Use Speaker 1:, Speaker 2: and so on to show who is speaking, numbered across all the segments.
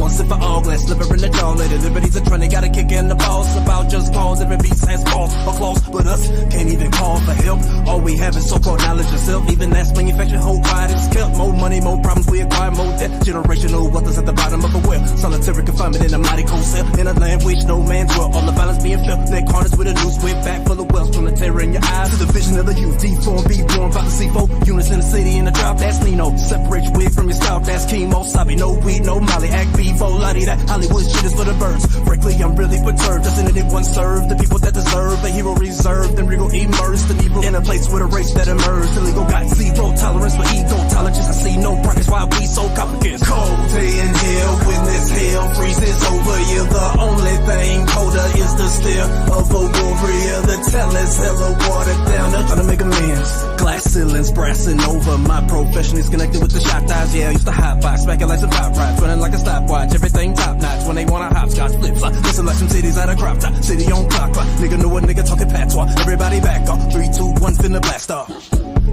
Speaker 1: once and for all. Glass slipper in the jaw, lady liberties are trying to gotta kick in the balls. About just cause every beat has balls or claws, but us can't even call for help. All we have is so-called knowledge of self. Even that's manufactured, whole pride is kept. More money, more problems, we acquire more debt. Generational wealth is at the bottom of a well. Solitary confinement in a mighty cold cell. In a land which no man dwell. All the violence being felt. Neck harness with a noose, whip back full of wealth. From the terror in your eyes to the vision of the youth. Deformed, be born, about to see 4 units in the city in the drop. That's Nino. Separate your wig from your scalp. That's chemo. Sabi, no weed, no molly. Act B, Volati. That Hollywood shit is for the birds. Frankly, I'm really perturbed. Doesn't anyone serve the people that deserve a hero reserved and regal immersed in evil in a place with a race that emerged. Illegal got zero tolerance for ego tolerance. I see no progress. Why we so complicated? Cold day in hell when this hell freezes over you. The only thing colder is the stare of a warrior. The tellers hella watered down. They're trying to make amends. Glass ceilings brassing over. My profession is connected with the shot ties. Yeah, I used to hot box, smacking like some pop rods, running like a stopwatch. Everything top notch. When they want a hopscotch flip flop, listen like some titties out of crop top. City on clock. Nigga know a nigga talking patois. Everybody back off. 3, 2, 1, finna blast off.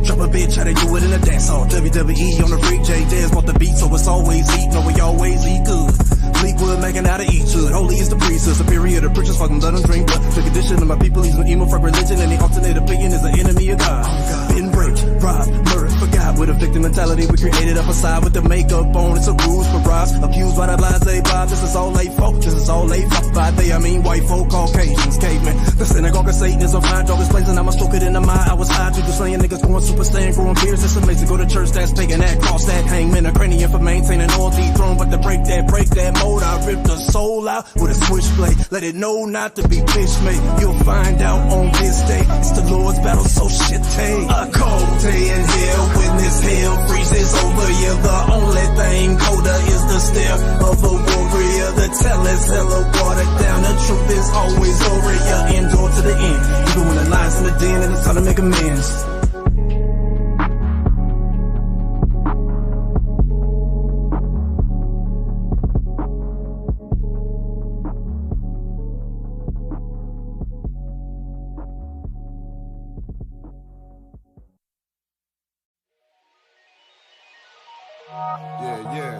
Speaker 1: Drop a bitch, how they do it in a dance hall. WWE on the freak, J Dez bought the beat, so it's always eat. No, we always eat good. Fleetwood making out of each hood. Holy is the priesthood, superior to preachers, fuck them, let them drink. But the condition of my people, he's an emo for religion, and the alternate opinion is an enemy of God. Been raped, robbed, murdered, forgot. With a victim mentality, we created a facade with the makeup on. It's a ruse for rise, accused by the blase Bob. This is all they folk, this is all they folk. By they, I mean white folk, Caucasians, cavemen. The synagogue of Satan is a fine dog, is blazing. I'ma stroke it in the mind. I was high to the slaying niggas going super saiyan, growing beers. It's amazing. Go to church, that's taking that cross, that hangman, a cranium for maintaining all dethrone. But to break that mold, I rip the soul out with a switchblade. Let it know not to be bitch made. You'll find out on this day. It's the Lord's battle, so shit take. A cold day in hell when this hell freezes over you. The only thing colder is the stare of a warrior. The tell is hella watered down. The truth is always over you. Endure to the end. Even when the lies in the den and it's time to make amends.
Speaker 2: Yeah.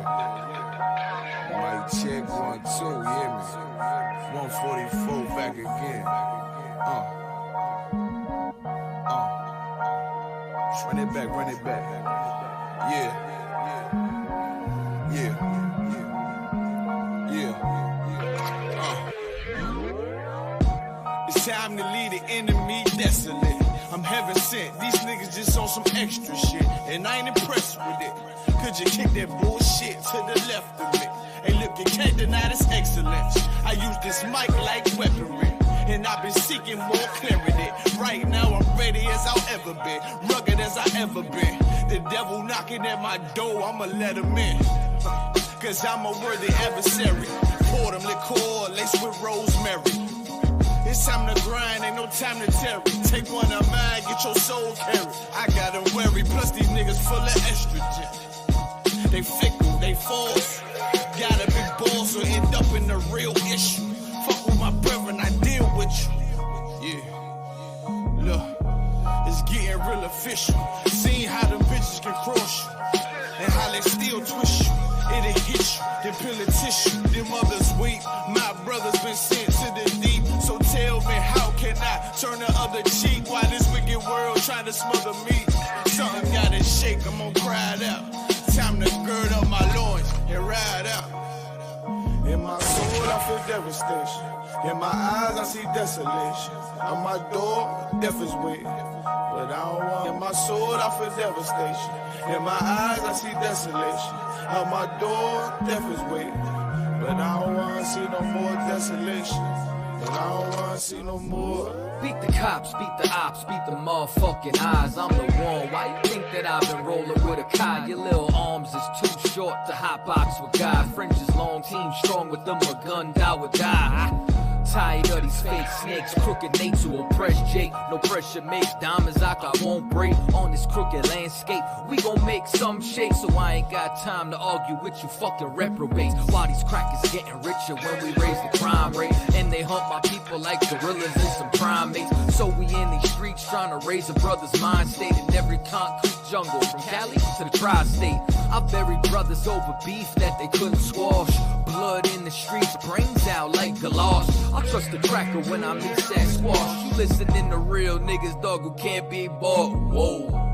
Speaker 2: Mic check 1, 2, you hear me? 144 back again. Run it back. Yeah. It's time to leave the enemy desolate. I'm heaven sent. These niggas just on some extra shit, and I ain't impressed with it. Could you kick that bullshit to the left of me? Hey, look, you can't deny this excellence. I use this mic like weaponry, and I've been seeking more clarity. Right now, I'm ready as I'll ever be, rugged as I ever been. The devil knocking at my door, I'ma let him in. Cause I'm a worthy adversary. Pour them liqueur laced with rosemary. It's time to grind, ain't no time to tarry. Take one of mine, get your soul carried. I got them worried, plus these niggas full of estrogen. They fickle, they false. Got a big ball, so end up in the real issue. Fuck with my brethren, I deal with you. Yeah. Look, it's getting real official. Seeing how them bitches can cross you, and how they still twist you. It'll hit you, then peel a tissue. Them others weak, my brother's been sent to the deep. So tell me, how can I turn the other cheek while this wicked world trying to smother me? Something gotta shake, I'm gonna cry it out. Time to gird up my loins and ride out. In my soul, I feel devastation. In my eyes, I see desolation. On my door, death is waiting, but I don't want. In my soul, I feel devastation. In my eyes, I see desolation. On my door, death is waiting, but I don't want to see no more desolation. But I don't want to see no more.
Speaker 3: Beat the cops, beat the ops, beat the motherfucking eyes. I'm the one. Why you think that I've been rolling with a Kai? Your little arms is too short to hotbox with God. French is long, team strong with them. A gun, die would die. Tired of these fake snakes, crooked Nate to oppress Jake. No pressure makes diamonds I won't break. On this crooked landscape, we gon' make some shake. So I ain't got time to argue with you fucking reprobates. While these crackers getting richer when we raise the crime rate, and they hunt my people like gorillas and some primates. So we in these streets trying to raise a brother's mind state in every concrete jungle, from Cali to the tri-state. I buried brothers over beef that they couldn't squash. Blood streets, brains out like Galosh. I trust the tracker when I mix that squash. You listening to real niggas, dog, who can't be bought. Whoa.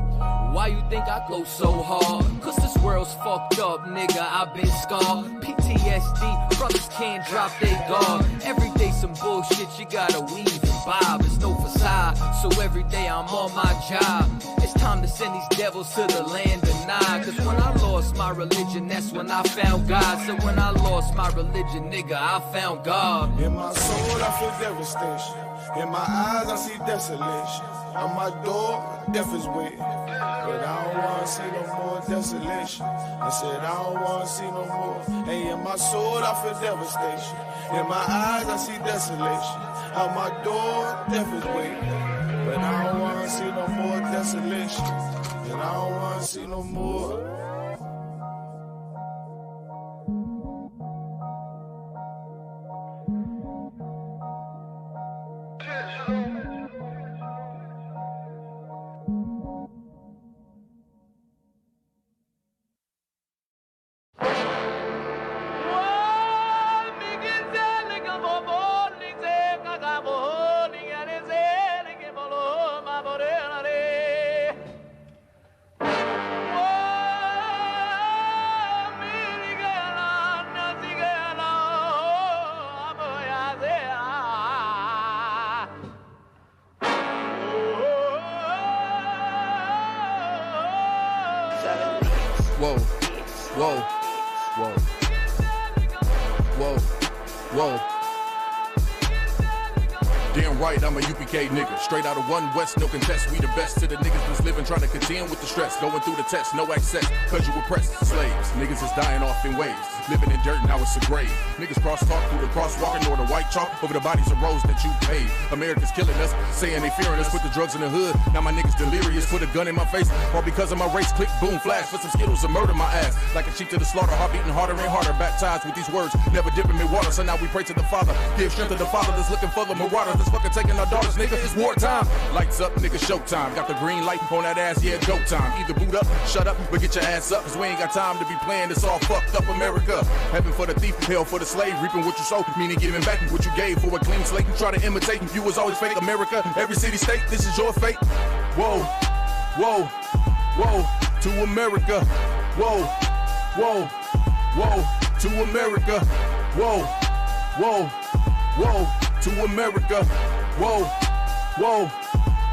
Speaker 3: Why you think I go so hard? Cause this world's fucked up, nigga, I've been scarred. PTSD, brothers can't drop their guard. Every day some bullshit, you gotta weave and bob. It's no facade, so every day I'm on my job. It's time to send these devils to the land of Nod. Cause when I lost my religion, that's when I found God. So when I lost my religion, nigga, I found God.
Speaker 2: In my soul, I feel devastation. In my eyes, I see desolation. On my door, death is waiting. But I don't wanna see no more desolation. I said I don't wanna see no more. Hey, in my soul, I feel devastation. In my eyes, I see desolation. On my door, death is waiting. But I don't wanna see no more desolation. And I don't wanna see no more.
Speaker 1: Whoa, whoa, whoa, whoa, whoa. Damn right, I'm a UPK nigga. Straight out of one West, no contest. We the best to the niggas that's living, trying to contend with the stress. Going through the test, no access, cause you oppressed slaves. Niggas is dying off in waves. Living in dirt, now it's a grave. Niggas cross-talk through the crosswalk or the white chalk over the bodies of roads that you paid. America's killing us, saying they fearing us. Put the drugs in the hood, now my niggas delirious. Put a gun in my face, all because of my race. Click, boom, flash, put some Skittles and murder my ass. Like a sheep to the slaughter, heart beating harder and harder. Baptized with these words, never dipping in water. So now we pray to the Father, give strength to the Father that's looking for the marauders. That's fucking taking our daughters, nigga, it's wartime. Lights up, nigga, showtime. Got the green light on that ass, yeah, go time. Either boot up, shut up, but get your ass up. Cause we ain't got time to be playing this all fucked up America. Heaven for the thief, hell for the slave. Reaping what you sow, meaning giving back what you gave for a clean slate. You try to imitate, you was always fake. America, every city, state, this is your fate. Whoa, whoa, whoa, to America. Whoa, whoa, whoa, to America. Whoa, whoa, whoa, to America. Whoa, whoa,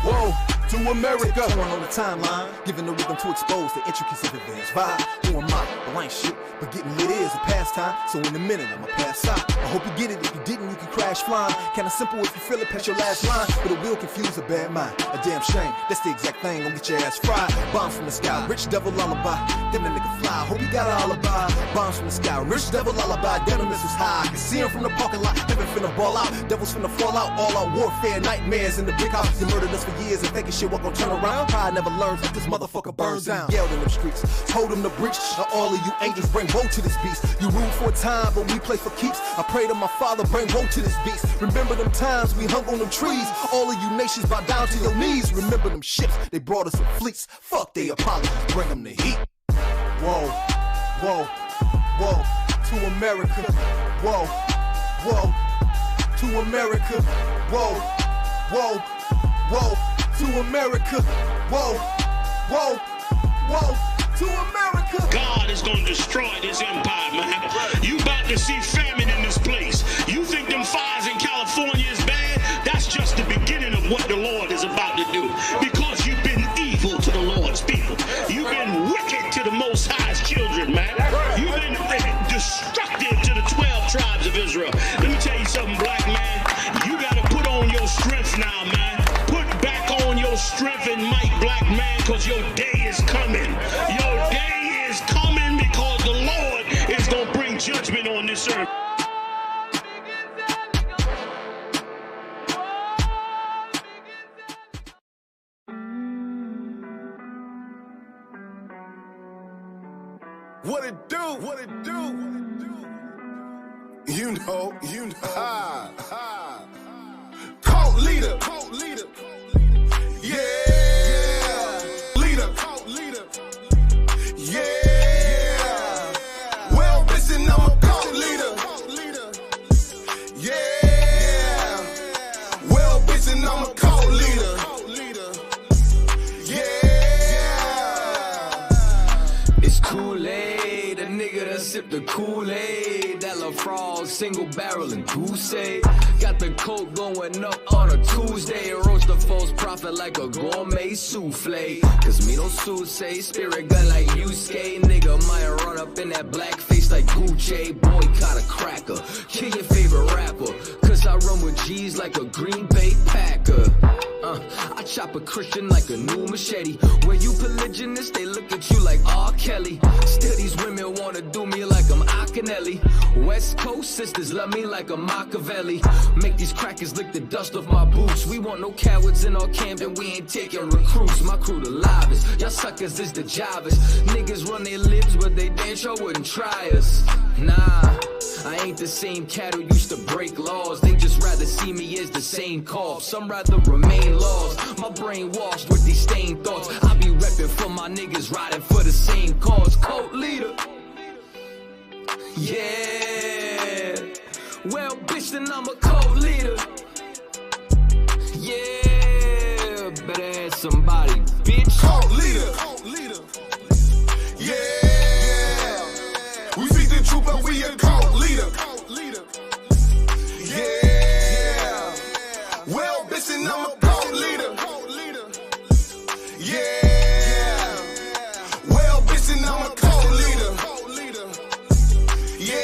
Speaker 1: whoa, to America.
Speaker 4: On the timeline, giving the rhythm to expose the intricacies of advanced vibe. Who am I? Well, I ain't shit, but getting lit is a pastime. So in a minute, I'ma pass out. I hope you get it. If you didn't, you can crash flying. Kinda simple if you feel it, past your last line. But it will confuse a bad mind. A damn shame. That's the exact thing. Gonna get your ass fried. Bombs from the sky, rich devil lullaby. Then the nigga fly. Hope you got an alibi. Bombs from the sky, rich devil lullaby. Damn, the missiles high. I can see him from the parking lot. Heaven finna ball out. Devils finna fall out. All out warfare, nightmares in the big house. You murdered us for years and thinking shit won't turn around. Pride never learns if this motherfucker burns down. Yelled in them streets, told him to breach. Now all of you angels bring woe to this beast. You rule for a time, but we play for keeps. I pray to my Father, bring woe to this beast. Remember them times we hung on them trees. All of you nations bow down to your knees. Remember them ships, they brought us in fleets. Fuck they apologies, bring them the heat. Whoa, whoa, whoa, to America. Whoa, whoa, to America. Whoa, whoa, whoa, to America. Whoa, whoa, whoa, to America.
Speaker 5: God is gonna destroy this empire, man. You about to see famine in this place. You think them fires in California is bad? That's just the beginning of what the Lord is about to do. Because you've been evil to the Lord's people. You've been wicked to the Most High's children, man. You've been destructive to the 12 tribes of Israel. Let me tell you something, black man. You gotta put on your strength now, man. Put back on your strength and might, black man, because your day is coming. Your day is coming because the Lord is gonna bring judgment on this earth.
Speaker 2: What it do? What it do? You know. Ha, ha. Cult leader. Yeah. Leader. Yeah. Well, listen, I'm a cult leader.
Speaker 3: Kool-Aid, that LaFrog, single barrel and goose egg. Got the coke going up on a Tuesday. Roast a false prophet like a gourmet souffle. Cause me no say spirit gun like I.S.U.P.K. Nigga might run up in that black face like Gucci. Boycott a cracker, kill your favorite rapper. Cause I run with G's like a Green Bay Packer. I chop a Christian like a new machete. When you polygynist, they look at you like R. Kelly. Still these women wanna do me like I'm Akinelli. West Coast sisters love me like a Machiavelli. Make these crackers lick the dust off my boots. We want no cowards in our camp and we ain't taking recruits. My crew the livest, y'all suckers is the jobbers. Niggas run their lips but they damn sure wouldn't try us. Nah, I ain't the same cat who used to break laws. They just rather see me as the same cause. Some rather remain lost. My brain washed with these stained thoughts. I be repping for my niggas riding for the same cause. Cult leader. Yeah. Well, bitch, then I'm a cult leader. Yeah. Better ask somebody, bitch.
Speaker 6: Cult leader. Yeah. We feed the truth, but we a cult leader. Yeah. Well, bitch, and I'm a cult leader. Yeah. Well, bitch, and I'm a cult leader. Yeah.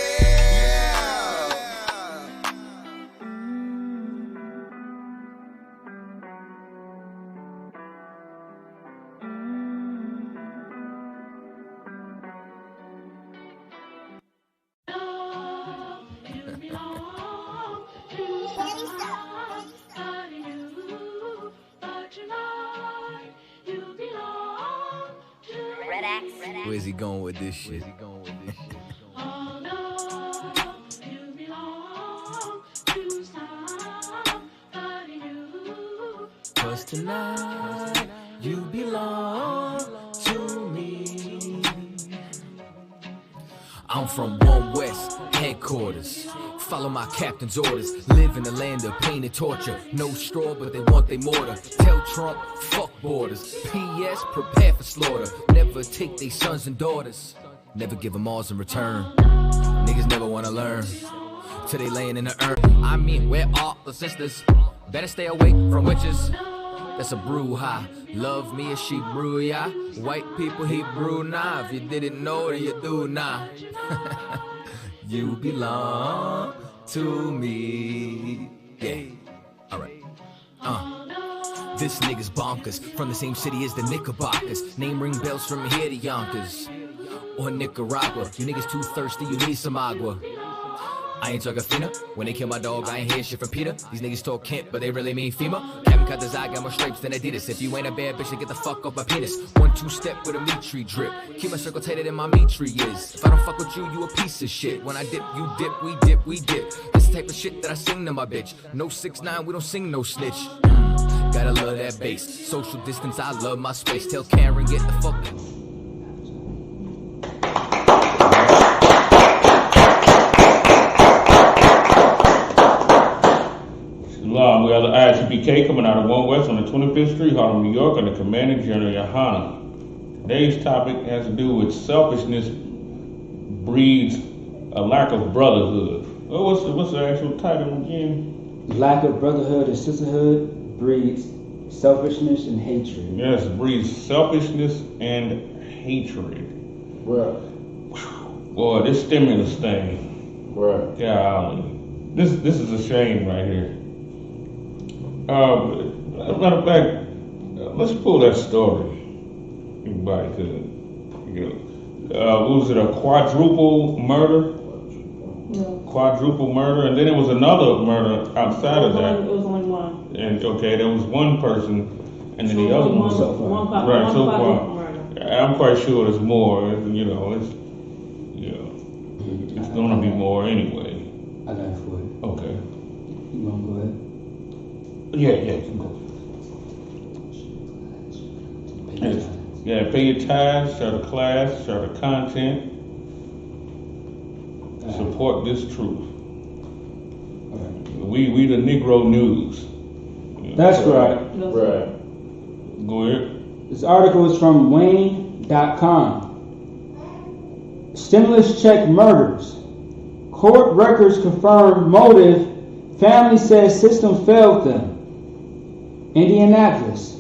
Speaker 3: Where's he going with this shit? Cause tonight you belong to me. I'm from One West headquarters. Follow my captain's orders. Live in the land of pain and torture. No straw, but they want their mortar. Tell Trump, fuck borders. P.S. prepare for slaughter. Never take their sons and daughters. Never give them Mars in return. Niggas never wanna learn till they laying in the urn. I mean, where are the sisters? Better stay away from witches. That's a brouhaha. Love me as she brew ya. White people he brew now. If you didn't know, then you do now. You belong to me. Yeah. Alright. This nigga's bonkers. From the same city as the Knickerbockers. Name ring bells from here to Yonkers. Or Nicaragua. You niggas too thirsty, you need some agua. I ain't talking Fina. When they kill my dog, I ain't hear shit from Peter. These niggas talk Kent, but they really mean FEMA. Captain cut the eye, got more stripes than Adidas. If you ain't a bad bitch, then get the fuck off my penis. 1-2 step with a meat tree drip. Keep my circle tighter than my meat tree is. If I don't fuck with you, you a piece of shit. When I dip, you dip, we dip, we dip. This the type of shit that I sing to my bitch. No 6ix9ine, we don't sing no snitch. Gotta love that bass. Social distance, I love my space. Tell Karen, get the fuck.
Speaker 7: We have the I.S.U.P.K coming out of One West on the 25th Street, Harlem, New York, under Commander Gen.YAHANNA. Today's topic has to do with selfishness breeds a lack of brotherhood. Well, what's the actual title again?
Speaker 8: Lack of brotherhood and sisterhood breeds selfishness and hatred.
Speaker 7: Yes, it breeds selfishness and hatred.
Speaker 8: Right.
Speaker 7: Boy, this stimulus thing.
Speaker 8: Right.
Speaker 7: Golly. This is a shame right here. Matter of fact, let's pull that story. Everybody could, was it a quadruple murder?
Speaker 9: No.
Speaker 7: Quadruple murder, and then there was another murder outside of that.
Speaker 9: It was only one.
Speaker 7: And okay, there was one person, and then the other one. Right, so far. I'm quite sure there's more. It's gonna be more anyway.
Speaker 8: I got it for you.
Speaker 7: Okay.
Speaker 8: You wanna go ahead?
Speaker 7: Yeah, you can go. Yeah, pay your tithes, share the class, share the content, support this truth. We the Negro News.
Speaker 8: That's right.
Speaker 7: Right. Go ahead.
Speaker 8: This article is from Wayne.com. Stimulus check murders. Court records confirm motive. Family says system failed them. Indianapolis.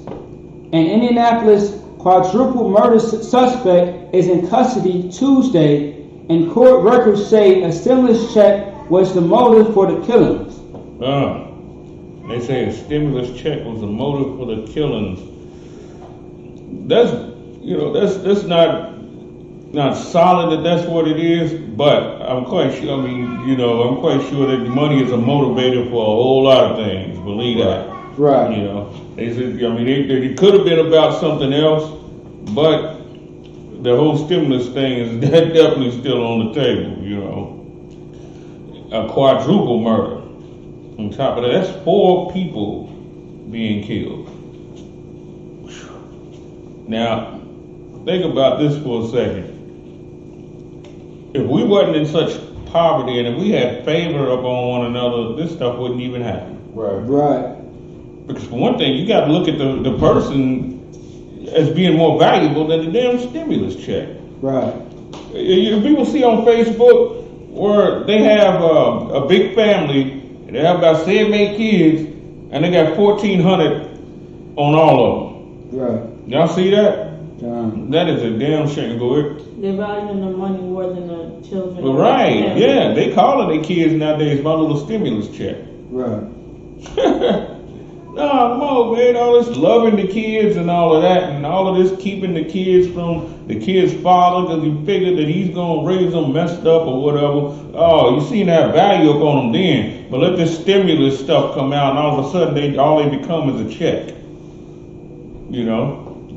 Speaker 8: An Indianapolis quadruple murder suspect is in custody Tuesday, and court records say a stimulus check was the motive for the killings.
Speaker 7: They say a stimulus check was the motive for the killings. That's not solid that that's what it is, but I'm quite sure. I'm quite sure that money is a motivator for a whole lot of things. Believe that.
Speaker 8: Right.
Speaker 7: They said, it could have been about something else, but the whole stimulus thing is definitely still on the table. A quadruple murder. On top of that, that's 4 people being killed. Now, think about this for a second. If we wasn't in such poverty and if we had favor upon one another, this stuff wouldn't even happen.
Speaker 8: Right.
Speaker 7: Because for one thing, you got to look at the person as being more valuable than the damn stimulus check.
Speaker 8: Right.
Speaker 7: People see on Facebook where they have a big family, and they have about 7, 8 kids, and they got $1,400 on all of them.
Speaker 8: Right.
Speaker 7: Y'all see that?
Speaker 8: Damn.
Speaker 7: That is a damn shame.
Speaker 9: They're valuing the money more than the children.
Speaker 7: Well, right, yeah. They calling their kids nowadays my little stimulus check.
Speaker 8: Right.
Speaker 7: No, come on, man. All this loving the kids and all of that, and all of this keeping the kids from the kid's father because you figured that he's going to raise them messed up or whatever. Oh, you seen that value up on them then. But let this stimulus stuff come out, and all of a sudden, all they become is a check.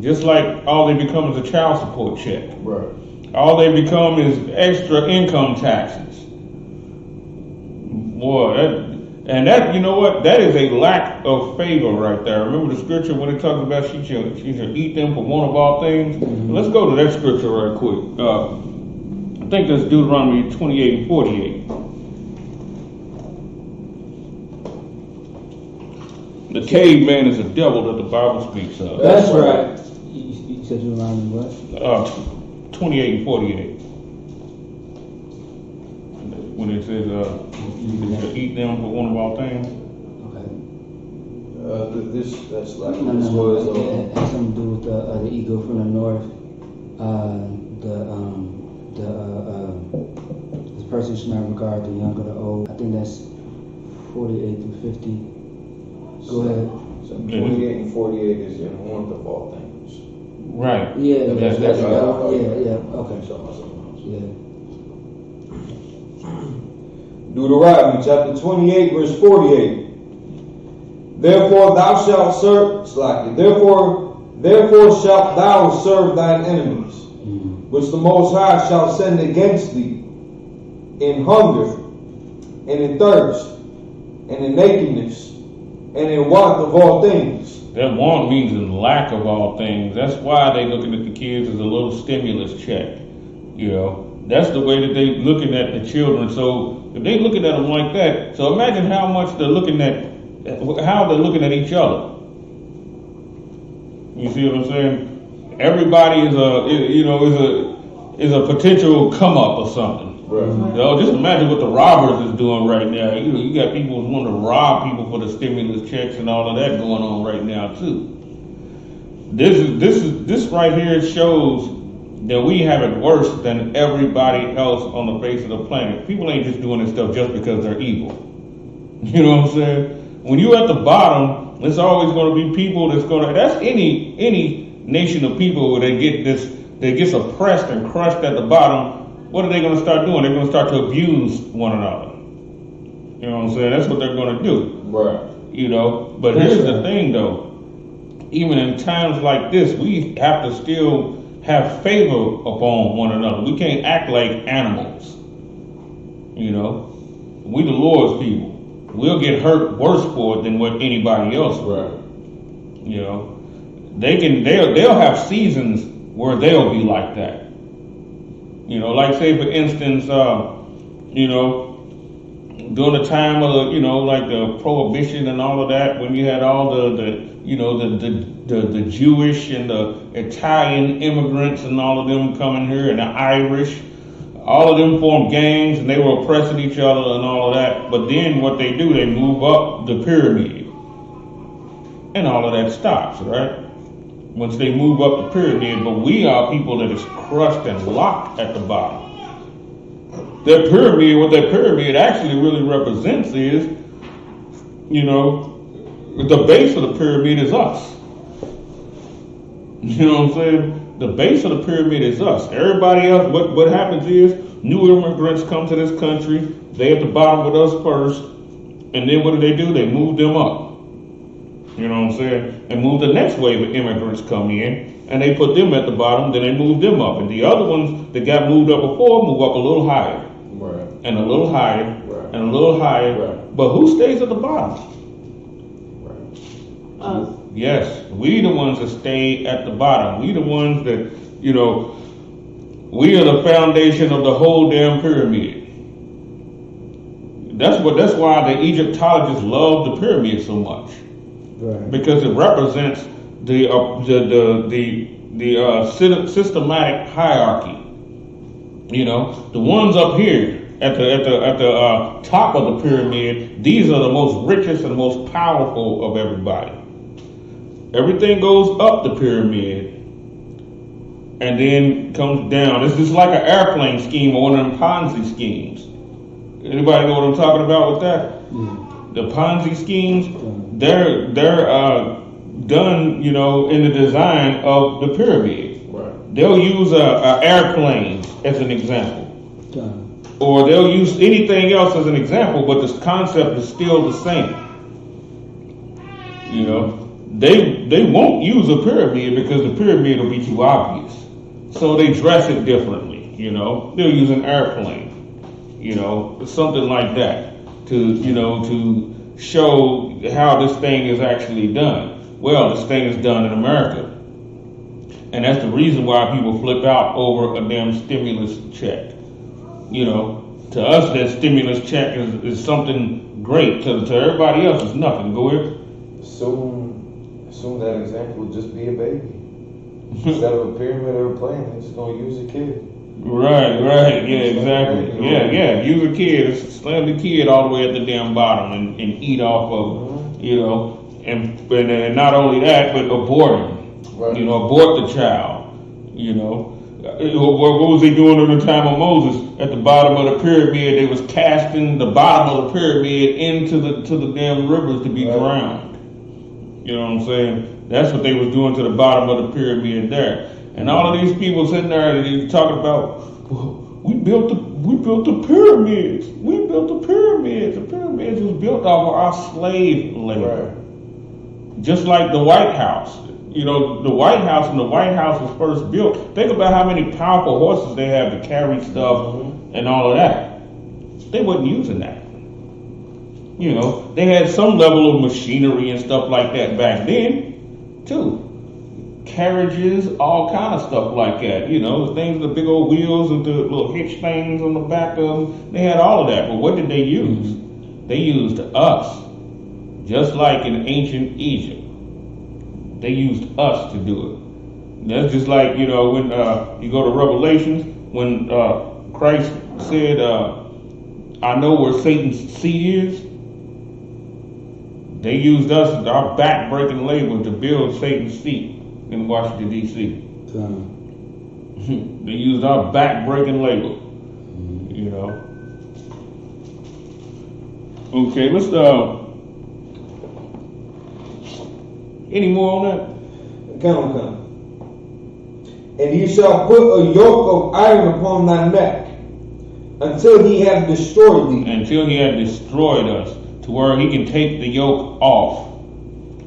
Speaker 7: Just like all they become is a child support check.
Speaker 10: Right.
Speaker 7: All they become is extra income taxes. Boy, that you know what? That is a lack of favor right there. Remember the scripture when it talks about she shall eat them for one of all things? Mm-hmm. Let's go to that scripture right quick. I think that's Deuteronomy 28 and 48. The caveman is a devil that the Bible speaks of.
Speaker 8: That's right. You said Deuteronomy what?
Speaker 7: 28 and 48. When it says, you shall eat them for one of all things.
Speaker 10: Okay. That's like
Speaker 8: this was. It has something to do with the eagle from the north. This person should not regard the young or the old. I think that's 48 through 50. Go ahead.
Speaker 10: So 28 and 48 is in one of all things.
Speaker 7: Right.
Speaker 8: Yeah.
Speaker 7: That's right.
Speaker 8: Yeah. Okay. Yeah.
Speaker 10: Deuteronomy chapter 28 verse 48. Therefore thou shalt serve, therefore shalt thou serve thine enemies, which the Most High shall send against thee, in hunger, and in thirst, and in nakedness, and in want of all things.
Speaker 7: That want means in lack of all things. That's why they looking at the kids as a little stimulus check. That's the way that they looking at the children. So if they looking at them like that, so imagine how much they're looking at, how they're looking at each other. You see what I'm saying? Everybody is a potential come up or something. Right. Just imagine what the robbers is doing right now. You got people who want to rob people for the stimulus checks and all of that going on right now too. This right here shows that we have it worse than everybody else on the face of the planet. People ain't just doing this stuff just because they're evil. You know what I'm saying? When you at the bottom, there's always going to be people that's any nation of people that gets oppressed and crushed at the bottom. What are they going to start doing? They're going to start to abuse one another. You know what I'm saying? That's what they're going to do.
Speaker 10: Right.
Speaker 7: But here's the thing though. Even in times like this, we have to still have favor upon one another. We can't act like animals. We the Lord's people. We'll get hurt worse for it than what anybody else will. They'll have seasons where they'll be like that. Like say for instance, during the time of like the prohibition and all of that, when you had all the Jewish and the Italian immigrants and all of them coming here, and the Irish, All of them formed gangs and they were oppressing each other and all of that. But then what they do, they move up the pyramid. And all of that stops, right? Once they move up the pyramid, but we are people that is crushed and locked at the bottom. That pyramid, what that pyramid actually really represents is, you know, the base of the pyramid is us. You know what I'm saying? The base of the pyramid is us. Everybody else, what happens is, new immigrants come to this country, they at the bottom with us first, and then what do? They move them up. You know what I'm saying? And move the next wave of immigrants come in, and they put them at the bottom, then they move them up. And the other ones that got moved up before move up a little higher.
Speaker 10: Right.
Speaker 7: And a little higher,
Speaker 10: right.
Speaker 7: and a little higher.
Speaker 10: Right.
Speaker 7: But who stays at the bottom?
Speaker 9: Us.
Speaker 7: Yes, we the ones that stay at the bottom. We the ones that, you know, we are the foundation of the whole damn pyramid. That's why the Egyptologists love the pyramid so much.
Speaker 8: Right.
Speaker 7: Because it represents the systematic hierarchy. You know, the ones up here at the top of the pyramid, these are the most richest and most powerful of everybody. Everything goes up the pyramid and then comes down. It's just like an airplane scheme or one of them Ponzi schemes. Anybody know what I'm talking about with that? The Ponzi schemes, they're done, you know, in the design of the pyramid.
Speaker 10: Right.
Speaker 7: They'll use a airplane as an example. Or they'll use anything else as an example, but the concept is still the same. You know, they won't use a pyramid because the pyramid will be too obvious. So they dress it differently, you know. They'll use an airplane, you know, something like that to, you know, to show how this thing is actually done. Well, this thing is done in America. And that's the reason why people flip out over a damn stimulus check. You know, to us that stimulus check is something great. To everybody else it's nothing. Go ahead.
Speaker 10: Assume that example would just be a baby. Instead of a pyramid or a plane, they're just gonna use a kid.
Speaker 7: Right, yeah, exactly. Yeah. Use a kid, slam the kid all the way at the damn bottom and eat off of, you know, and not only that, but abort him. Right. You know, abort the child. You know. What was they doing in the time of Moses? At the bottom of the pyramid, they was casting the bottom of the pyramid into the damn rivers to be drowned. You know what I'm saying? That's what they was doing to the bottom of the pyramid there. And all of these people sitting there talking about, we built the pyramids. We built the pyramids. The pyramids was built off of our slave labor. Right. Just like the White House. You know, the White House, when the White House was first built, think about how many powerful horses they have to carry stuff and all of that. They wasn't using that. You know, they had some level of machinery and stuff like that back then, too. Carriages, all kind of stuff like that. You know, the things with the big old wheels and the little hitch things on the back of them. They had all of that. But what did they use? They used us. Just like in ancient Egypt. They used us to do it. That's just like, you know, when you go to Revelations, when Christ said, I know where Satan's seat is. They used us as our back-breaking labor to build Satan's seat in Washington, D.C. They used our back-breaking labor, you know. Okay, let's, any more on that?
Speaker 10: Come. And you shall put a yoke of iron upon thy neck until he have destroyed thee.
Speaker 7: Until he have destroyed us, to where he can take the yoke off,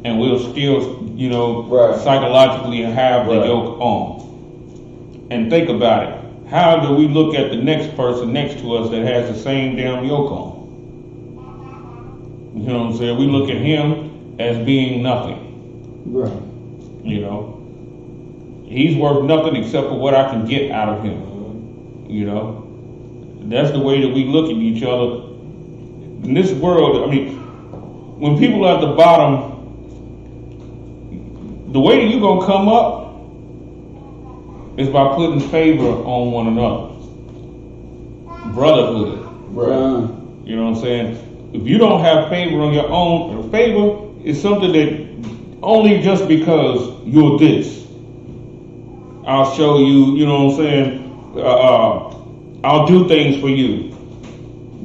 Speaker 7: and we'll still, you know, psychologically have the yoke on. And think about it. How do we look at the next person next to us that has the same damn yoke on? You know what I'm saying? We look at him as being nothing.
Speaker 8: Right.
Speaker 7: You know, he's worth nothing except for what I can get out of him. You know, that's the way that we look at each other in this world. I mean, when people are at the bottom, the way that you're gonna come up is by putting favor on one another. brotherhood.
Speaker 10: Right.
Speaker 7: You know what I'm saying? If you don't have favor on your own, favor is something that only just because you're this. I'll show you, you know what I'm saying? I'll do things for you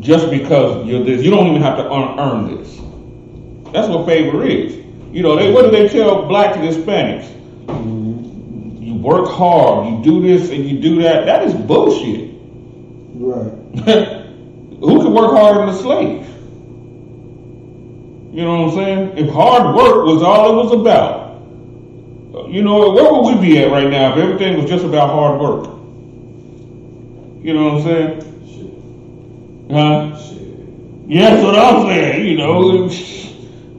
Speaker 7: just because you're this. You don't even have to earn this. That's what favor is. You know, what do they tell blacks and Hispanics? You work hard, you do this and you do that. That is bullshit.
Speaker 10: Right.
Speaker 7: Who can work harder than a slave? You know what I'm saying? If hard work was all it was about, you know, where would we be at right now if everything was just about hard work? You know what I'm saying?
Speaker 10: Shit.
Speaker 7: Huh?
Speaker 10: Shit.
Speaker 7: Yeah, that's what I'm saying. You know,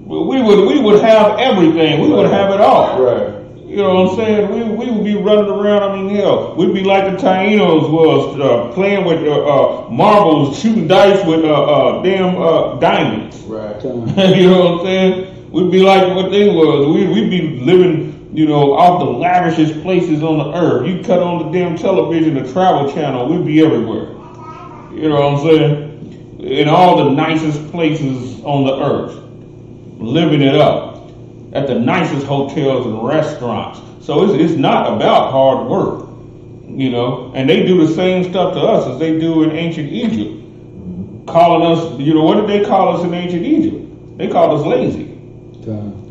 Speaker 7: we would have everything. We would have it all.
Speaker 10: Right.
Speaker 7: You know what I'm saying? We would be running around. I mean, hell, we'd be like the Tainos was playing with marbles, shooting dice with damn diamonds.
Speaker 10: Right.
Speaker 7: You know what I'm saying? We'd be like what they was. We'd be living, you know, off the lavishest places on the earth. You cut on the damn television, the Travel Channel, we'd be everywhere. You know what I'm saying? In all the nicest places on the earth, living it up at the nicest hotels and restaurants. So it's not about hard work, you know. And they do the same stuff to us as they do in ancient Egypt, calling us, you know, what did they call us in ancient Egypt? They called us lazy.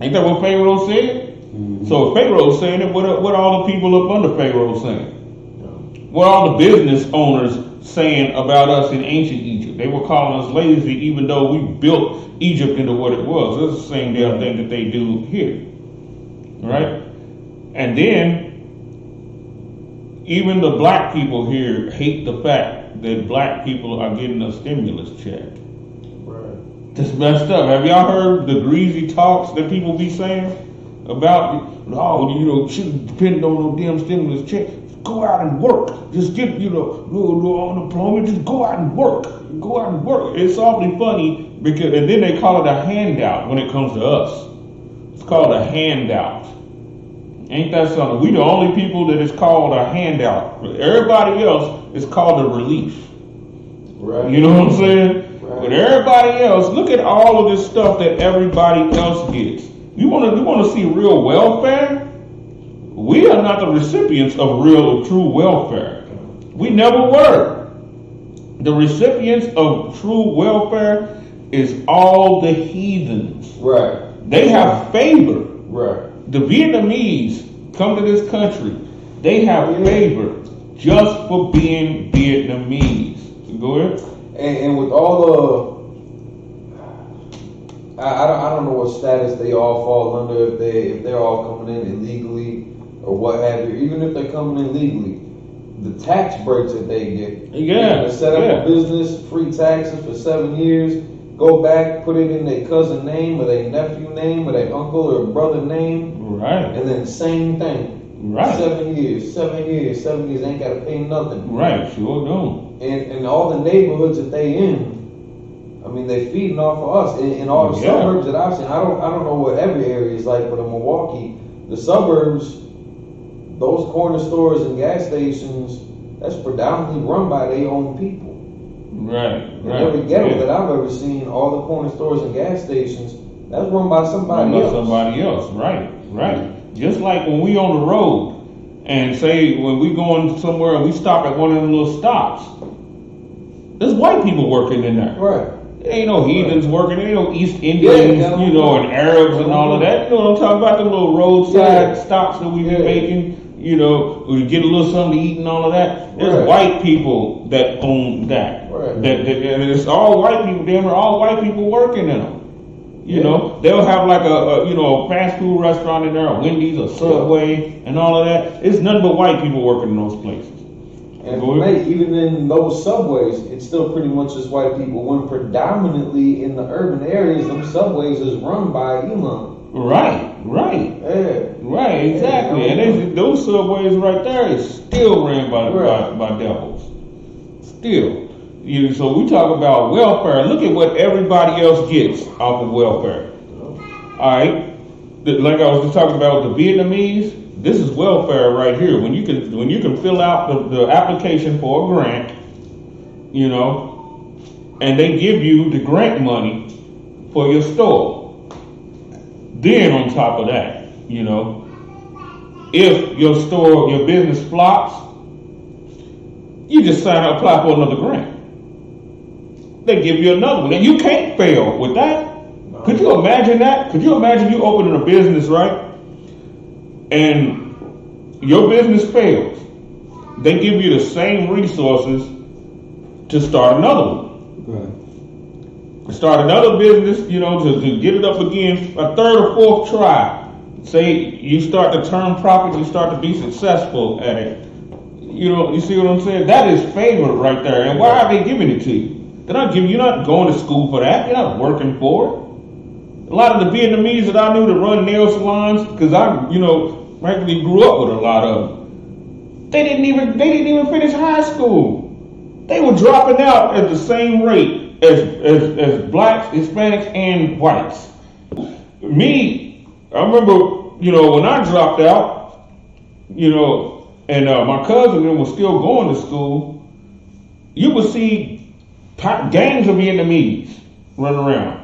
Speaker 7: Ain't that what Pharaoh said? So if Pharaoh's saying it, what all the people up under Pharaoh saying? What all the business owners saying about us in ancient Egypt? They were calling us lazy even though we built Egypt into what it was. It's the same damn thing that they do here. Right? And then even the black people here hate the fact that black people are getting a stimulus check.
Speaker 10: Right.
Speaker 7: That's messed up. Have y'all heard the greasy talks that people be saying about, oh, you know, shouldn't depend on no damn stimulus check. Go out and work. Just get, you know, no unemployment. Just go out and work. Go out and work. It's awfully funny because, and then they call it a handout when it comes to us. It's called a handout. Ain't that something? We the only people that is called a handout. Everybody else is called a relief.
Speaker 10: Right.
Speaker 7: You know what I'm saying?
Speaker 10: Right.
Speaker 7: But everybody else, look at all of this stuff that everybody else gets. You want to see real welfare? We are not the recipients of real or true welfare. We never were. The recipients of true welfare is all the heathens.
Speaker 10: Right.
Speaker 7: They have favor.
Speaker 10: Right.
Speaker 7: The Vietnamese come to this country. They have favor just for being Vietnamese. Go ahead.
Speaker 10: And with all I don't know what status they all fall under, if they're all coming in illegally or what have you. Even if they're coming in legally, the tax breaks that they get.
Speaker 7: Yeah.
Speaker 10: They set up a business, free taxes for 7 years, go back, put it in their cousin name or their nephew name or their uncle or brother name.
Speaker 7: Right.
Speaker 10: And then same thing.
Speaker 7: Right.
Speaker 10: 7 years, ain't gotta pay nothing.
Speaker 7: Right, sure don't.
Speaker 10: And all the neighborhoods that they in, I mean, they feeding off of us. In all the suburbs that I've seen, I don't know what every area is like, but in Milwaukee, the suburbs, those corner stores and gas stations, that's predominantly run by their own people.
Speaker 7: Right.
Speaker 10: In every ghetto that I've ever seen, all the corner stores and gas stations, that's run by somebody else. Right. Just like when we on the road and say when we going somewhere and we stop at one of them little stops, there's white people working in there. Right.
Speaker 7: There ain't no heathens working. There ain't no East Indians, you know, and Arabs and all of that. You know what I'm talking about? The little roadside stops that we be making. You know, we get a little something to eat and all of that. There's white people that own that.
Speaker 10: Right.
Speaker 7: That and it's all white people. Damn, all white people working in them. You know, they'll have like a fast food restaurant in there, a Wendy's, a Subway, and all of that. It's nothing but white people working in those places.
Speaker 10: And even in those subways, it's still pretty much just white people. When predominantly in the urban areas, them subways is run by imams.
Speaker 7: Right.
Speaker 10: Yeah.
Speaker 7: Right, exactly. And those subways right there is still ran by devils. Still. So we talk about welfare. Look at what everybody else gets off of welfare. All right. Like I was just talking about with the Vietnamese, this is welfare right here. When you can fill out the application for a grant, you know, and they give you the grant money for your store. Then on top of that, you know, if your store, your business flops, you just sign up, apply for another grant. They give you another one, and you can't fail with that. Could you imagine that? Could you imagine you opening a business, right? And your business fails. They give you the same resources to start another one. Right. Start another business, you know, to get it up again, a third or fourth try. Say you start to turn profit, you start to be successful at it. You know, you see what I'm saying? That is favor right there. And why are they giving it to you? They're not giving, you're not going to school for that. You're not working for it. A lot of the Vietnamese that I knew that run nail salons, because I, you know, frankly grew up with a lot of them. They didn't even finish high school. They were dropping out at the same rate as blacks, Hispanics, and whites. Me, I remember, you know, when I dropped out, you know, and my cousin was still going to school, you would see gangs of Vietnamese running around.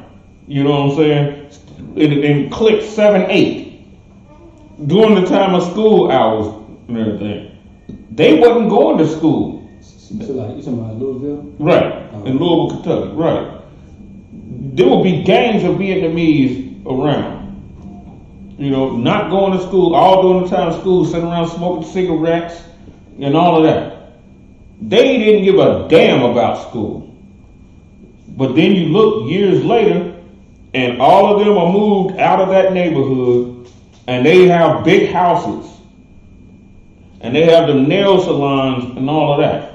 Speaker 7: You know what I'm saying? In cliques 7, 8. During the time of school hours and everything. They wasn't going to school.
Speaker 8: So like, you talking about Louisville?
Speaker 7: Right. In Louisville, Kentucky. Right. There would be gangs of Vietnamese around. You know, not going to school, all during the time of school, sitting around smoking cigarettes and all of that. They didn't give a damn about school. But then you look years later, and all of them are moved out of that neighborhood, and they have big houses, and they have the nail salons and all of that.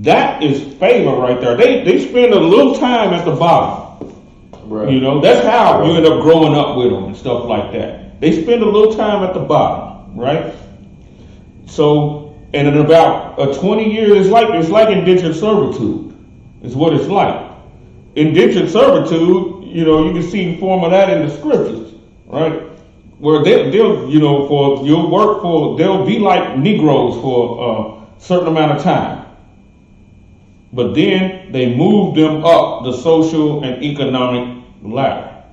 Speaker 7: That is favor right there. They spend a little time at the bottom. Right. You know, that's how you end up growing up with them and stuff like that. They spend a little time at the bottom, right? So, and in about 20 years, it's like indentured servitude. Is what it's like. Indentured servitude, you know, you can see the form of that in the scriptures, right? Where they'll you know, they'll be like Negroes for a certain amount of time. But then they move them up the social and economic ladder.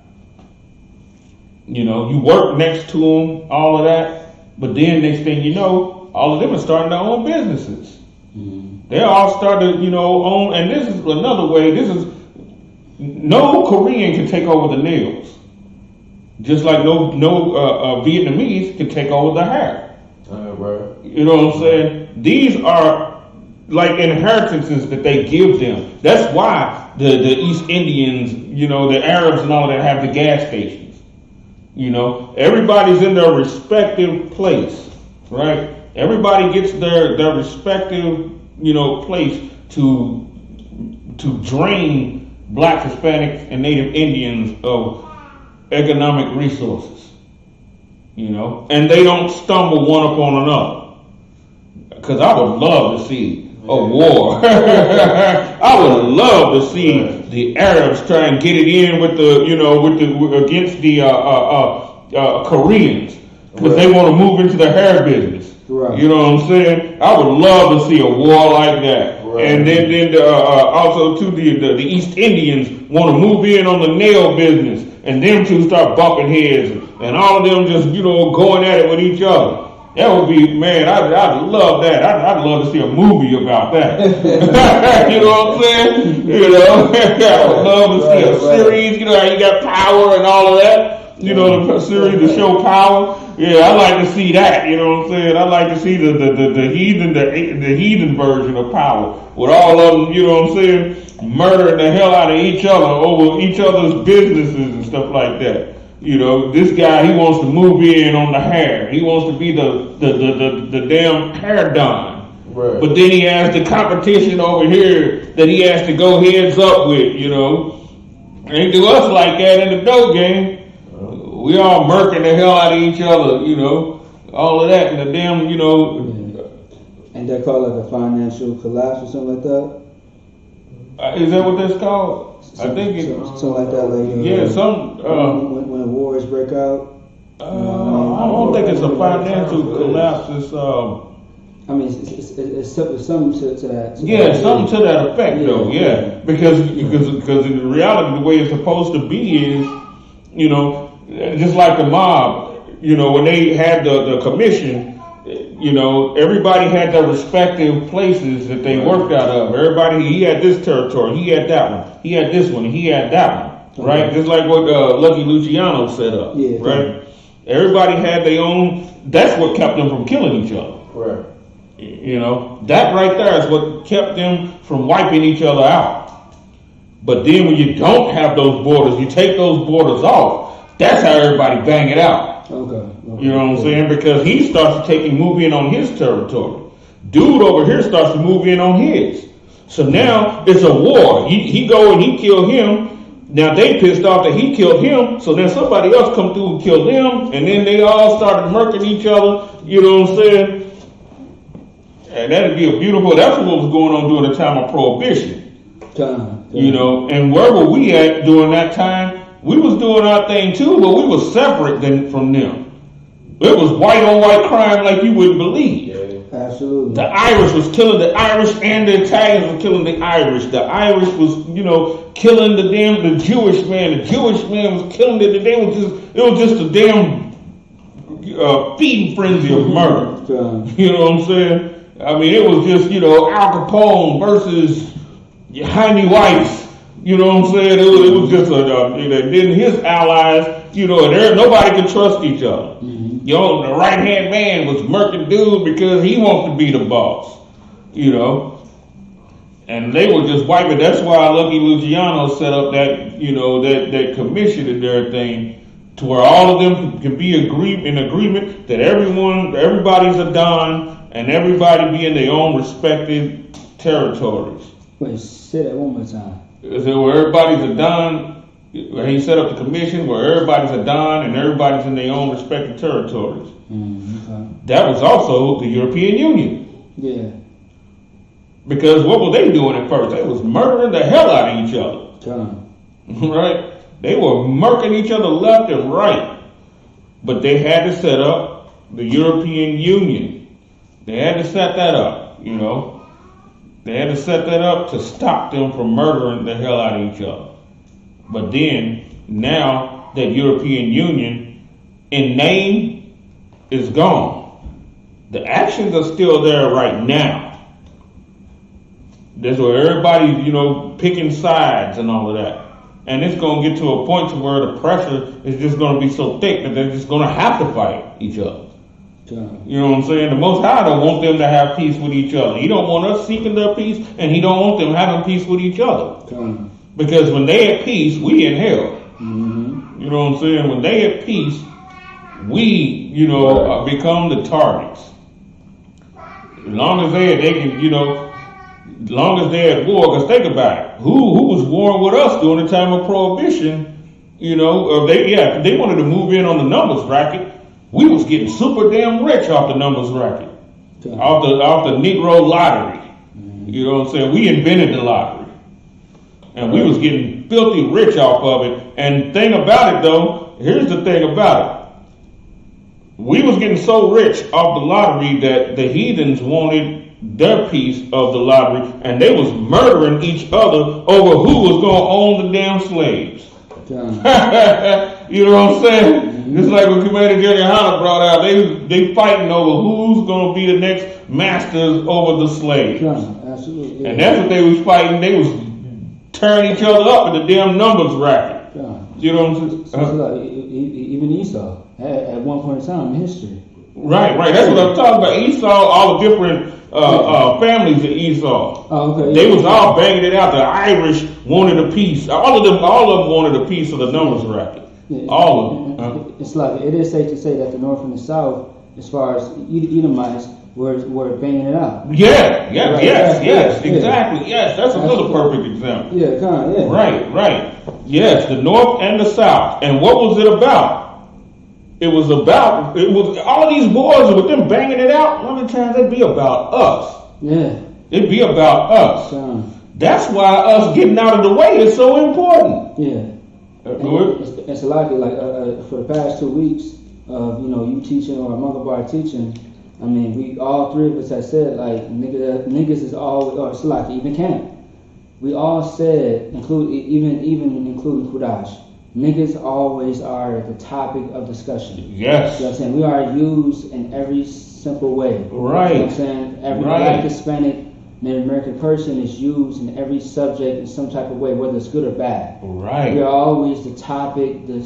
Speaker 7: You know, you work next to them, all of that, but then next thing you know, all of them are starting their own businesses. They all started, you know, on, and this is another way, no Korean can take over the nails. Just like no Vietnamese can take over the hair. Right. You know what I'm saying? These are like inheritances that they give them. That's why the East Indians, you know, the Arabs and all that have the gas stations. You know, everybody's in their respective place, right? Everybody gets their respective, you know, place to drain Black, Hispanics, and Native Indians of economic resources, you know, and they don't stumble one upon another. Because I would love to see a war. I would love to see the Arabs try and get it in with against the Koreans, because they want to move into the hair business. Right. You know what I'm saying? I would love to see a war like that. Right. And then also too, the East Indians want to move in on the nail business, and them two start bumping heads, and all of them just, you know, going at it with each other. That would be, man, I'd love that. I'd love to see a movie about that. You know what I'm saying? You know, I would love to see a series, you know, how you got Power and all of that. You know, the series, the show Power. Yeah, I like to see that. You know what I'm saying? I like to see the heathen version of Power, with all of them, you know what I'm saying, murdering the hell out of each other over each other's businesses and stuff like that. You know, this guy, he wants to move in on the hair. He wants to be the damn hair don. Right. But then he has the competition over here that he has to go heads up with. You know, ain't do us like that in the dope game. We all murking the hell out of each other, you know, all of that, and the damn, you know.
Speaker 8: Ain't that called like a financial collapse or something like that?
Speaker 7: Is that what that's called? I think it's
Speaker 8: something like that. Like when the wars break out.
Speaker 7: I don't think it's a financial collapse. It's
Speaker 8: I mean, it's something to that.
Speaker 7: Something to that effect, though. Yeah, because in the reality, the way it's supposed to be is, you know, just like the mob, you know, when they had the commission, you know, everybody had their respective places that they worked out of. Everybody, he had this territory, he had that one, he had this one, he had that one, right? Just like what Lucky Luciano set up, right? Everybody had their own. That's what kept them from killing each other.
Speaker 10: Right.
Speaker 7: You know, that right there is what kept them from wiping each other out. But then when you don't have those borders, you take those borders off, that's how everybody bang it out.
Speaker 8: Okay.
Speaker 7: You know what I'm saying? Because he starts to move in on his territory. Dude over here starts to move in on his. So now it's a war. He go and he kill him. Now they pissed off that he killed him. So then somebody else come through and kill them. And then they all started murking each other. You know what I'm saying? And that'd be a beautiful, that's what was going on during the time of Prohibition. You know, and where were we at during that time? We was doing our thing too, but we was separate from them. It was white on white crime like you wouldn't believe.
Speaker 8: Yeah, absolutely.
Speaker 7: The Irish was killing the Irish and the Italians were killing the Irish. The Irish was, you know, killing the Jewish man. The Jewish man was killing it. It was just a damn feeding frenzy of murder. You know what I'm saying? I mean, it was just, you know, Al Capone versus Jaime Weiss. You know what I'm saying? It was just then his allies, you know, and nobody could trust each other. You know, the right-hand man was murking dude because he wants to be the boss, you know. And they were just wiping. That's why Lucky Luciano set up that, you know, that commission and everything to where all of them can be in agreement that everybody's a Don, and everybody be in their own respective territories.
Speaker 8: Wait, say that one more time.
Speaker 7: So where everybody's a Don, he set up the commission where everybody's a Don and everybody's in their own respective territories. That was also the European Union.
Speaker 8: Yeah.
Speaker 7: Because what were they doing at first? They was murdering the hell out of each other. Right? They were murking each other left and right. But they had to set up the European Union. They had to set that up, you know. They had to set that up to stop them from murdering the hell out of each other. But then, now that European Union, in name, is gone. The actions are still there right now. That's where everybody's, you know, picking sides and all of that. And it's going to get to a point to where the pressure is just going to be so thick that they're just going to have to fight each other. You know what I'm saying? The Most High don't want them to have peace with each other. He don't want us seeking their peace, and he don't want them having peace with each other. Because when they at peace, we in hell. You know what I'm saying? When they at peace, we, you know, become the targets. As long as they can, you know, as long as they're at war, because think about it. Who was warring with us during the time of Prohibition? You know, they wanted to move in on the numbers bracket. We was getting super damn rich off the numbers racket, off the Negro lottery. You know what I'm saying? We invented the lottery, and we was getting filthy rich off of it. And thing about it, though, here's the thing about it: we was getting so rich off the lottery that the heathens wanted their piece of the lottery, and they was murdering each other over who was going to own the damn slaves. You know what I'm saying? Just like what Commander GEN.YAHANNA brought out, they fighting over who's going to be the next masters over the slaves.
Speaker 8: Absolutely.
Speaker 7: And that's what they was fighting. They was tearing each other up in the damn numbers racket. You know what I'm saying?
Speaker 8: Like, even Esau at one point in time in history.
Speaker 7: Right. That's what I'm talking about. Esau, all the different families of Esau. They was all banging it out. The Irish wanted a piece. All of them wanted a piece of the numbers racket. All of them.
Speaker 8: It's like it is safe to say that the North and the South, as far as Edomites, were banging it out.
Speaker 7: Yes, exactly. Yes, that's another perfect example. Right. Yes, the North and the South. And what was it about? It was all of these wars with them banging it out. A lot of times it'd be about us.
Speaker 8: Yeah.
Speaker 7: It'd be about us. That's why us getting out of the way is so important.
Speaker 8: Yeah. It's likely, like for the past 2 weeks of you teaching or Mother Bar teaching, I mean, we all three of us have said like niggas is all, or Salaki, even Camp. We all said, even including Kudash, niggas always are the topic of discussion.
Speaker 7: Yes.
Speaker 8: You know what I'm saying? We are used in every simple way.
Speaker 7: Right.
Speaker 8: You know what I'm saying? Every Black, Hispanic, Native American person is used in every subject in some type of way, whether it's good or bad.
Speaker 7: Right.
Speaker 8: We are always the topic, the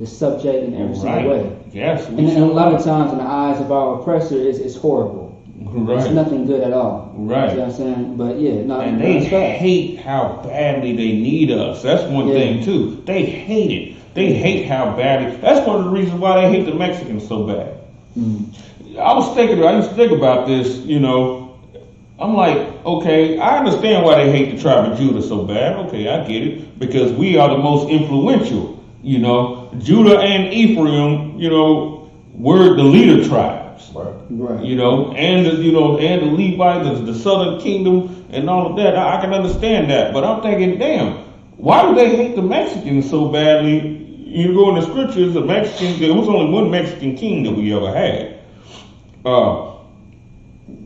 Speaker 8: subject in every single way.
Speaker 7: Yes.
Speaker 8: And a lot of times in the eyes of our oppressor, it's horrible.
Speaker 7: Right.
Speaker 8: It's nothing good at all.
Speaker 7: Right.
Speaker 8: You know what I'm saying? But yeah, no.
Speaker 7: And they hate how badly they need us. That's one thing too. They hate it. They hate how badly. That's one of the reasons why they hate the Mexicans so bad. I used to think about this, you know. I'm like, okay, I understand why they hate the tribe of Judah so bad. Okay, I get it. Because we are the most influential, you know. Judah and Ephraim, you know, were the leader tribes.
Speaker 8: Right.
Speaker 7: You know, and the Levites, the southern kingdom, and all of that. I can understand that, but I'm thinking, damn, why do they hate the Mexicans so badly? You go in the scriptures, there was only one Mexican king that we ever had.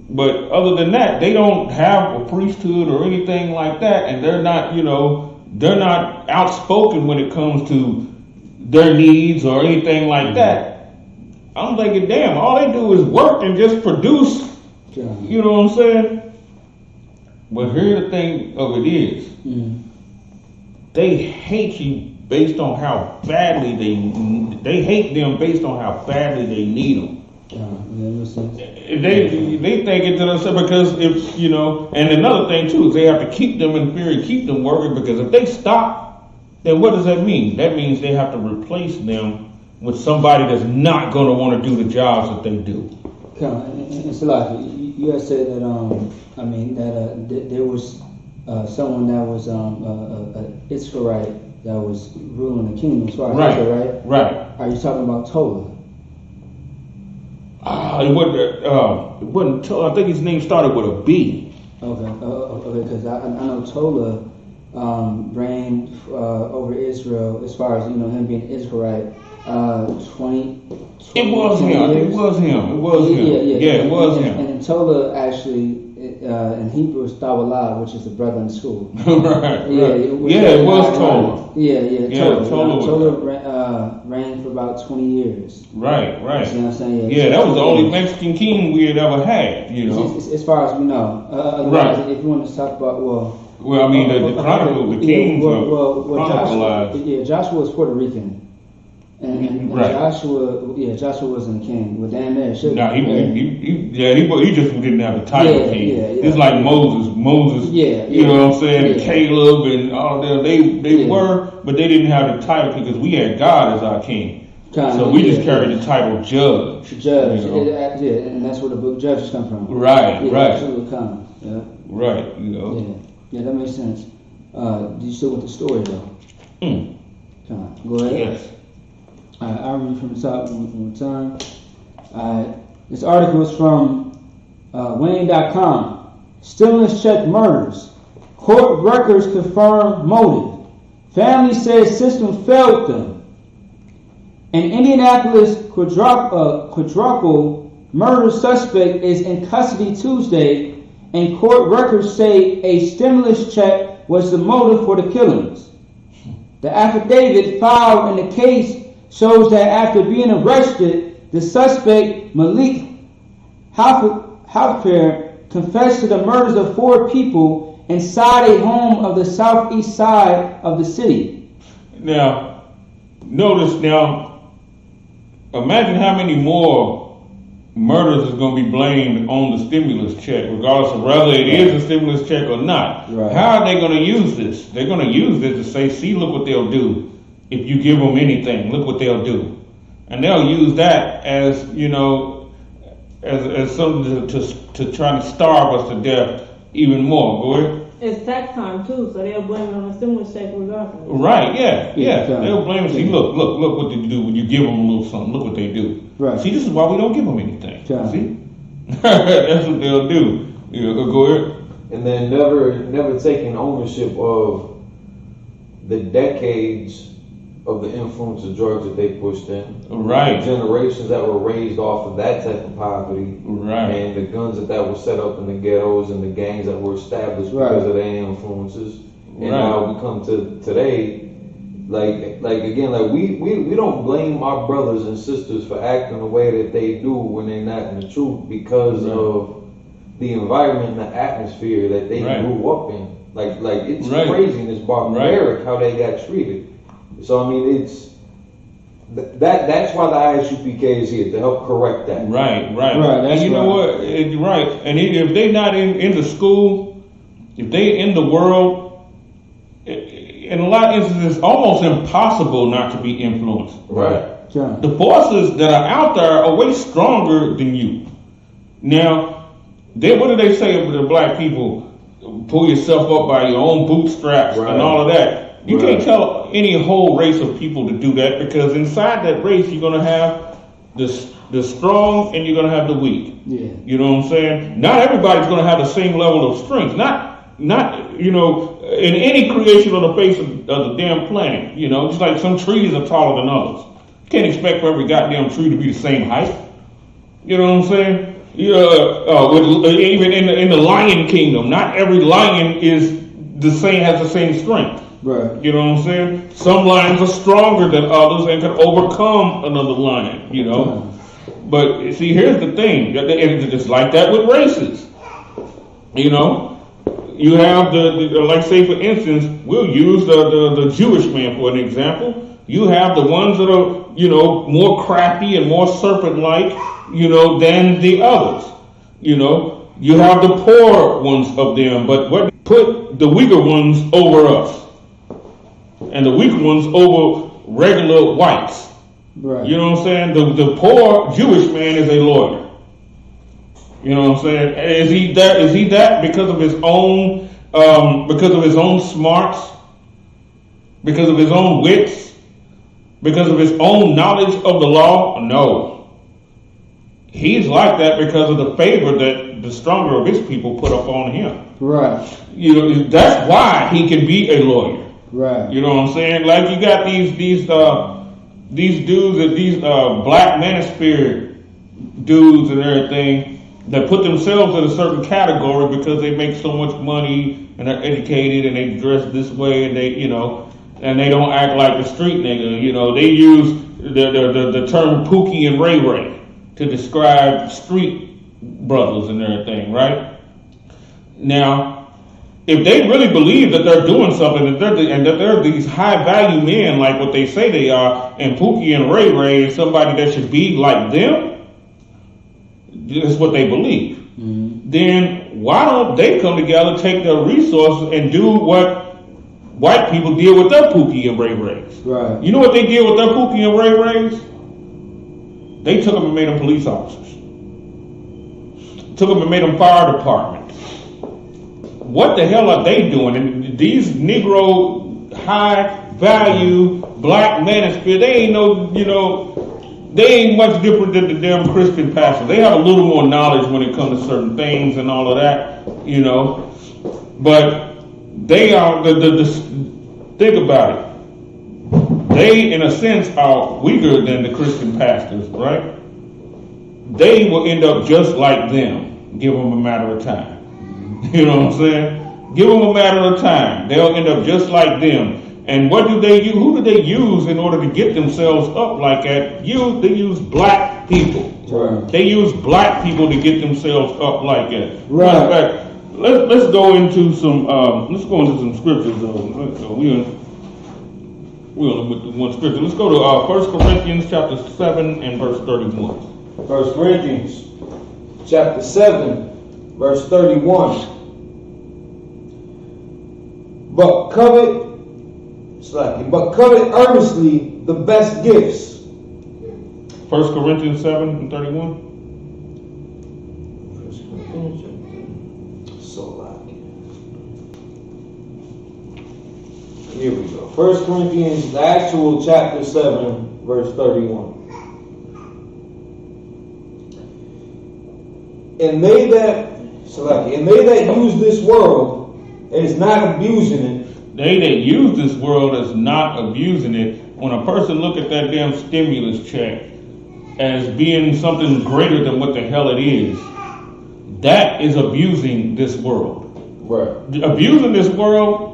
Speaker 7: But other than that, they don't have a priesthood or anything like that, and they're not, you know, they're not outspoken when it comes to their needs or anything like that. I'm thinking, damn, all they do is work and just produce. You know what I'm saying? But here's the thing of it is, they hate you based on how badly they hate them based on how badly they need them. They think it to themselves because if, you know, and another thing too is they have to keep them in fear and keep them working, because if they stop, then what does that mean? That means they have to replace them with somebody that's not going to want to do the jobs that they do.
Speaker 8: And Salaki, you had said that there was someone that was an Israelite that was ruling the kingdom as far as Israel, right? Right. Are you talking about Tola?
Speaker 7: It wasn't Tola. I think his name started with a B.
Speaker 8: Okay, because I know Tola reigned over Israel as far as, you know, him being Israelite. 20
Speaker 7: It was him.
Speaker 8: years.
Speaker 7: It was him. It was him.
Speaker 8: And Tola actually, in Hebrew, is Tawala, which is the brother in school.
Speaker 7: Right. It was Tola.
Speaker 8: Tola reigned for about 20 years.
Speaker 7: Right.
Speaker 8: You know what I'm saying?
Speaker 7: That was the only Mexican king we had ever had, you know.
Speaker 8: As far as we know.
Speaker 7: Right.
Speaker 8: If you want to talk about,
Speaker 7: I mean, the Chronicles, the kings
Speaker 8: Joshua was Puerto Rican. And Joshua wasn't a king. Well, damn near should.
Speaker 7: He just didn't have the title king. It's like Moses. You know what I'm saying? Caleb and all them. They were, but they didn't have the title because we had God as our king. So we just carried the title judge.
Speaker 8: You know? And that's where the book Judges come from.
Speaker 7: Right.
Speaker 8: Absolutely come. Yeah.
Speaker 7: Right. You know.
Speaker 8: Yeah, that makes sense. Do you still want the story though? Come on, go ahead.
Speaker 7: Yes.
Speaker 8: I'll read from the top one more time. This article is from Wayne.com. Stimulus check murders. Court records confirm motive. Family says system failed them. An Indianapolis quadruple murder suspect is in custody Tuesday, and court records say a stimulus check was the motive for the killings. The affidavit filed in the case shows that after being arrested, the suspect, Malik Halper, confessed to the murders of 4 people inside a home of the southeast side of the city.
Speaker 7: Now, imagine how many more murders is going to be blamed on the stimulus check, regardless of whether it is a stimulus check or not.
Speaker 8: Right.
Speaker 7: How are they going to use this? They're going to use this to say, see, look what they'll do. If you give them anything, look what they'll do. And they'll use that as, you know, as something to try to starve us to death even more. Go ahead.
Speaker 9: It's tax time too, so they'll blame it on the stimulus check regardless.
Speaker 7: Right, yeah. They'll blame it. See, look what they do when you give them a little something. Look what they do.
Speaker 8: Right.
Speaker 7: See, this is why we don't give them anything. See? That's what they'll do. Go ahead.
Speaker 10: And then never taking ownership of the decades of the influence of drugs that they pushed in.
Speaker 7: Right.
Speaker 10: Generations that were raised off of that type of poverty.
Speaker 7: Right.
Speaker 10: And the guns that were set up in the ghettos and the gangs that were established because of their influences. And now we come to today, like again, like we don't blame our brothers and sisters for acting the way that they do when they're not in the truth because of the environment and the atmosphere that they grew up in. Like it's crazy and it's barbaric how they got treated. So I mean, it's that's why the I.S.U.P.K is here to help correct that.
Speaker 7: Right. And you know what? And if they're not in the school, if they're in the world, in a lot of instances, it's almost impossible not to be influenced.
Speaker 10: Right.
Speaker 7: The forces that are out there are way stronger than you. Now, what do they say to the black people? Pull yourself up by your own bootstraps and all of that. You can't tell any whole race of people to do that because inside that race, you're going to have the strong and you're going to have the weak.
Speaker 8: Yeah.
Speaker 7: You know what I'm saying? Not everybody's going to have the same level of strength. Not in any creation on the face of the damn planet. You know, just like some trees are taller than others. You can't expect for every goddamn tree to be the same height. You know what I'm saying? Even in the lion kingdom, not every lion is has the same strength.
Speaker 8: Right.
Speaker 7: You know what I'm saying? Some lions are stronger than others and can overcome another lion. You know, but see, here's the thing: it's like that with races. You know. You have like say for instance, we'll use the Jewish man for an example. You have the ones that are, more crafty and more serpent-like, than the others. You have the poor ones of them, but put the weaker ones over us. And the weaker ones over regular whites.
Speaker 8: Right.
Speaker 7: You know what I'm saying? The poor Jewish man is a lawyer. You know what I'm saying? Is he that because of his own smarts, because of his own wits, because of his own knowledge of the law? No. He's like that because of the favor that the stronger of his people put up on him.
Speaker 8: Right.
Speaker 7: That's why he can be a lawyer.
Speaker 8: Right.
Speaker 7: You know what I'm saying? Like you got these dudes and these black manosphere dudes and everything that put themselves in a certain category because they make so much money and are educated and they dress this way and they, and they don't act like the street nigga. They use the term Pookie and Ray Ray to describe street brothers and everything, right? Now, if they really believe that they're doing something and that they're these high value men like what they say they are, and Pookie and Ray Ray is somebody that should be like them, that's what they believe. Mm-hmm. Then why don't they come together, take their resources, and do what white people did with their Pookie and Ray Rays? Right. You know what they did with their Pookie and Ray Rays? They took them and made them police officers. Took them and made them fire departments. What the hell are they doing? And these Negro high value black manosphere, they ain't they ain't much different than the damn Christian pastors. They have a little more knowledge when it comes to certain things and all of that, But they are think about it. They, in a sense, are weaker than the Christian pastors, right? They will end up just like them. Give them a matter of time. You know what I'm saying? Give them a matter of time. They'll end up just like them. And what do they use? Who do they use in order to get themselves up like that? They use black people. Right. They use black people to get themselves up like that. Right. Matter of fact, let's go into some scriptures though. We're with one scripture. Let's go to 1 Corinthians chapter 7 and verse 31.
Speaker 10: 1 Corinthians chapter 7 verse 31. But covet earnestly the best gifts.
Speaker 7: 1 Corinthians 7 and 31.
Speaker 10: Here we go. 1 Corinthians, the actual chapter 7, verse 31. And they that use this world is not abusing it.
Speaker 7: They that use this world is not abusing it, when a person look at that damn stimulus check as being something greater than what the hell it is, that is abusing this world.
Speaker 10: Right.
Speaker 7: Abusing this world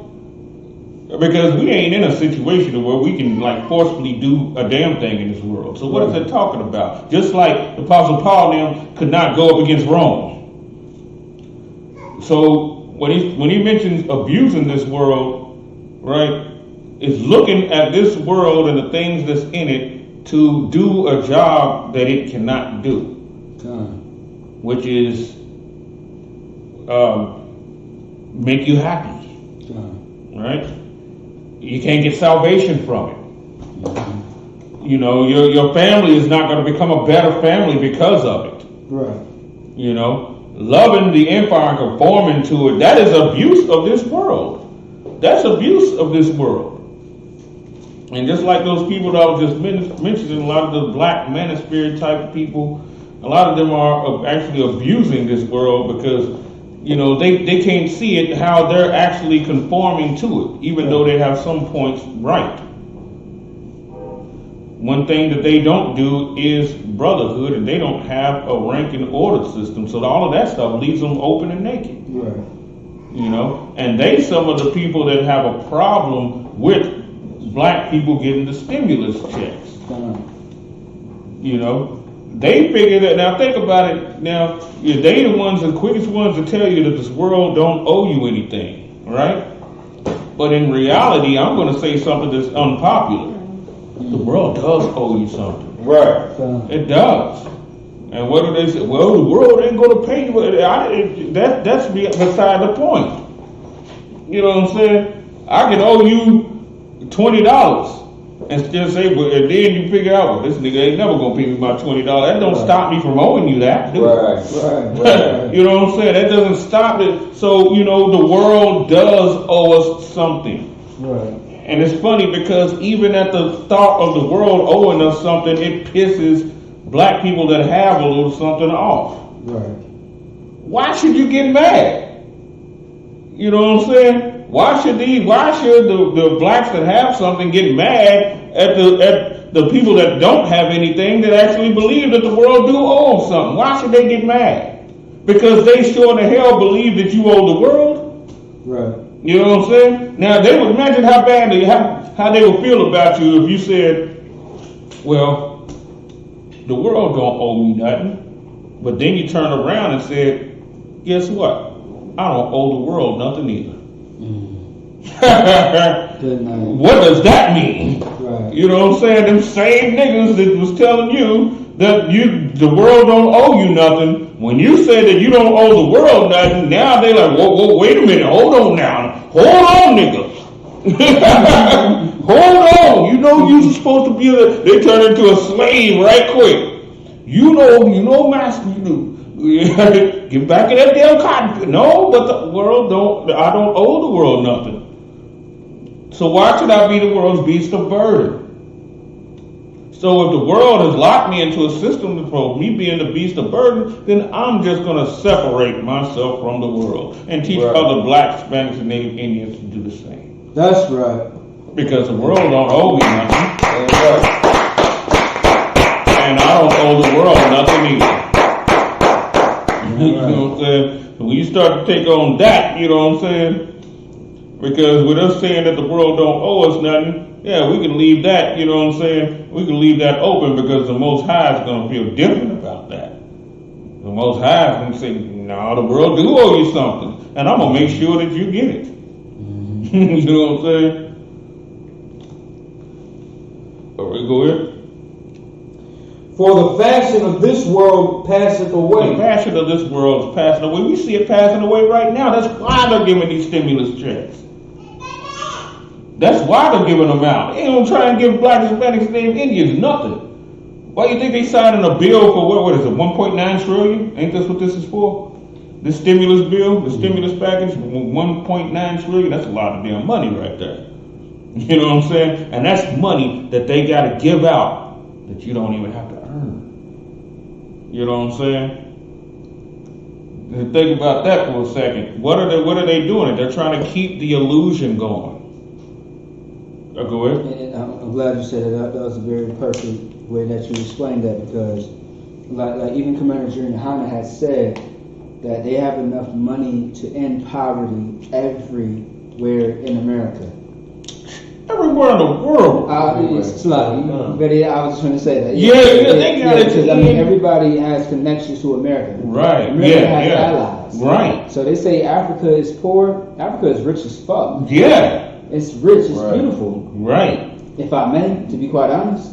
Speaker 7: because we ain't in a situation where we can like forcefully do a damn thing in this world. So what is it talking about? Just like the Apostle Paul and them could not go up against Rome. So when he mentions abusing this world, right, is looking at this world and the things that's in it to do a job that it cannot do, which is make you happy, right? You can't get salvation from it. You know, your family is not going to become a better family because of it.
Speaker 8: Right.
Speaker 7: You know, loving the empire and conforming to it, that is abuse of this world. That's abuse of this world. And just like those people that I was just mentioning, a lot of the black manosphere type people, a lot of them are actually abusing this world because, you know, they can't see it, how they're actually conforming to it, even though they have some points right. One thing that they don't do is brotherhood, and they don't have a rank and order system. So all of that stuff leaves them open and naked.
Speaker 8: Right.
Speaker 7: You know, and they some of the people that have a problem with black people getting the stimulus checks. You know, they figure that. Now think about it. Now, they the ones, the quickest ones to tell you that this world don't owe you anything, right? But in reality, I'm going to say something that's unpopular. The world does owe you something.
Speaker 10: Right.
Speaker 7: It does. And what do they say? Well, the world ain't going to pay you. That's beside the point. You know what I'm saying? I can owe you $20 and still say, but and then you figure out, well, this nigga ain't never going to pay me my $20. That don't stop me from owing you that, do it? Right. You know what I'm saying? That doesn't stop it. So, you know, the world does owe us something.
Speaker 8: Right.
Speaker 7: And it's funny because even at the thought of the world owing us something, it pisses black people that have a little something off.
Speaker 8: Right.
Speaker 7: Why should you get mad? You know what I'm saying? Why should the blacks that have something get mad at the people that don't have anything that actually believe that the world do owe them something? Why should they get mad? Because they sure in the hell believe that you owe the world.
Speaker 8: Right.
Speaker 7: You know what I'm saying? Now they would imagine how bad how they would feel about you if you said, well, the world don't owe me nothing. But then you turn around and said, guess what? I don't owe the world nothing either. What does that mean?
Speaker 8: Right.
Speaker 7: You know what I'm saying? Them same niggas that was telling you that the world don't owe you nothing. When you say that you don't owe the world nothing, now they like, whoa, wait a minute, hold on now. Hold on, nigga. Hold on. You know you're supposed to be they turn into a slave right quick. You know, master, you do. Get back in that damn cotton. No, but the world I don't owe the world nothing. So why should I be the world's beast of burden? So if the world has locked me into a system for me being the beast of burden, then I'm just going to separate myself from the world and teach other black, Spanish, and Native Indians to do the same.
Speaker 8: That's right.
Speaker 7: Because the world don't owe me nothing. And I don't owe the world nothing either. You know what I'm saying? So when you start to take on that, you know what I'm saying? Because with us saying that the world don't owe us nothing, yeah, we can leave that, you know what I'm saying? We can leave that open because the Most High is going to feel different about that. The Most High is going to say, no, the world do owe you something. And I'm going to make sure that you get it. You know what I'm saying? All right, go ahead.
Speaker 10: For the fashion of this world passeth away.
Speaker 7: The fashion of this world is passing away. We see it passing away right now. That's why they're giving these stimulus checks. That's why they're giving them out. They don't try and give black, Hispanics, Native Indians nothing. Why do you think they signing a bill for what is it, 1.9 trillion? Ain't this what this is for? This stimulus bill, the stimulus package, 1.9 trillion, that's a lot of damn money right there. You know what I'm saying? And that's money that they got to give out that you don't even have to earn. You know what I'm saying? And think about that for a second. What are they doing? They're trying to keep the illusion going. Go ahead.
Speaker 8: And I'm glad you said that. That was a very perfect way that you explained that, because like even Commander GEN.YAHANNA has said that they have enough money to end poverty everywhere in America.
Speaker 7: Everywhere in the world.
Speaker 8: It's like, but I was just trying to say that.
Speaker 7: Yeah, they got it.
Speaker 8: Because I mean, everybody has connections to America.
Speaker 7: Right.
Speaker 8: America has allies.
Speaker 7: Right.
Speaker 8: So they say Africa is poor. Africa is rich as fuck.
Speaker 7: Yeah.
Speaker 8: It's rich. It's beautiful.
Speaker 7: Right.
Speaker 8: If I may, to be quite honest,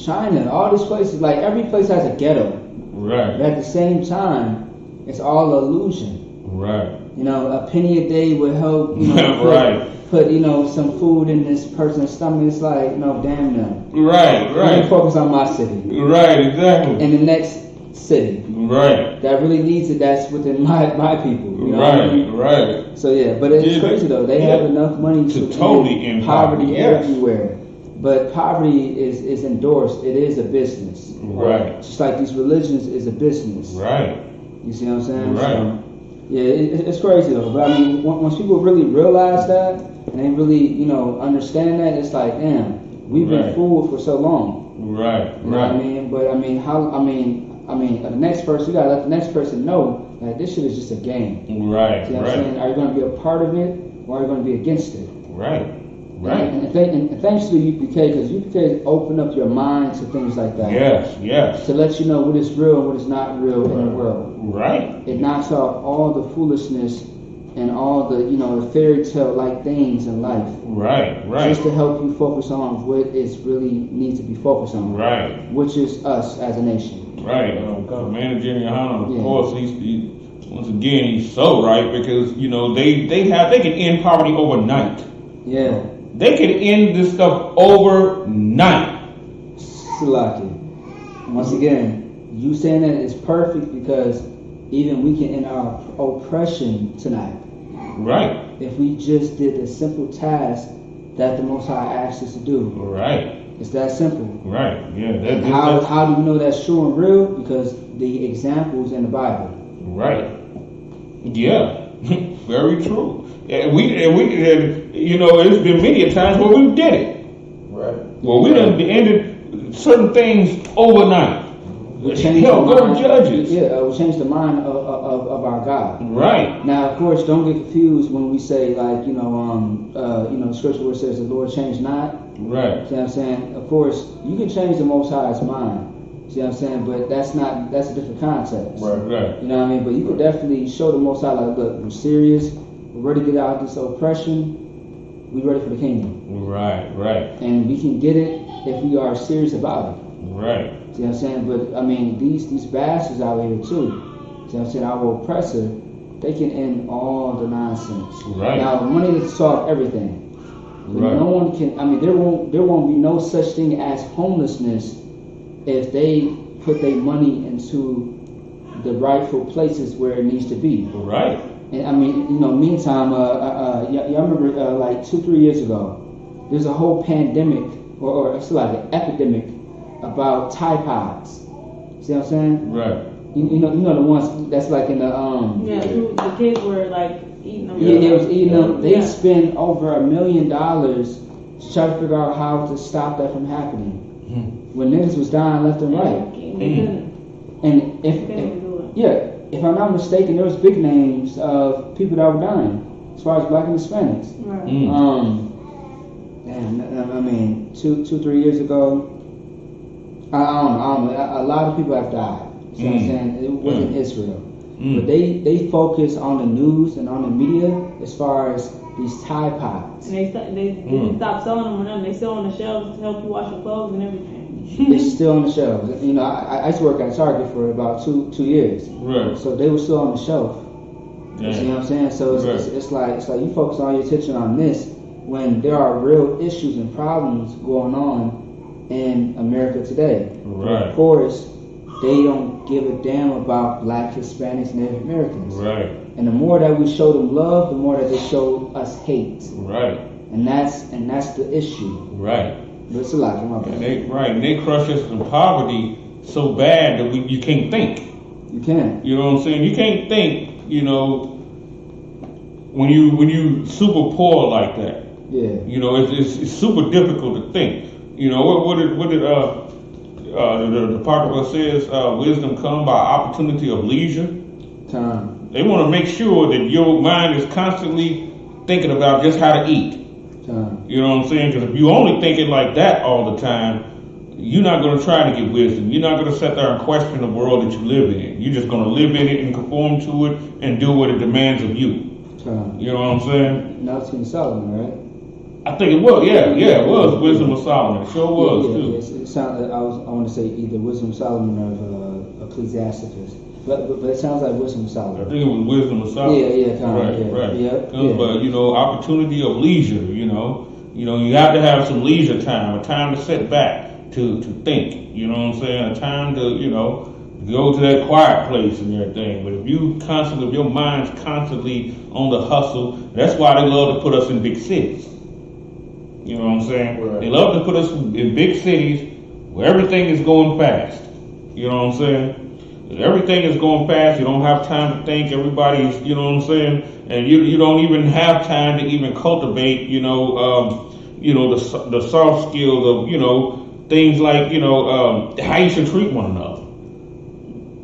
Speaker 8: China, all these places, like every place has a ghetto.
Speaker 7: Right.
Speaker 8: But at the same time, it's all illusion.
Speaker 7: Right.
Speaker 8: You know, a penny a day would help. You know, put some food in this person's stomach. It's like, no, damn them.
Speaker 7: Right.
Speaker 8: Let me focus on my city.
Speaker 7: Right. Exactly.
Speaker 8: And the next city.
Speaker 7: Right.
Speaker 8: That really needs it. That's within my people. You know what I mean?
Speaker 7: Right.
Speaker 8: So yeah, but it's crazy though. They have enough money to
Speaker 7: totally end
Speaker 8: poverty everywhere. But poverty is endorsed. It is a business.
Speaker 7: Right.
Speaker 8: Just like these religions is a business.
Speaker 7: Right.
Speaker 8: You see what I'm saying?
Speaker 7: Right.
Speaker 8: So, yeah, it's crazy though. But I mean, once people really realize that and they really, understand that, it's like, damn, we've been fooled for so long.
Speaker 7: Right.
Speaker 8: You know what I mean? But I mean, the next person, you gotta let the next person know that this shit is just a game.
Speaker 7: Right.
Speaker 8: See what I'm saying? Are you going to be a part of it, or are you going to be against it?
Speaker 7: Right. Right.
Speaker 8: And thanks to the UPK, because UPK opened up your mind to things like that.
Speaker 7: Yes.
Speaker 8: To let you know what is real and what is not real in the world.
Speaker 7: Right.
Speaker 8: It knocks off all the foolishness and all the, the fairy tale like things in life.
Speaker 7: Right.
Speaker 8: Just to help you focus on what is really needs to be focused on.
Speaker 7: Right.
Speaker 8: Which is us as a nation.
Speaker 7: Right. Commander GEN.YAHANNA, of course, once again, he's so right, because, they can end poverty overnight.
Speaker 8: Yeah.
Speaker 7: They can end this stuff overnight.
Speaker 8: Salaki. Once again, you saying that is perfect, because even we can end our oppression tonight.
Speaker 7: Right.
Speaker 8: If we just did the simple task that the Most High asked us to do.
Speaker 7: Right.
Speaker 8: It's that simple.
Speaker 7: Right. Yeah.
Speaker 8: How do we know that's true and real? Because the examples in the Bible.
Speaker 7: Right. Yeah. Very true. And we it's been many times where we did it. Right. Well, we done ended certain things overnight.
Speaker 8: We changed the mind.
Speaker 7: Judges.
Speaker 8: Yeah, we changed the mind of our God.
Speaker 7: Right.
Speaker 8: Now, of course, don't get confused when we say the scripture where it says the Lord changed not.
Speaker 7: Right.
Speaker 8: See what I'm saying? Of course, you can change the Most High's mind. See what I'm saying? But that's a different context.
Speaker 7: Right.
Speaker 8: You know what I mean? But you could definitely show the Most High, like, look, we're serious. We're ready to get out of this oppression. We're ready for the kingdom. Right. And we can get it if we are serious about it.
Speaker 7: Right.
Speaker 8: See what I'm saying? But I mean, these bastards out here too. See what I'm saying? Our oppressor, they can end all the nonsense.
Speaker 7: Right.
Speaker 8: Now, money doesn't solve everything.
Speaker 7: Right.
Speaker 8: No one can. I mean, there won't be no such thing as homelessness if they put their money into the rightful places where it needs to be.
Speaker 7: Right.
Speaker 8: And I mean, meantime, y'all remember like 2-3 years ago, there's a whole pandemic or it's like an epidemic about Tide Pods. See what I'm saying?
Speaker 7: Right.
Speaker 8: You know the ones that's like in the
Speaker 9: the kids were like eating them.
Speaker 8: Yeah, they was eating them. They spent over $1 million to try to figure out how to stop that from happening. When niggas was dying left and right. And if I'm not mistaken, there was big names of people that were dying as far as black and Hispanics.
Speaker 9: Right.
Speaker 8: I mean, 2-3 years ago, I don't know. A lot of people have died. You know what I'm saying? It wasn't Israel. But they focus on the news and on the media as far as these Tide Pods.
Speaker 9: And they stop selling them or nothing. They sell on the shelves to help you wash your clothes and everything.
Speaker 8: It's still on the shelves. I used to work at Target for about two years.
Speaker 7: Right.
Speaker 8: So they were still on the shelf.
Speaker 7: Yeah.
Speaker 8: You see what I'm saying? So it's like you focus all your attention on this when there are real issues and problems going on in America today.
Speaker 7: Right.
Speaker 8: Of course, they don't give a damn about black, Hispanics, Native Americans.
Speaker 7: Right.
Speaker 8: And the more that we show them love, the more that they show us hate.
Speaker 7: Right.
Speaker 8: And that's the issue.
Speaker 7: Right.
Speaker 8: But it's a lot.
Speaker 7: And they crush us in poverty so bad that you can't think.
Speaker 8: You can't.
Speaker 7: You know what I'm saying? You can't think. When you super poor like that.
Speaker 8: Yeah.
Speaker 7: You know, it's super difficult to think. You know, what did the Apocrypha says, wisdom come by opportunity of leisure.
Speaker 8: Time.
Speaker 7: They want to make sure that your mind is constantly thinking about just how to eat.
Speaker 8: Time.
Speaker 7: You know what I'm saying? Because if you only thinking like that all the time, you're not going to try to get wisdom. You're not going to sit there and question the world that you live in. You're just going to live in it and conform to it and do what it demands of you.
Speaker 8: Time.
Speaker 7: You know what I'm saying?
Speaker 8: Now it's King Solomon, right?
Speaker 7: I think it was, it was Wisdom of Solomon. It sure was, too.
Speaker 8: Yes. It sounded, I want to say either Wisdom of Solomon or Ecclesiasticus. But it sounds like Wisdom of Solomon.
Speaker 7: I think it was Wisdom of Solomon.
Speaker 8: Yeah, kind
Speaker 7: right,
Speaker 8: of.
Speaker 7: Right.
Speaker 8: Yeah.
Speaker 7: But, you know, opportunity of leisure, you know, you have to have some leisure time, a time to sit back, to think, you know what I'm saying, a time to, you know, go to that quiet place and everything. But if your mind's constantly on the hustle, that's why they love to put us in big cities. You know what I'm saying?
Speaker 10: Right.
Speaker 7: They love to put us in big cities where everything is going fast. You know what I'm saying? Everything is going fast. You don't have time to think. Everybody's, you know what I'm saying? And you don't even have time to even cultivate, the soft skills of, things like, how you should treat one another.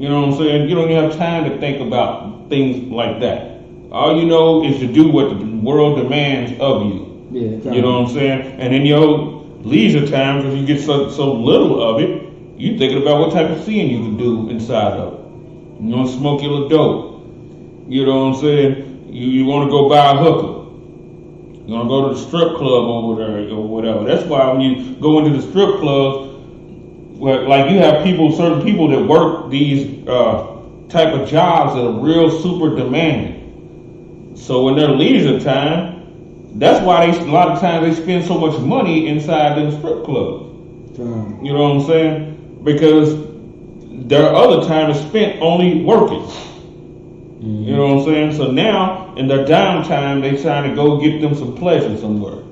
Speaker 7: You know what I'm saying? You don't even have time to think about things like that. All you know is to do what the world demands of you.
Speaker 8: Yeah,
Speaker 7: you know what I'm saying? And in your leisure time, because you get so little of it, you thinking about what type of sin you can do inside of it. You want to smoke your little dope. You know what I'm saying? You want to go buy a hooker. You want to go to the strip club over there or whatever. That's why when you go into the strip clubs, where like you have certain people that work these type of jobs that are real super demanding. So in their leisure time, that's why a lot of times they spend so much money inside them strip clubs. You know what I'm saying? Because their other time is spent only working. You know what I'm saying? So now, in their downtime, they trying to go get them some pleasure somewhere.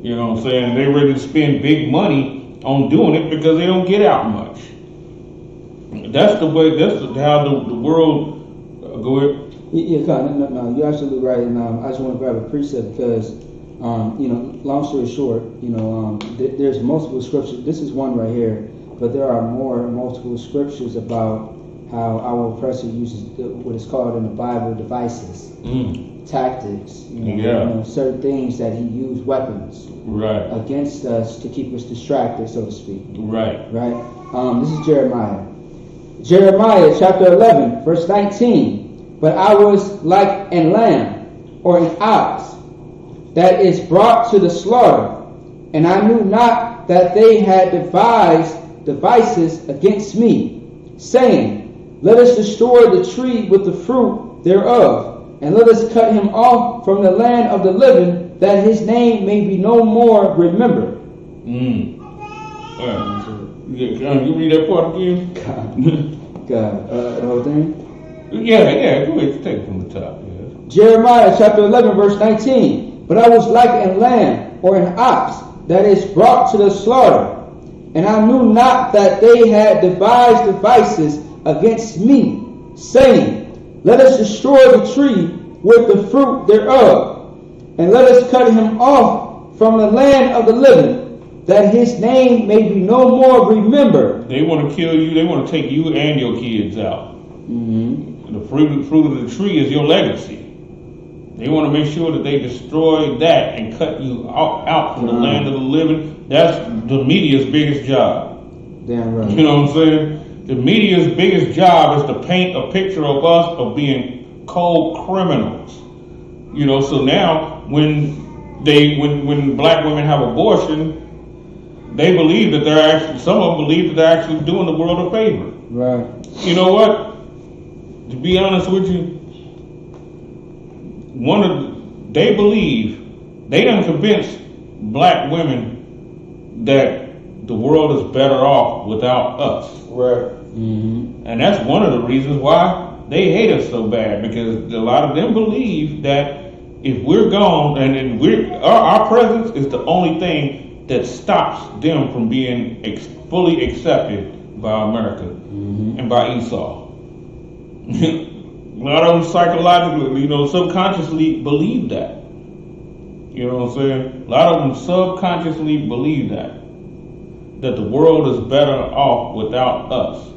Speaker 7: You know what I'm saying? They ready to spend big money on doing it because they don't get out much. That's the way. That's how the world go ahead.
Speaker 8: Yeah, no, you're absolutely right. And I just want to grab a precept because, long story short, there's multiple scriptures. This is one right here, but there are multiple scriptures about how our oppressor uses what is called in the Bible devices, tactics, certain things that he used, weapons, against us to keep us distracted, so to speak. Right. This is Jeremiah. Jeremiah chapter 11, verse 19. But I was like a lamb or an ox that is brought to the slaughter, and I knew not that they had devised devices against me, saying, let us destroy the tree with the fruit thereof, and let us cut him off from the land of the living, that his name may be no more remembered.
Speaker 7: All right. Can you read that part again?
Speaker 8: God. The whole thing?
Speaker 7: Yeah, go ahead, take it from the top. Yeah.
Speaker 8: Jeremiah chapter 11, verse 19. But I was like a lamb or an ox that is brought to the slaughter, and I knew not that they had devised devices against me, saying, let us destroy the tree with the fruit thereof, and let us cut him off from the land of the living, that his name may be no more remembered.
Speaker 7: They want to kill you. They want to take you and your kids out. The fruit of the tree is your legacy. They want to make sure that they destroy that and cut you out from the land of the living. That's the media's biggest job.
Speaker 8: Damn right.
Speaker 7: You know what I'm saying? The media's biggest job is to paint a picture of us of being cold criminals. So now when black women have abortion, they believe that some of them believe that they're actually doing the world a favor.
Speaker 8: Right.
Speaker 7: You know what? To be honest with you, they believe they done convinced black women that the world is better off without us.
Speaker 10: Right.
Speaker 7: And that's one of the reasons why they hate us so bad, because a lot of them believe that if we're gone and our presence is the only thing that stops them from being fully accepted by America and by Esau. A lot of them psychologically, subconsciously believe that. You know what I'm saying? A lot of them subconsciously believe that the world is better off without us,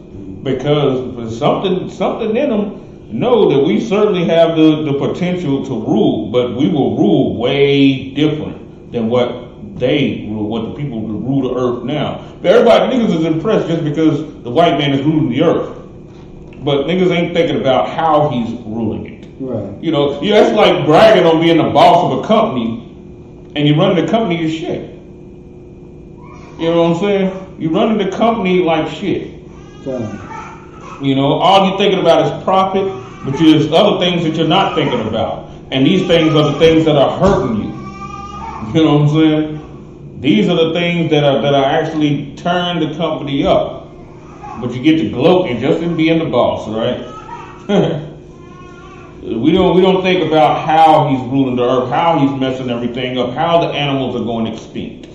Speaker 7: because something in them know that we certainly have the potential to rule, but we will rule way different than what they rule, what the people who rule the earth now. But everybody, niggas is impressed just because the white man is ruling the earth, but niggas ain't thinking about how he's ruling it.
Speaker 8: Right.
Speaker 7: You know, that's like bragging on being the boss of a company, and you running the company as shit. You know what I'm saying? You running the company like shit. You know, all you're thinking about is profit, but there's other things that you're not thinking about, and these things are the things that are hurting you. You know what I'm saying? These are the things that are actually turn the company up, but you get to gloat and just in being the boss, right? We don't think about how he's ruling the earth, how he's messing everything up, how the animals are going extinct.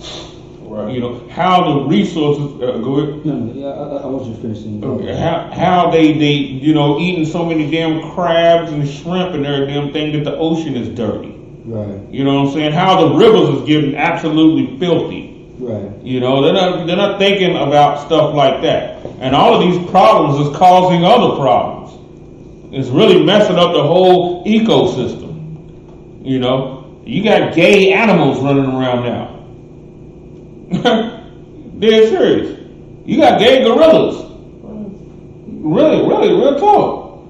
Speaker 7: Right. You know, how the resources go ahead.
Speaker 8: No, yeah, I want you to finish.
Speaker 7: Okay. How they you know, eating so many damn crabs and shrimp and every damn thing that the ocean is dirty.
Speaker 8: Right.
Speaker 7: You know what I'm saying? How the rivers is getting absolutely filthy.
Speaker 8: Right.
Speaker 7: You know, they're not thinking about stuff like that. And all of these problems is causing other problems. It's really messing up the whole ecosystem. You know, you got gay animals running around now. Dead serious. You got gay gorillas. Really, real talk.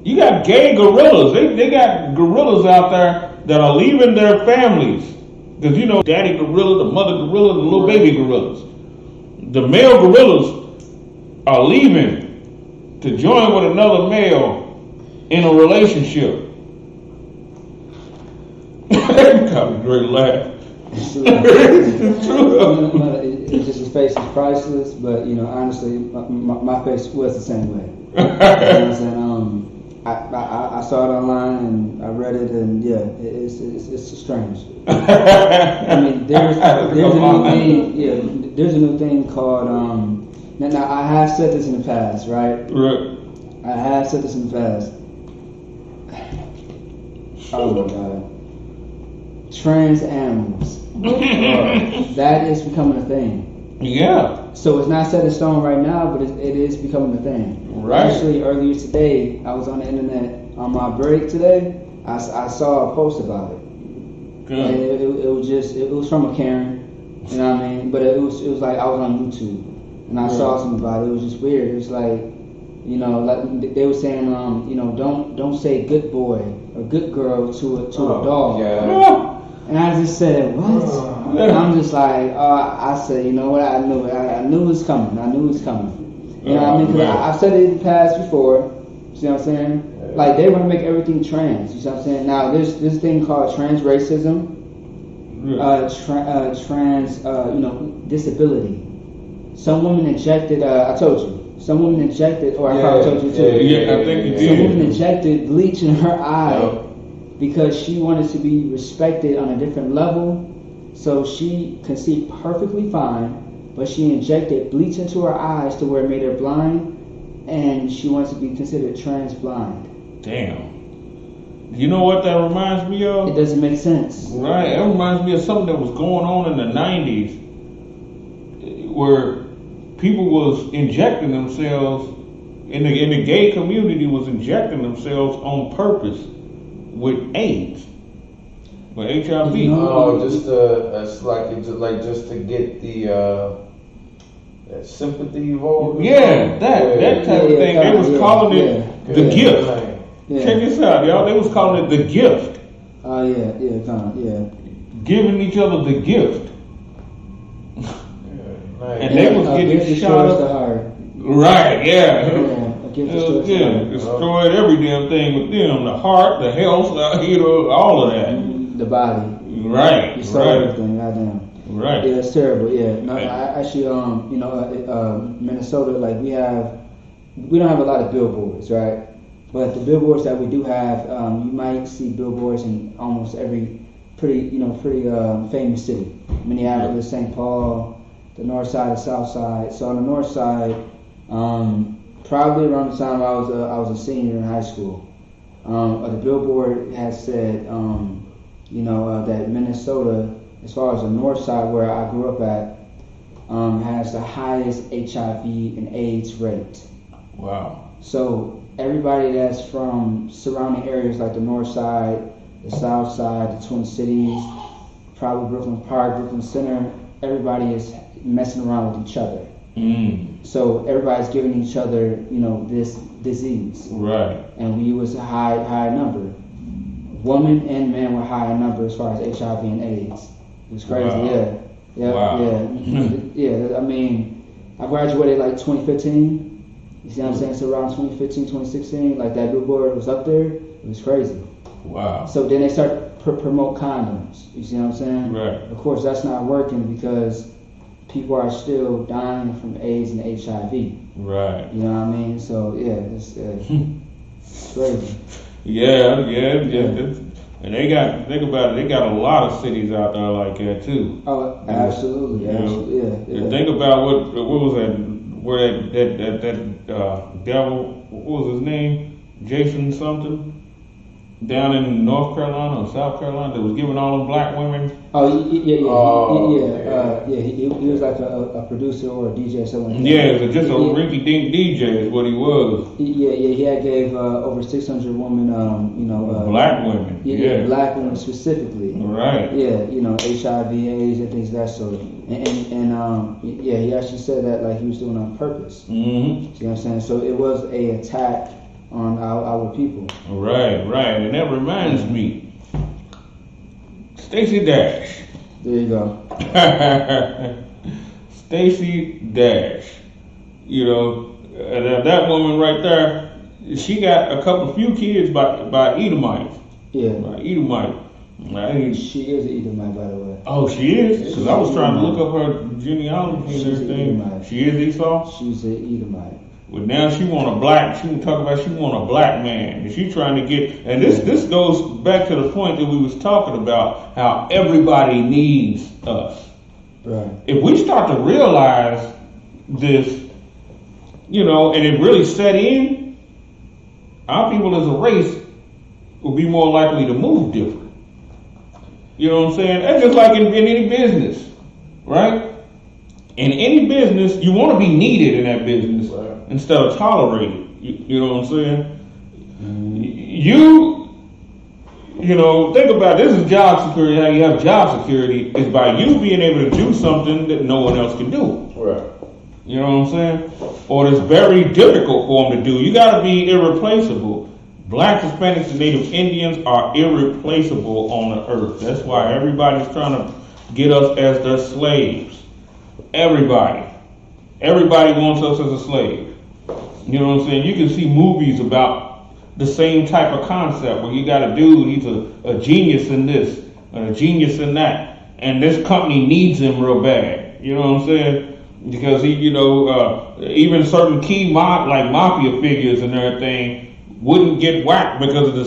Speaker 7: You got gay gorillas. They got gorillas out there that are leaving their families. Because you know, daddy gorilla, the mother gorilla, the little baby gorillas. The male gorillas are leaving to join with another male in a relationship. Got a great laugh.
Speaker 8: It's true. It's just his face is priceless, but you know, honestly, my face was the same way. You know what I'm saying? I saw it online and I read it, and yeah, it's strange. I mean, there's a new thing. Yeah, there's a new thing called. Now I have said this in the past, right?
Speaker 7: Right.
Speaker 8: I have said this in the past. Oh my God. Trans animals. That is becoming a thing.
Speaker 7: Yeah.
Speaker 8: So it's not set in stone right now, but it is becoming a thing.
Speaker 7: Right.
Speaker 8: Actually, earlier today, I was on the internet on my break today. I saw a post about it.
Speaker 7: Good.
Speaker 8: And it was from a Karen, you know what I mean? But it was like I was on YouTube and I saw something about it. It was just weird. It was like, you know, like they were saying, you know, don't say good boy or good girl to a dog.
Speaker 10: Yeah.
Speaker 8: And I just said, what? And I'm just like, I said, you know what? I knew it was coming. I knew it was coming. You know what I mean? Because I've said it in the past before. See what I'm saying? Like they want to make everything trans. You see what I'm saying? Now there's this thing called trans racism, trans, you know, disability. Some women injected. I told you. Some women injected, or I probably told you too.
Speaker 7: Yeah, I think you did.
Speaker 8: Some women injected bleach in her eye because she wanted to be respected on a different level. So she can see perfectly fine, but she injected bleach into her eyes to where it made her blind, and she wants to be considered trans blind.
Speaker 7: Damn. You know what that reminds me of?
Speaker 8: It doesn't make sense.
Speaker 7: Right. It reminds me of something that was going on in the 90s where people was injecting themselves, in the gay community was injecting themselves on purpose with AIDS. With HIV.
Speaker 10: Oh, just to get the sympathy vote.
Speaker 7: Yeah, that type of thing. They was calling it the gift. Yeah. Check this out, y'all. They was calling it the gift.
Speaker 8: Oh yeah.
Speaker 7: Giving each other the gift. And they was getting shot up. Right, yeah. Destroyed every damn thing with them. The heart, the health, you know, all of that.
Speaker 8: The body.
Speaker 7: Right.
Speaker 8: You saw everything, goddamn.
Speaker 7: Right.
Speaker 8: Yeah, it's terrible. Yeah. No, I actually, you know, Minnesota, like we don't have a lot of billboards, right? But the billboards that we do have, you might see billboards in almost every pretty famous city. Minneapolis, St. Paul, the north side, the south side. So on the north side, probably around the time I was a senior in high school, the billboard had said, that Minnesota, as far as the north side where I grew up at, has the highest HIV and AIDS rate.
Speaker 7: Wow.
Speaker 8: So everybody that's from surrounding areas like the north side, the south side, the Twin Cities, probably Brooklyn Park, Brooklyn Center, everybody is messing around with each other. So everybody's giving each other, this disease.
Speaker 7: Right.
Speaker 8: And we was a high number. Women and men were high in number as far as HIV and AIDS. It was crazy. Wow. Yeah. I mean, I graduated like 2015. You see what I'm saying? So around 2015, 2016, like that billboard was up there. It was crazy.
Speaker 7: Wow.
Speaker 8: So then they start promote condoms. You see what I'm saying?
Speaker 7: Right.
Speaker 8: Of course, that's not working because people are still dying from AIDS and HIV.
Speaker 7: Right.
Speaker 8: You know what I mean? So yeah, it's crazy.
Speaker 7: Yeah. And think about it, they got a lot of cities out there like that too.
Speaker 8: Oh, absolutely.
Speaker 7: And think about what was that, where that devil, what was his name? Jason something? Down in North Carolina or South Carolina that was giving all them black women.
Speaker 8: Oh, yeah. He was like a producer or a DJ or something.
Speaker 7: Yeah, it was just a rinky-dink DJ is what he was.
Speaker 8: Yeah. He had gave over 600 women,
Speaker 7: black women.
Speaker 8: Yeah, black women specifically.
Speaker 7: Right.
Speaker 8: Yeah, HIV, AIDS, and things of that sort. And he actually said that like he was doing it on purpose.
Speaker 7: Mm-hmm.
Speaker 8: See what I'm saying? So it was a attack on our people.
Speaker 7: Right. And that reminds me, Stacey Dash.
Speaker 8: There you go.
Speaker 7: Stacey Dash. That woman right there, she got a few kids by Edomites.
Speaker 8: Yeah.
Speaker 7: By Edomite.
Speaker 8: She is an Edomite, by the way.
Speaker 7: Oh, she is? Because I was trying to look up her genealogy and everything. She is Esau?
Speaker 8: She's an Edomite.
Speaker 7: Well, now she want a black man. And she trying to get, and this goes back to the point that we was talking about, how everybody needs us.
Speaker 8: Right.
Speaker 7: If we start to realize this, and it really set in, our people as a race will be more likely to move different. You know what I'm saying? That's just like in any business, right? In any business, you want to be needed in that business. Right. Instead of tolerated. You know what I'm saying? Mm-hmm. Think about it. This is job security. How you have job security is by you being able to do something that no one else can do.
Speaker 10: Right.
Speaker 7: You know what I'm saying? Or it's very difficult for them to do. You got to be irreplaceable. Blacks, Hispanics, and Native Indians are irreplaceable on the earth. That's why everybody's trying to get us as their slaves. Everybody wants us as a slave. You know what I'm saying? You can see movies about the same type of concept where you got a dude, he's a genius in this, and a genius in that, and this company needs him real bad. You know what I'm saying? Because he, even certain key mafia figures and everything wouldn't get whacked because of the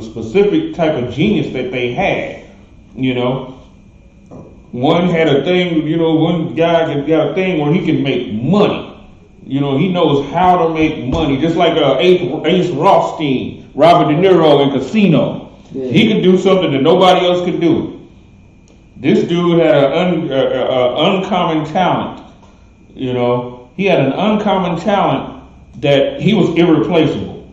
Speaker 7: specific type of genius that they had. One had a thing, one guy got a thing where he can make money. He knows how to make money. Just like Ace Rothstein, Robert De Niro in Casino. Yeah. He could do something that nobody else could do. This dude had an uncommon talent. He had an uncommon talent that he was irreplaceable.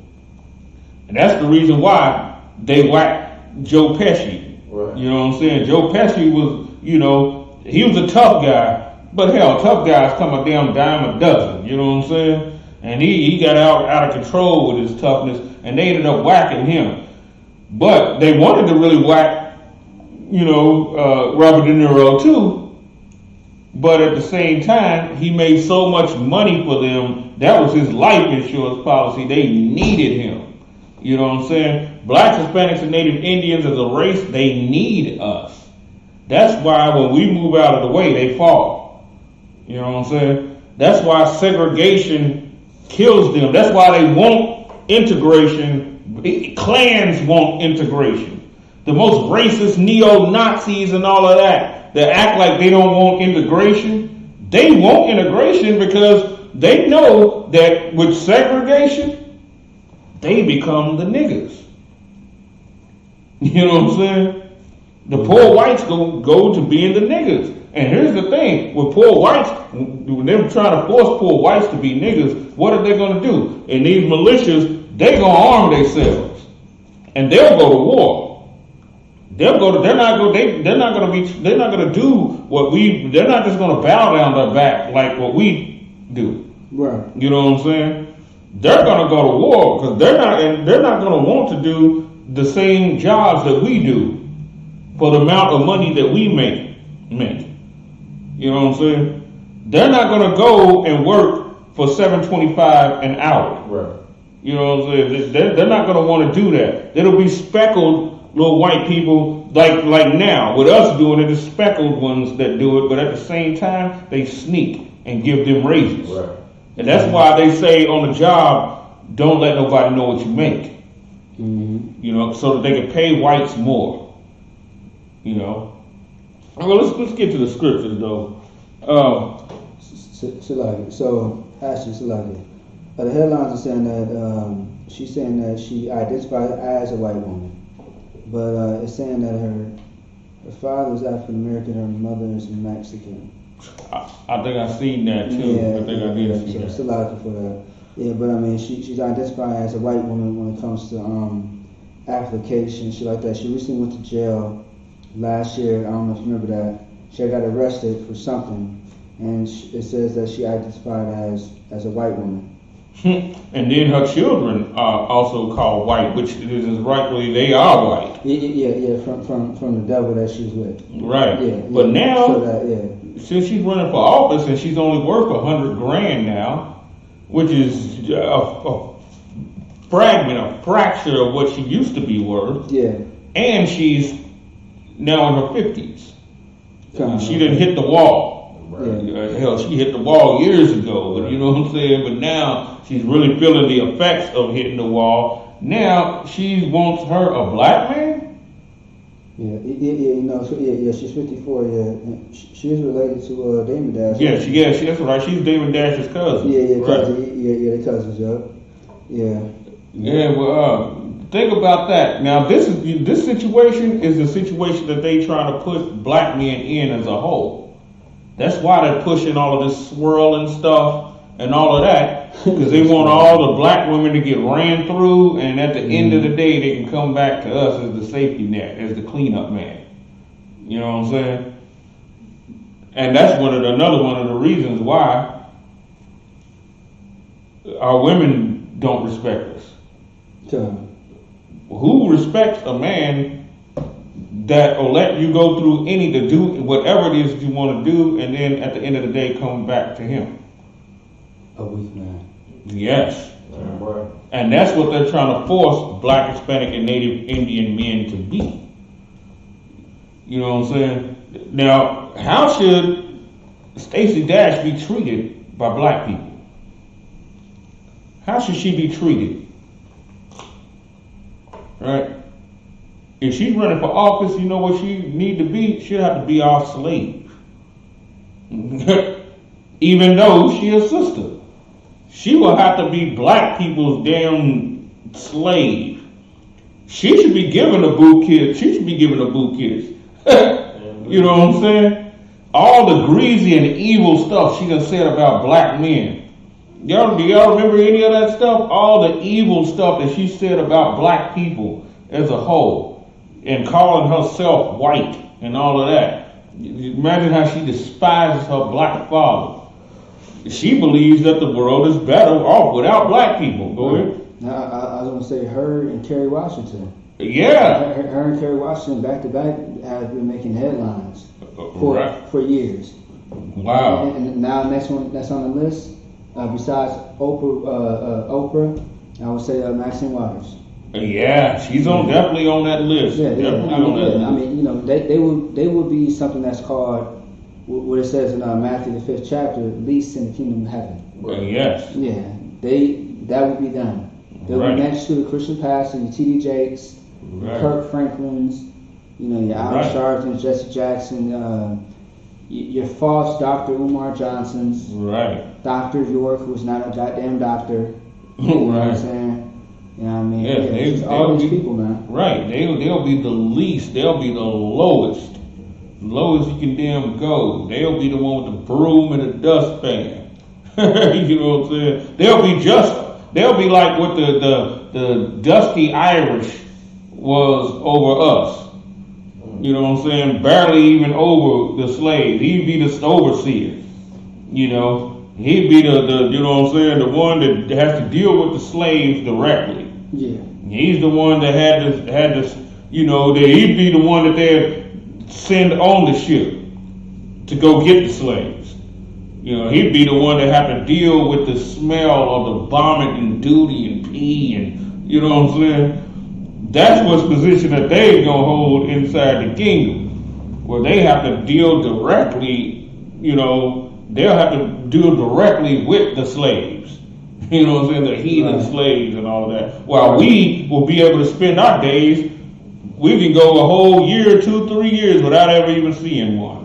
Speaker 7: And that's the reason why they whacked Joe Pesci. Right. You know what I'm saying? Joe Pesci was, he was a tough guy. But hell, tough guys come a damn dime a dozen, you know what I'm saying? And he got out of control with his toughness, and they ended up whacking him. But they wanted to really whack, Robert De Niro too. But at the same time, he made so much money for them, that was his life insurance policy. They needed him. You know what I'm saying? Blacks, Hispanics, and Native Indians as a race, they need us. That's why when we move out of the way, they fall. You know what I'm saying? That's why segregation kills them. That's why they want integration. Clans want integration. The most racist neo-Nazis and all of that act like they don't want integration, they want integration because they know that with segregation, they become the niggas. You know what I'm saying? The poor whites go to being the niggas. And here's the thing, with poor whites, when they're trying to force poor whites to be niggas, what are they going to do? And these militias, they going to arm themselves. And they'll go to war. They're not going to do what they're not just going to bow down their back like what we do.
Speaker 8: Right.
Speaker 7: You know what I'm saying? They're going to go to war because they're not going to want to do the same jobs that we do for the amount of money that we make. You know what I'm saying? They're not going to go and work for $7.25 an hour.
Speaker 10: Right.
Speaker 7: You know what I'm saying? They're not going to want to do that. It'll be speckled little white people like now. With us doing it, it's speckled ones that do it, but at the same time, they sneak and give them raises.
Speaker 10: Right.
Speaker 7: And that's why they say on the job, don't let nobody know what you make.
Speaker 8: Mm-hmm.
Speaker 7: You know, so that they can pay whites more. You know. Well, let's get to the scriptures though.
Speaker 8: So actually, the headlines are saying that she's saying that she identified as a white woman, but it's saying that her father is African American, her mother is Mexican.
Speaker 7: I think I've seen that too.
Speaker 8: Yeah,
Speaker 7: I think I did see that.
Speaker 8: It's a lot for that. Yeah, but I mean, she's identified as a white woman when it comes to application, shit like that. She recently went to jail last year. I don't know if you remember that. She got arrested for something, and it says that she identified as a white woman.
Speaker 7: And then her children are also called white, which is rightfully they are white.
Speaker 8: Yeah, from the devil that she's with.
Speaker 7: Right.
Speaker 8: Yeah.
Speaker 7: But now,
Speaker 8: so that,
Speaker 7: since she's running for office and she's only worth $100,000 now, which is a fracture of what she used to be worth.
Speaker 8: Yeah.
Speaker 7: And she's now in her 50s. She didn't hit the wall.
Speaker 8: Yeah.
Speaker 7: Hell, she hit the wall years ago, but you know what I'm saying? But now she's really feeling the effects of hitting the wall. Now she wants her a black man?
Speaker 8: Yeah, she's 54, yeah. She is related to Damon Dash.
Speaker 7: Yeah, that's right. She's Damon Dash's cousin.
Speaker 8: Yeah,
Speaker 7: right.
Speaker 8: cousin. Yeah, they're cousins, yeah.
Speaker 7: Yeah, well, think about that. Now, this situation is the situation that they trying to put black men in as a whole. That's why they're pushing all of this swirling stuff and all of that, because they want all the black women to get ran through, and at the end of the day, they can come back to us as the safety net, as the cleanup man. You know what I'm saying? And that's another one of the reasons why our women don't respect us. Who respects a man that will let you go through to do whatever it is that you want to do, and then at the end of the day come back to him?
Speaker 8: A weak man.
Speaker 7: Yes. And that's what they're trying to force black, Hispanic, and Native Indian men to be. You know what I'm saying? Now, how should Stacey Dash be treated by black people? How should she be treated? Right? If she's running for office, you know what she need to be? She'll have to be our slave. Even though she a sister. She will have to be black people's damn slave. She should be given a boot kiss. She should be given a boot kiss. You know what I'm saying? All the greasy and evil stuff she done said about black men. Do y'all remember any of that stuff? All the evil stuff that she said about black people as a whole, and calling herself white and all of that. Imagine how she despises her black father. She believes that the world is better off without black people. Go ahead.
Speaker 8: Now, I was going to say her and Kerry Washington.
Speaker 7: Yeah.
Speaker 8: Her and Kerry Washington back to back have been making headlines for years.
Speaker 7: Wow.
Speaker 8: And now the next one that's on the list, besides Oprah, I would say Maxine Waters.
Speaker 7: Yeah, she's definitely on that list.
Speaker 8: Yeah. I mean, you know, they would be something that's called, what it says in Matthew the 5th chapter, least in the kingdom of heaven.
Speaker 7: Yes.
Speaker 8: Yeah, that would be them. They would be next to the Christian pastor, your T.D. Jakes, Kirk Franklin's, you know, your Al Sharptons, Jesse Jackson, your false Dr. Umar Johnsons,
Speaker 7: right?
Speaker 8: Dr. York, who's not a goddamn doctor. You know what I'm saying? You know what I mean?
Speaker 7: Yeah,
Speaker 8: It's all these people, man.
Speaker 7: Right. They'll be the least. They'll be the lowest. Lowest you can damn go. They'll be the one with the broom and the dustpan. You know what I'm saying? They'll be like what the dusty Irish was over us. You know what I'm saying? Barely even over the slaves. He'd be the overseer. You know, he'd be the you know what I'm saying, the one that has to deal with the slaves directly.
Speaker 8: Yeah.
Speaker 7: He's the one that had this, you know, that he'd be the one that they'd send on the ship to go get the slaves. You know, he'd be the one that had to deal with the smell of the vomit and duty and pee and, you know what I'm saying? That's what's position that they're going to hold inside the kingdom, where they have to deal directly, you know, they'll have to deal directly with the slaves. You know what I'm saying? The heathen slaves and all of that. While we will be able to spend our days, we can go a whole year, 2, 3 years without ever even seeing one.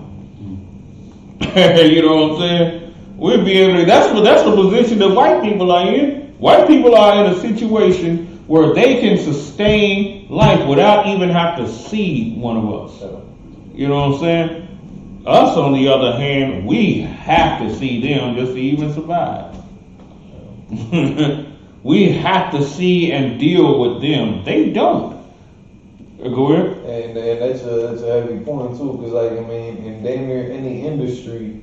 Speaker 7: You know what I'm saying? We'll be able to, that's the position that white people are in. White people are in a situation where they can sustain life without even have to see one of us. You know what I'm saying? Us, on the other hand, we have to see them just to even survive. We have to see and deal with them. They don't. Go ahead.
Speaker 10: And that's a heavy point too, because like I mean, in damn near any industry,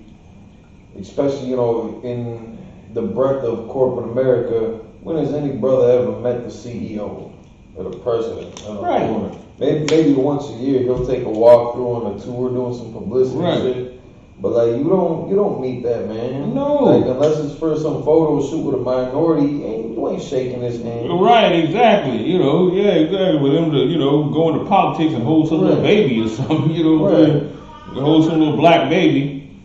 Speaker 10: especially you know in the breadth of corporate America, when has any brother ever met the CEO or the president?
Speaker 7: Right.
Speaker 10: Maybe once a year he'll take a walk through on a tour, doing some publicity and shit. But like you don't meet that man.
Speaker 7: No.
Speaker 10: Like unless it's for some photo shoot with a minority, you ain't shaking his hand.
Speaker 7: Right, exactly. You know, yeah, exactly. With him to, you know, go into politics and hold some little baby or something, you know what I'm saying? Hold some little black baby.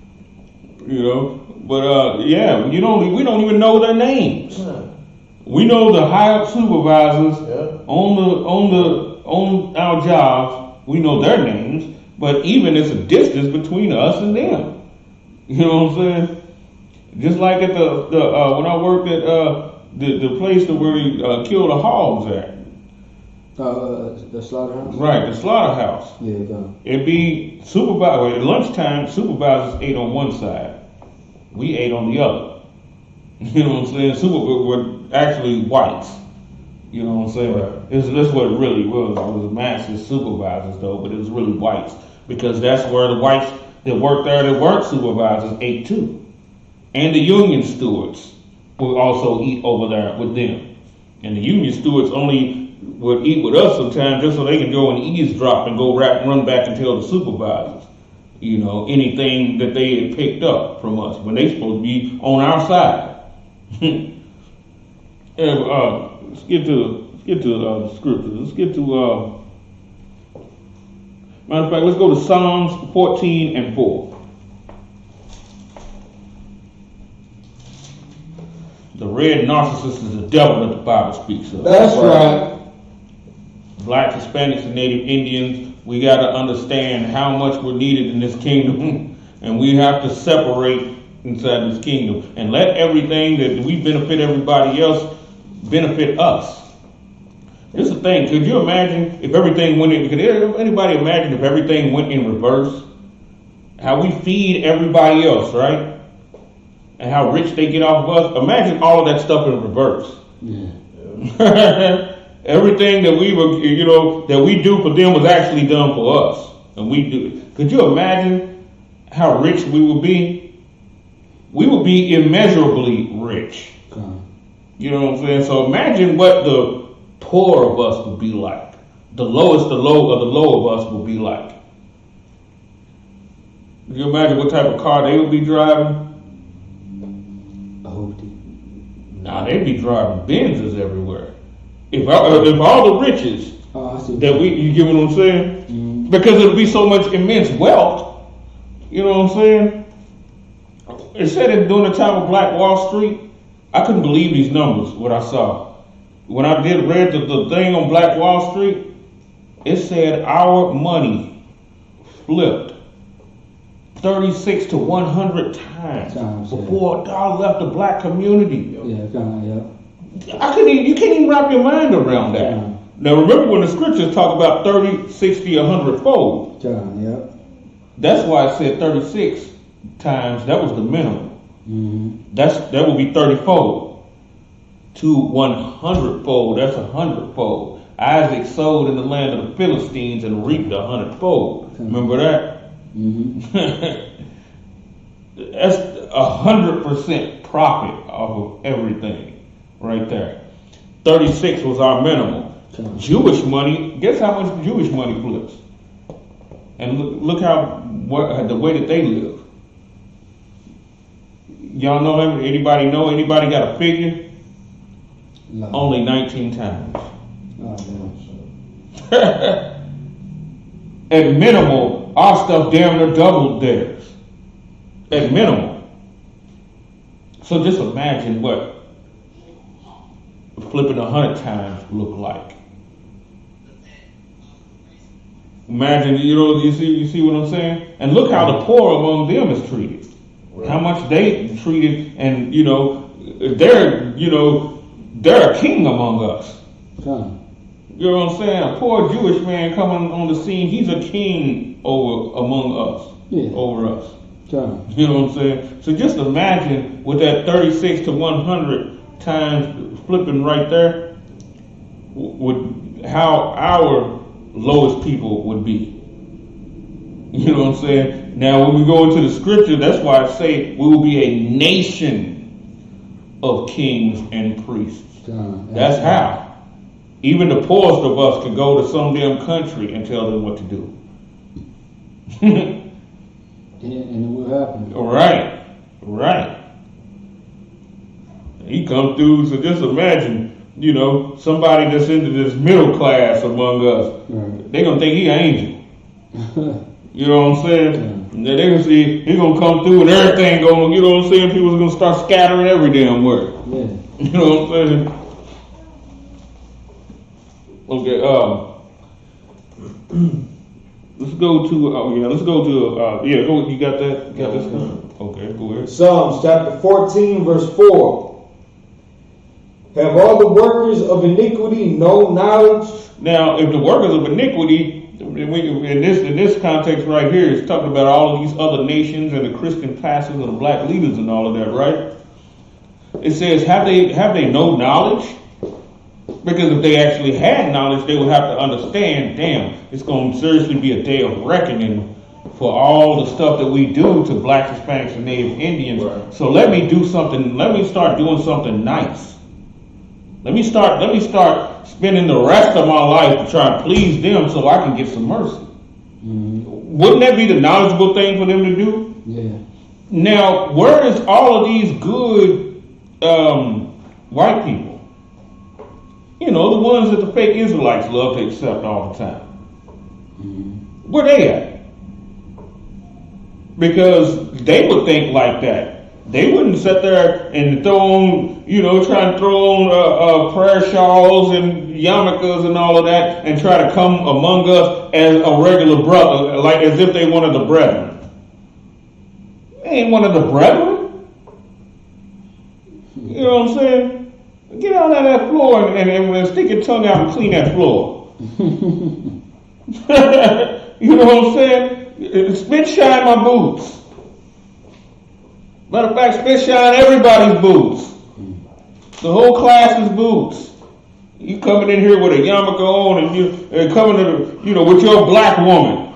Speaker 7: You know. But yeah, we don't even know their names. We know the higher supervisors on our jobs, we know their names. But even it's a distance between us and them. You know what I'm saying? Just like at the when I worked at the place where we killed the hogs at.
Speaker 8: The slaughterhouse?
Speaker 7: Right, the slaughterhouse.
Speaker 8: Yeah, go.
Speaker 7: It'd be supervisor at lunchtime, supervisors ate on one side. We ate on the other. You know what I'm saying? We're actually whites. You know what I'm saying? Right. That's what it really was. It was master supervisors though, but it was really whites. Because that's where the whites that worked there that weren't supervisors ate too. And the union stewards would also eat over there with them. And the union stewards only would eat with us sometimes just so they can go and eavesdrop and go run back and tell the supervisors, you know, anything that they had picked up from us when they supposed to be on our side. Let's get to the scriptures. Let's get to matter of fact, let's go to Psalms 14 and 4. The red narcissist is the devil that the Bible speaks of.
Speaker 10: That's right.
Speaker 7: Blacks, Hispanics, and Native Indians, we got to understand how much we're needed in this kingdom, and we have to separate inside this kingdom and let everything that we benefit everybody else benefit us. Here's the thing, could you imagine if everything went in, could anybody imagine if everything went in reverse? How we feed everybody else, right? And how rich they get off of us? Imagine all of that stuff in reverse. Yeah. Everything that we were, you know, that we do for them was actually done for us. And we do it. Could you imagine how rich we would be? We would be immeasurably rich. You know what I'm saying? So imagine what the poor of us would be like. The low of the low of us would be like. Can you imagine what type of car they would be driving? Nah, they'd be driving Benzes everywhere. If all the riches that you get what I'm saying? Mm-hmm. Because it would be so much immense wealth. You know what I'm saying? It said that during the time of Black Wall Street, I couldn't believe these numbers, what I saw. When I read the thing on Black Wall Street, it said our money flipped 36 to 100 times before a dollar left the black community.
Speaker 8: Yeah.
Speaker 7: You can't even wrap your mind around that.
Speaker 8: Yeah.
Speaker 7: Now remember when the scriptures talk about 30, 60, 100 fold.
Speaker 8: Yeah.
Speaker 7: That's why I said 36 times. That was the minimum.
Speaker 8: Mm-hmm.
Speaker 7: That would be 30 fold. To 100 fold. That's 100 fold. Isaac sowed in the land of the Philistines and reaped 100 fold. Remember that?
Speaker 8: Mm-hmm.
Speaker 7: That's 100% profit off of everything right there. 36 was our minimum. Jewish money, guess how much Jewish money flips? And look how the way that they live. Y'all know him? Anybody know? Anybody got a figure?
Speaker 8: No.
Speaker 7: Only 19 times.
Speaker 8: Oh,
Speaker 7: At minimal, our stuff damn near doubled theirs. At minimal. So just imagine what flipping 100 times look like. Imagine, you see what I'm saying? And look how the poor among them is treated. Right. How much they treated, and they're a king among us.
Speaker 8: Huh.
Speaker 7: You know what I'm saying? A poor Jewish man coming on the scene, he's a king among us.
Speaker 8: Yeah.
Speaker 7: Over us.
Speaker 8: Huh.
Speaker 7: You know what I'm saying? So just imagine with that 36 to 100 times flipping right there, how our lowest people would be. You know what I'm saying? Now when we go into the scripture, that's why I say we will be a nation of kings and priests. That's how. Even the poorest of us could go to some damn country and tell them what to do.
Speaker 8: And it will happen.
Speaker 7: Right. He come through, so just imagine, somebody that's into this middle class among us. Right. They gonna think he an angel. You know what I'm saying? Yeah. They gonna see he gonna come through and everything gonna, you know what I'm saying? People's gonna start scattering every damn word. Yeah. You know what I'm saying? Okay. Let's go to. You got that? You got this one? Okay, go ahead.
Speaker 10: Psalms chapter 14, verse 4. Have all the workers of iniquity no knowledge?
Speaker 7: Now, if the workers of iniquity, in this context right here, it's talking about all of these other nations and the Christian pastors and the black leaders and all of that, right? It says, have they no knowledge? Because if they actually had knowledge, they would have to understand, damn, it's going to seriously be a day of reckoning for all the stuff that we do to blacks, Hispanics, and Native Indians. Right. So let me start doing something nice. Let me start spending the rest of my life to try and please them so I can get some mercy. Mm-hmm. Wouldn't that be the knowledgeable thing for them to do?
Speaker 8: Yeah.
Speaker 7: Now, where is all of these good white people? The ones that the fake Israelites love to accept all the time. Mm-hmm. Where they at? Because they would think like that. They wouldn't sit there and try and throw on prayer shawls and yarmulkes and all of that and try to come among us as a regular brother, like as if they one of the brethren. They ain't one of the brethren. You know what I'm saying? Get out of that floor and stick your tongue out and clean that floor. You know what I'm saying? Spit shine my boots. Matter of fact, spit shine everybody's boots. The whole class's boots. You coming in here with a yarmulke on and you coming to with your black woman.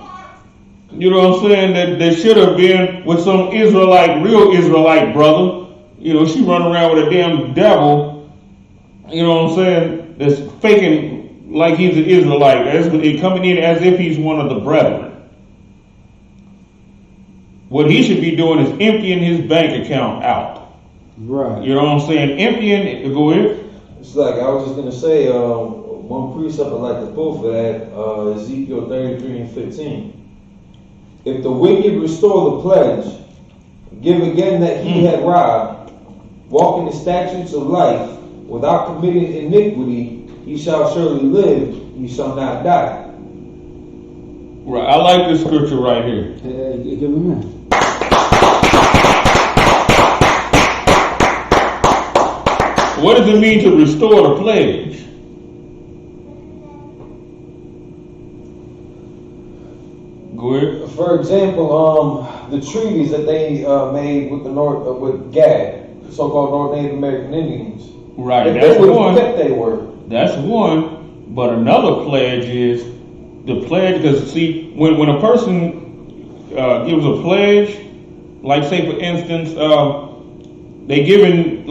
Speaker 7: You know what I'm saying? That should have been with some real Israelite brother. She running around with a damn devil. You know what I'm saying? That's faking like he's an Israelite. Coming in as if he's one of the brethren. What he should be doing is emptying his bank account out.
Speaker 8: Right.
Speaker 7: You know what I'm saying? Go ahead.
Speaker 10: It's like, I was just going to say, one precept I'd like to pull for that, Ezekiel 33 and 15. If the wicked restore the pledge, give again that he had robbed, walk in the statutes of life, without committing iniquity, he shall surely live, he shall not die.
Speaker 7: Right, I like this scripture right here.
Speaker 8: Give him a minute.
Speaker 7: What does it mean to restore the pledge? Go ahead.
Speaker 10: For example, the treaties that they made with the with GAD, so-called North Native American Indians.
Speaker 7: Right,
Speaker 10: If
Speaker 7: that's
Speaker 10: they would
Speaker 7: one.
Speaker 10: have kept their word.
Speaker 7: That's one. But another pledge is the pledge, because see, when a person gives a pledge, like say for instance, they giving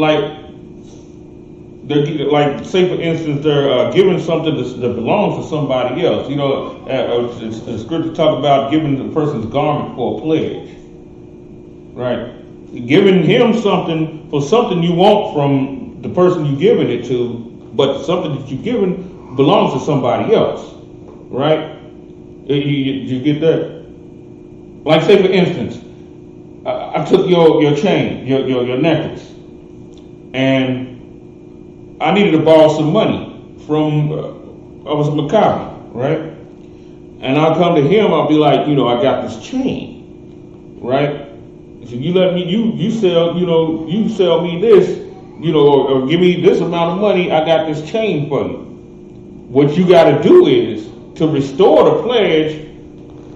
Speaker 7: say for instance they're giving something that belongs to somebody else. You know, the scripture talk about giving the person's garment for a pledge, right? Giving him something for something you want from the person you giving it to, but something that you given belongs to somebody else, right? You get that? Like say for instance, I took your chain, your necklace, and I needed to borrow some money from I was a Macabre, right? And I'll come to him, I'll be like, you know, I got this chain, right? So you let me, you sell, you know, you sell me this, you know, or give me this amount of money, I got this chain for you. What you got to do is, to restore the pledge,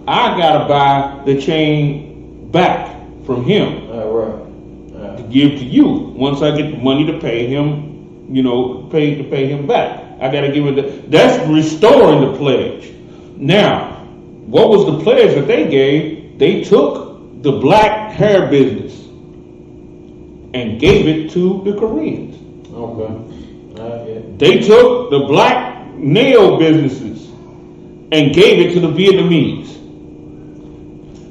Speaker 7: I got to buy the chain back from him. To give to you. Once I get the money to pay him, you know, to pay him back. I got to give it, that's restoring the pledge. Now, what was the pledge that they gave? They took the black hair business and gave it to the Koreans. They took the black nail businesses and gave it to the Vietnamese.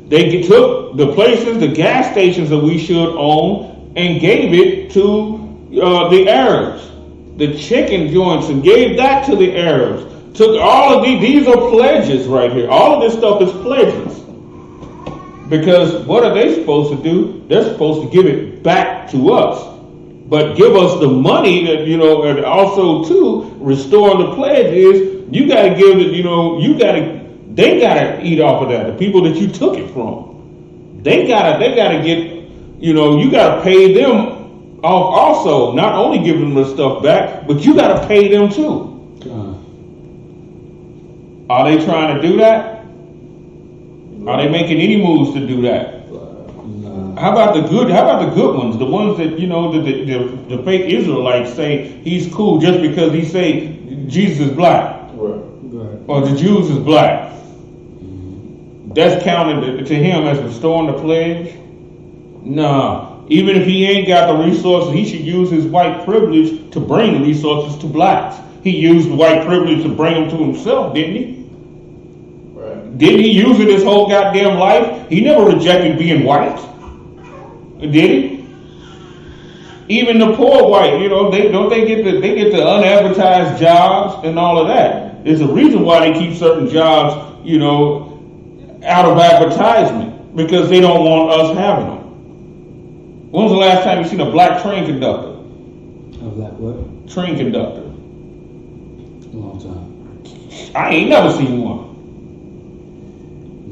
Speaker 7: They took the places, the gas stations that we should own, and gave it to the Arabs. The chicken joints, and gave that to the Arabs. Took all of these are pledges right here. All of this stuff is pledges. Because what are they supposed to do? They're supposed to give it back to us. But give us the money that, you know, and also too, restoring the pledge is, you got to give it, you know, they got to eat off of that. The people that you took it from. They got to get, you know, you got to pay them off also. Not only giving them the stuff back, but you got to pay them too. Are they trying to do that? Are they making any moves to do that? How about the good ones? The ones that, you know, the fake Israelites say he's cool just because he say Jesus is black. Or the Jews is black. That's counted to him as restoring the pledge? Nah. Even if he ain't got the resources, he should use his white privilege to bring resources to blacks. He used the white privilege to bring them to himself, didn't he? Didn't he use it his whole goddamn life? He never rejected being white. Did he? Even the poor white, you know, they get the unadvertised jobs and all of that. There's a reason why they keep certain jobs, you know, out of advertisement, because they don't want us having them. When was the last time you seen a black train conductor?
Speaker 8: A black what?
Speaker 7: Train conductor.
Speaker 8: A long time.
Speaker 7: I ain't never seen one.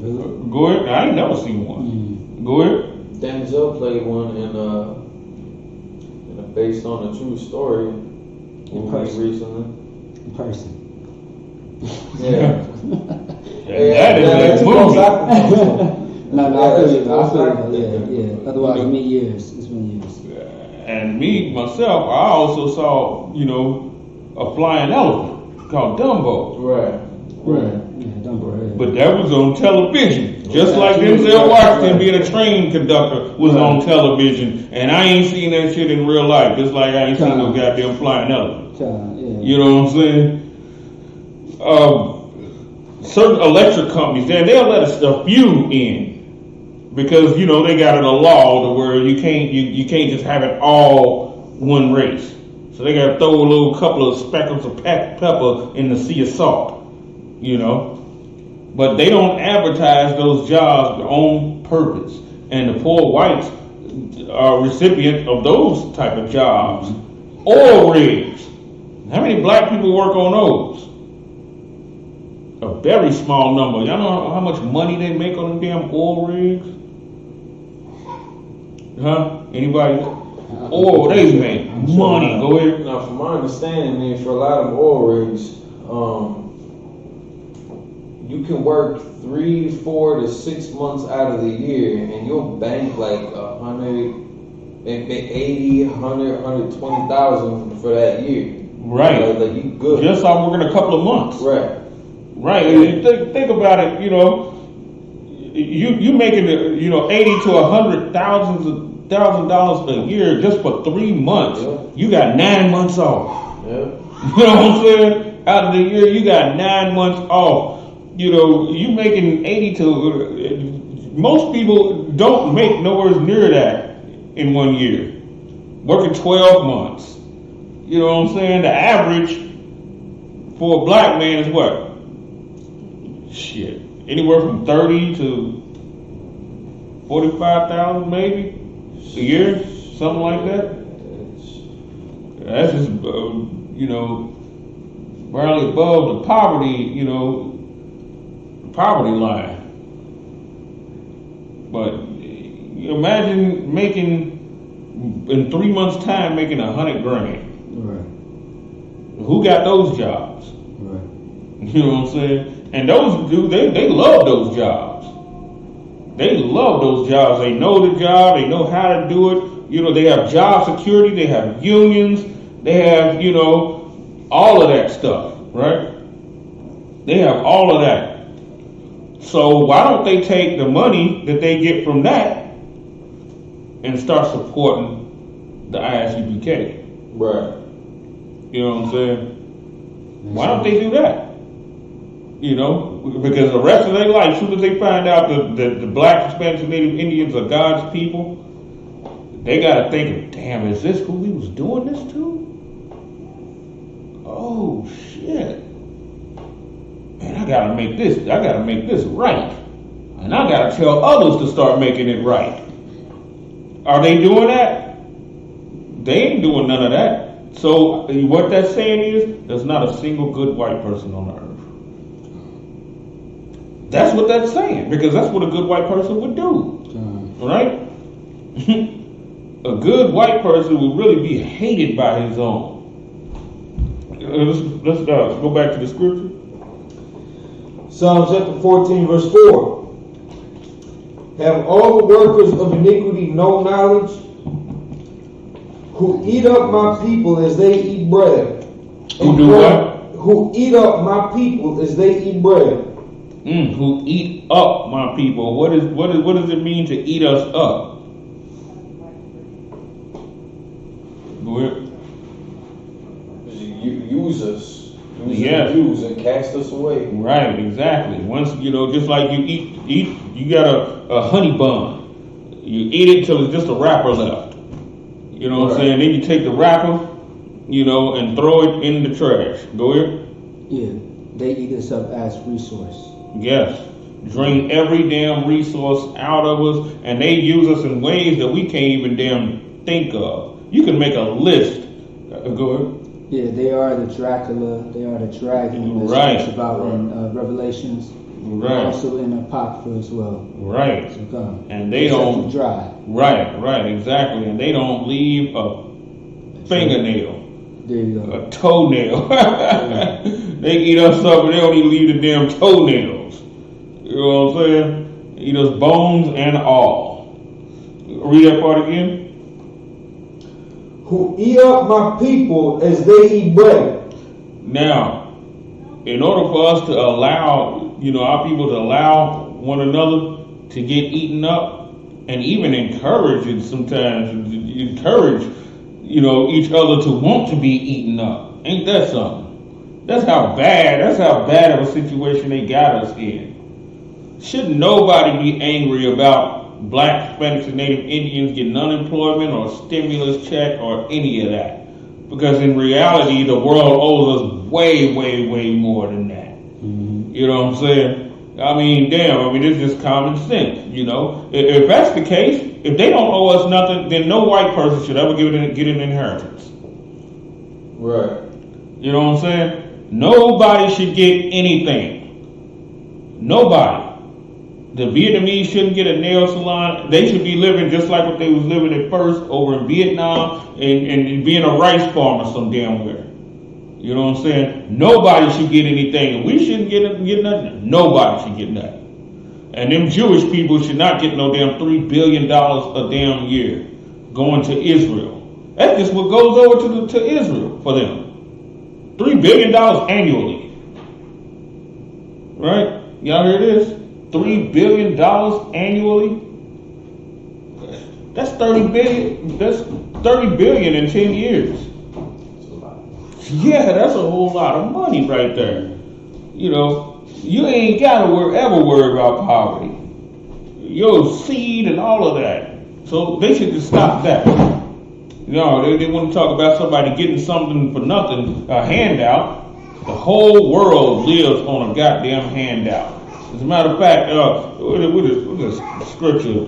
Speaker 8: Really?
Speaker 7: Go ahead. I ain't never seen one. Go ahead.
Speaker 10: Denzel played one in based on a true story recently.
Speaker 8: In person.
Speaker 10: Yeah.
Speaker 7: That is a movie.
Speaker 8: I feel it. Yeah. Otherwise, it's been years.
Speaker 7: And me, myself, I also saw, you know, a flying elephant called Dumbo.
Speaker 10: Right.
Speaker 8: Yeah, Dumbo. Yeah.
Speaker 7: But that was on television. Just like Denzel Washington being a train conductor was on television. And I ain't seen that shit in real life. Just like I ain't seen no goddamn flying elephant. You know what I'm saying? Certain electric companies, they'll let a few in. Because, you know, they got it a law to where you can't just have it all one race. So they got to throw a little couple of speckles of pepper in the sea of salt. You know? But they don't advertise those jobs on purpose. And the poor whites are recipients of those type of jobs. Oil rigs. How many black people work on those? A very small number. Y'all know how much money they make on them damn oil rigs? Huh? Anybody? Oh, they make money. Go ahead.
Speaker 10: Now, from my understanding, for a lot of oil rigs, you can work 3, 4 to 6 months out of the year, and you'll bank like 100, maybe 80, 100, 120,000 for that year.
Speaker 7: Right.
Speaker 10: Like you good.
Speaker 7: Just off working a couple of months.
Speaker 10: Right.
Speaker 7: Right. And think about it. You know, you making $80,000 to $100,000 a year just for 3 months.
Speaker 10: Yeah.
Speaker 7: You got 9 months off.
Speaker 10: Yeah.
Speaker 7: You know what I'm saying? Out of the year, you got 9 months off. You know, you making 80 to. Most people don't make nowhere near that in 1 year. Working 12 months. You know what I'm saying? The average for a black man is what? Shit. Anywhere from 30 to 45,000 maybe a year, something like that. That's just barely above the poverty, poverty line. But imagine making in 3 months' time making $100,000.
Speaker 8: Right.
Speaker 7: Who got those jobs?
Speaker 8: Right.
Speaker 7: You know what I'm saying? And those dudes, they love those jobs. They love those jobs. They know the job. They know how to do it. They have job security. They have unions. They have, all of that stuff, right? They have all of that. So why don't they take the money that they get from that and start supporting the I.S.U.P.K?
Speaker 10: Right.
Speaker 7: You know what I'm saying? Why don't they do that? Because the rest of their life, as soon as they find out that the black, Hispanics, and Native Indians are God's people, they got to think, damn, is this who we was doing this to? Oh, shit. Man, I got to make this right. And I got to tell others to start making it right. Are they doing that? They ain't doing none of that. So what that's saying is, there's not a single good white person on the earth. That's what that's saying, because that's what a good white person would do, right? A good white person would really be hated by his own. Let's go back to the scripture.
Speaker 10: Psalm chapter 14, verse 4. Have all the workers of iniquity no knowledge? Who eat up my people as they eat bread.
Speaker 7: Who do what?
Speaker 10: Who eat up my people as they eat bread.
Speaker 7: Who eat up my people. What does it mean to eat us up?
Speaker 10: You use us.
Speaker 7: Yes.
Speaker 10: Use and cast us away.
Speaker 7: Right, exactly. Once, just like you eat, you got a honey bun. You eat it till it's just a wrapper left. You know what I'm saying? Then you take the wrapper, and throw it in the trash. Go ahead.
Speaker 8: Yeah, they eat us up as resource.
Speaker 7: Yes. Drain every damn resource out of us, and they use us in ways that we can't even damn think of. You can make a list. Go ahead.
Speaker 8: Yeah, they are the Dracula, they are the dragon that talks about in Revelations.
Speaker 7: Right.
Speaker 8: Also in Apocrypha as well.
Speaker 7: Right.
Speaker 8: So,
Speaker 7: and they don't
Speaker 8: dry.
Speaker 7: Right, exactly. And they don't leave a fingernail.
Speaker 8: There you go.
Speaker 7: A toenail. They eat us up and they don't even leave the damn toenails. You know what I'm saying? Eat us bones and all. Read that part again.
Speaker 10: Who eat up my people as they eat bread.
Speaker 7: Now, in order for us to allow, our people to allow one another to get eaten up, and even encourage it sometimes, encourage, each other to want to be eaten up. Ain't that something? That's how bad of a situation they got us in. Should nobody be angry about black, Hispanics, and Native Indians getting unemployment or stimulus check or any of that? Because in reality, the world owes us way, way, way more than that. Mm-hmm. You know what I'm saying? It's just common sense, If that's the case, if they don't owe us nothing, then no white person should ever get an inheritance.
Speaker 10: Right.
Speaker 7: You know what I'm saying? Nobody should get anything. Nobody. The Vietnamese shouldn't get a nail salon. They should be living just like what they was living at first over in Vietnam and being a rice farmer some damn where. You know what I'm saying? Nobody should get anything. We shouldn't get nothing. Nobody should get nothing. And them Jewish people should not get no damn $3 billion a damn year going to Israel. That's just what goes over to Israel for them. $3 billion annually. Right? Y'all hear this? $3 billion annually? That's 30 billion. That's 30 billion in 10 years. Yeah, that's a whole lot of money right there. You know, you ain't gotta ever worry about poverty. Your seed and all of that. So they should just stop that. No, they want to talk about somebody getting something for nothing, a handout. The whole world lives on a goddamn handout. As a matter of fact, what is scripture?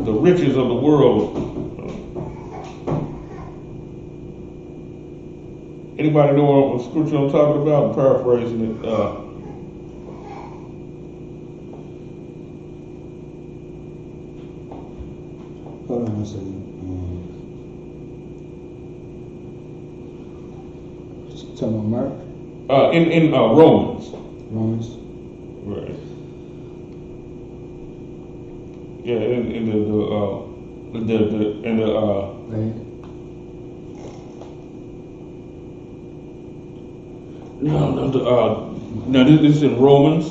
Speaker 7: The riches of the world. Anybody know what scripture I'm talking about? I'm paraphrasing it.
Speaker 8: Hold on a second. Talking about Mark?
Speaker 7: In Romans.
Speaker 8: Romans.
Speaker 7: Right. Yeah, in the
Speaker 8: right.
Speaker 7: No, this is in Romans.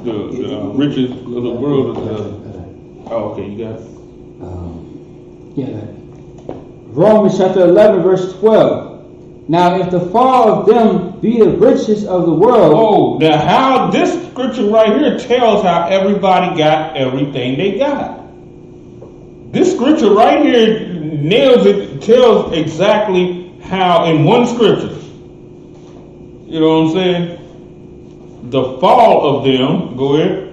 Speaker 7: The riches of the world. Oh, okay, you got it.
Speaker 8: Yeah. Romans chapter 11, verse 12. Now, if the fall of them be the riches of the world.
Speaker 7: Oh, now how this scripture right here tells how everybody got everything they got. This scripture right here nails it, tells exactly how in one scripture. You know what I'm saying? The fall of them, go ahead.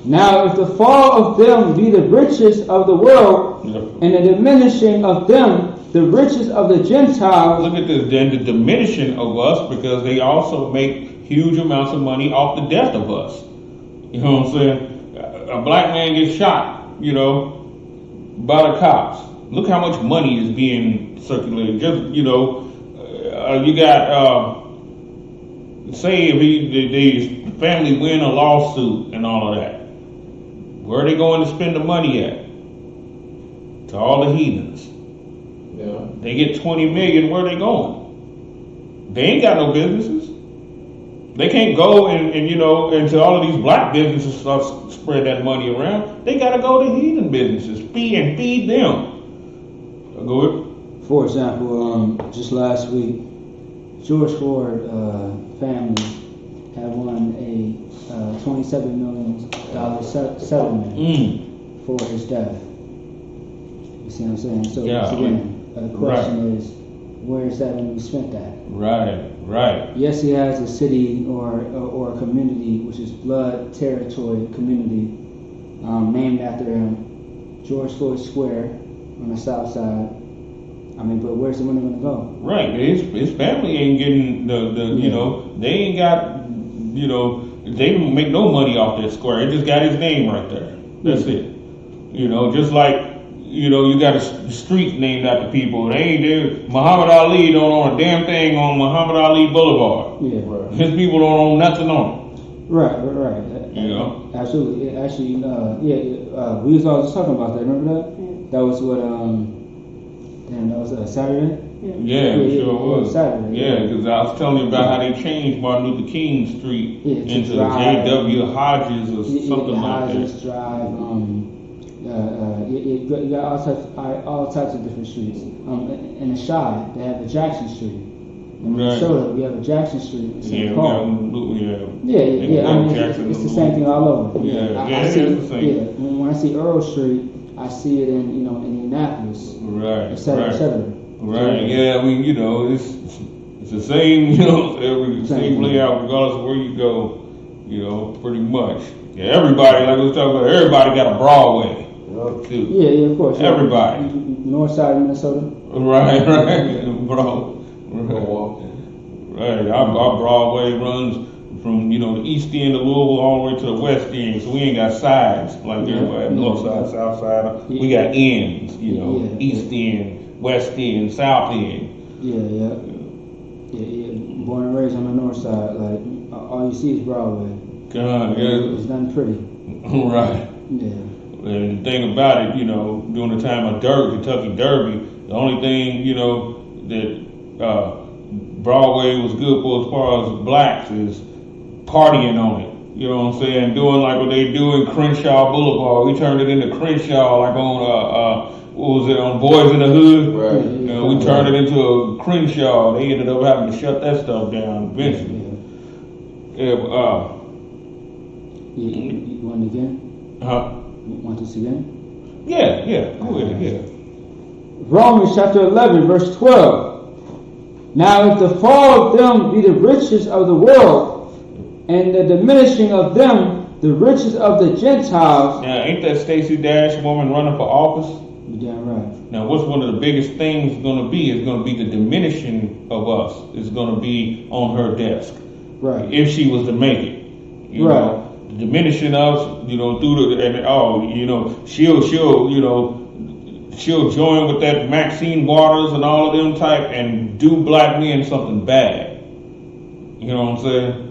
Speaker 8: Now, if the fall of them be the riches of the world, and the diminishing of them the riches of the Gentiles.
Speaker 7: Look at this, then the diminishing of us, because they also make huge amounts of money off the death of us. You know what I'm saying? A black man gets shot, you know, by the cops. Look how much money is being circulated. Just, you know, you got, say if the family win a lawsuit and all of that. Where are they going to spend the money at? To all the heathens. Yeah. They get 20 million, where are they going? They ain't got no businesses. They can't go and you know, into all of these black businesses start spread that money around. They gotta go to heathen businesses, feed them. Go ahead.
Speaker 8: For example, just last week, George Ford family had won a $27 million settlement for his death. You see what I'm saying? So again, the question is, where is that when we spent that?
Speaker 7: Right.
Speaker 8: Yes, he has a city or a community, which is Blood Territory Community, named after him, George Floyd Square on the south side. I mean, but where's the money going to go?
Speaker 7: Right. His family ain't getting you know, they ain't got, you know, they don't make no money off that square. It just got his name right there. That's it. You know, just like, you know, you got a street named after people. They ain't there. Muhammad Ali don't own a damn thing on Muhammad Ali Boulevard.
Speaker 8: Yeah. Right.
Speaker 7: His people don't own nothing on it.
Speaker 8: Right.
Speaker 7: You know?
Speaker 8: Absolutely. Actually, we was always talking about that. Remember that? Yeah. That was what, that was Saturday?
Speaker 7: Yeah, sure was.
Speaker 8: Saturday.
Speaker 7: Yeah, because I was telling you about how they changed Martin Luther King Street into J.W. Hodges or something like that.
Speaker 8: Hodges Drive. You got all types of different streets. In the Chi, they have the Jackson Street. In Minnesota, we have a Jackson Street in St. Paul. I mean, it's the same thing all over.
Speaker 7: I see
Speaker 8: it. Yeah, when I see Earl Street, I see it in Indianapolis.
Speaker 7: Right.
Speaker 8: Et cetera.
Speaker 7: Right. Yeah. I mean, you know, it's the same. You know, same layout regardless of where you go. You know, pretty much. Yeah. Everybody, like we was talking about, everybody got a Broadway. Too.
Speaker 8: Yeah, of course.
Speaker 7: Everybody.
Speaker 8: North side of Minnesota.
Speaker 7: Right, bro. Hey, our Broadway runs from, the east end of Louisville all the way to the west end, so we ain't got sides like everybody, north side, south side. We got ends, east end, west end, south end.
Speaker 8: Yeah. Born and raised on the north side, like all you see is Broadway.
Speaker 7: God, yeah.
Speaker 8: It's nothing pretty.
Speaker 7: Right.
Speaker 8: Yeah.
Speaker 7: And the thing about it, during the time of Kentucky Derby, the only thing, that Broadway was good for as far as blacks is partying on it. You know what I'm saying? Doing like what they do in Crenshaw Boulevard. We turned it into Crenshaw, like on what was it, on Boys in the Hood?
Speaker 10: Right.
Speaker 7: We turned it into a Crenshaw. They ended up having to shut that stuff down eventually.
Speaker 8: You want it again? Want this again?
Speaker 7: Yeah. Go ahead, yeah.
Speaker 8: Romans chapter 11, verse 12. Now if the fall of them be the riches of the world, and the diminishing of them the riches of the Gentiles.
Speaker 7: Now, ain't that Stacey Dash woman running for office?
Speaker 8: You're damn right.
Speaker 7: Now, what's one of the biggest things going to be is going to be the diminishing of us. Is going to be on her desk.
Speaker 8: Right.
Speaker 7: If she was to make it. You know, diminishing us, through she'll join with that Maxine Waters and all of them type and do black men something bad. You know what I'm saying?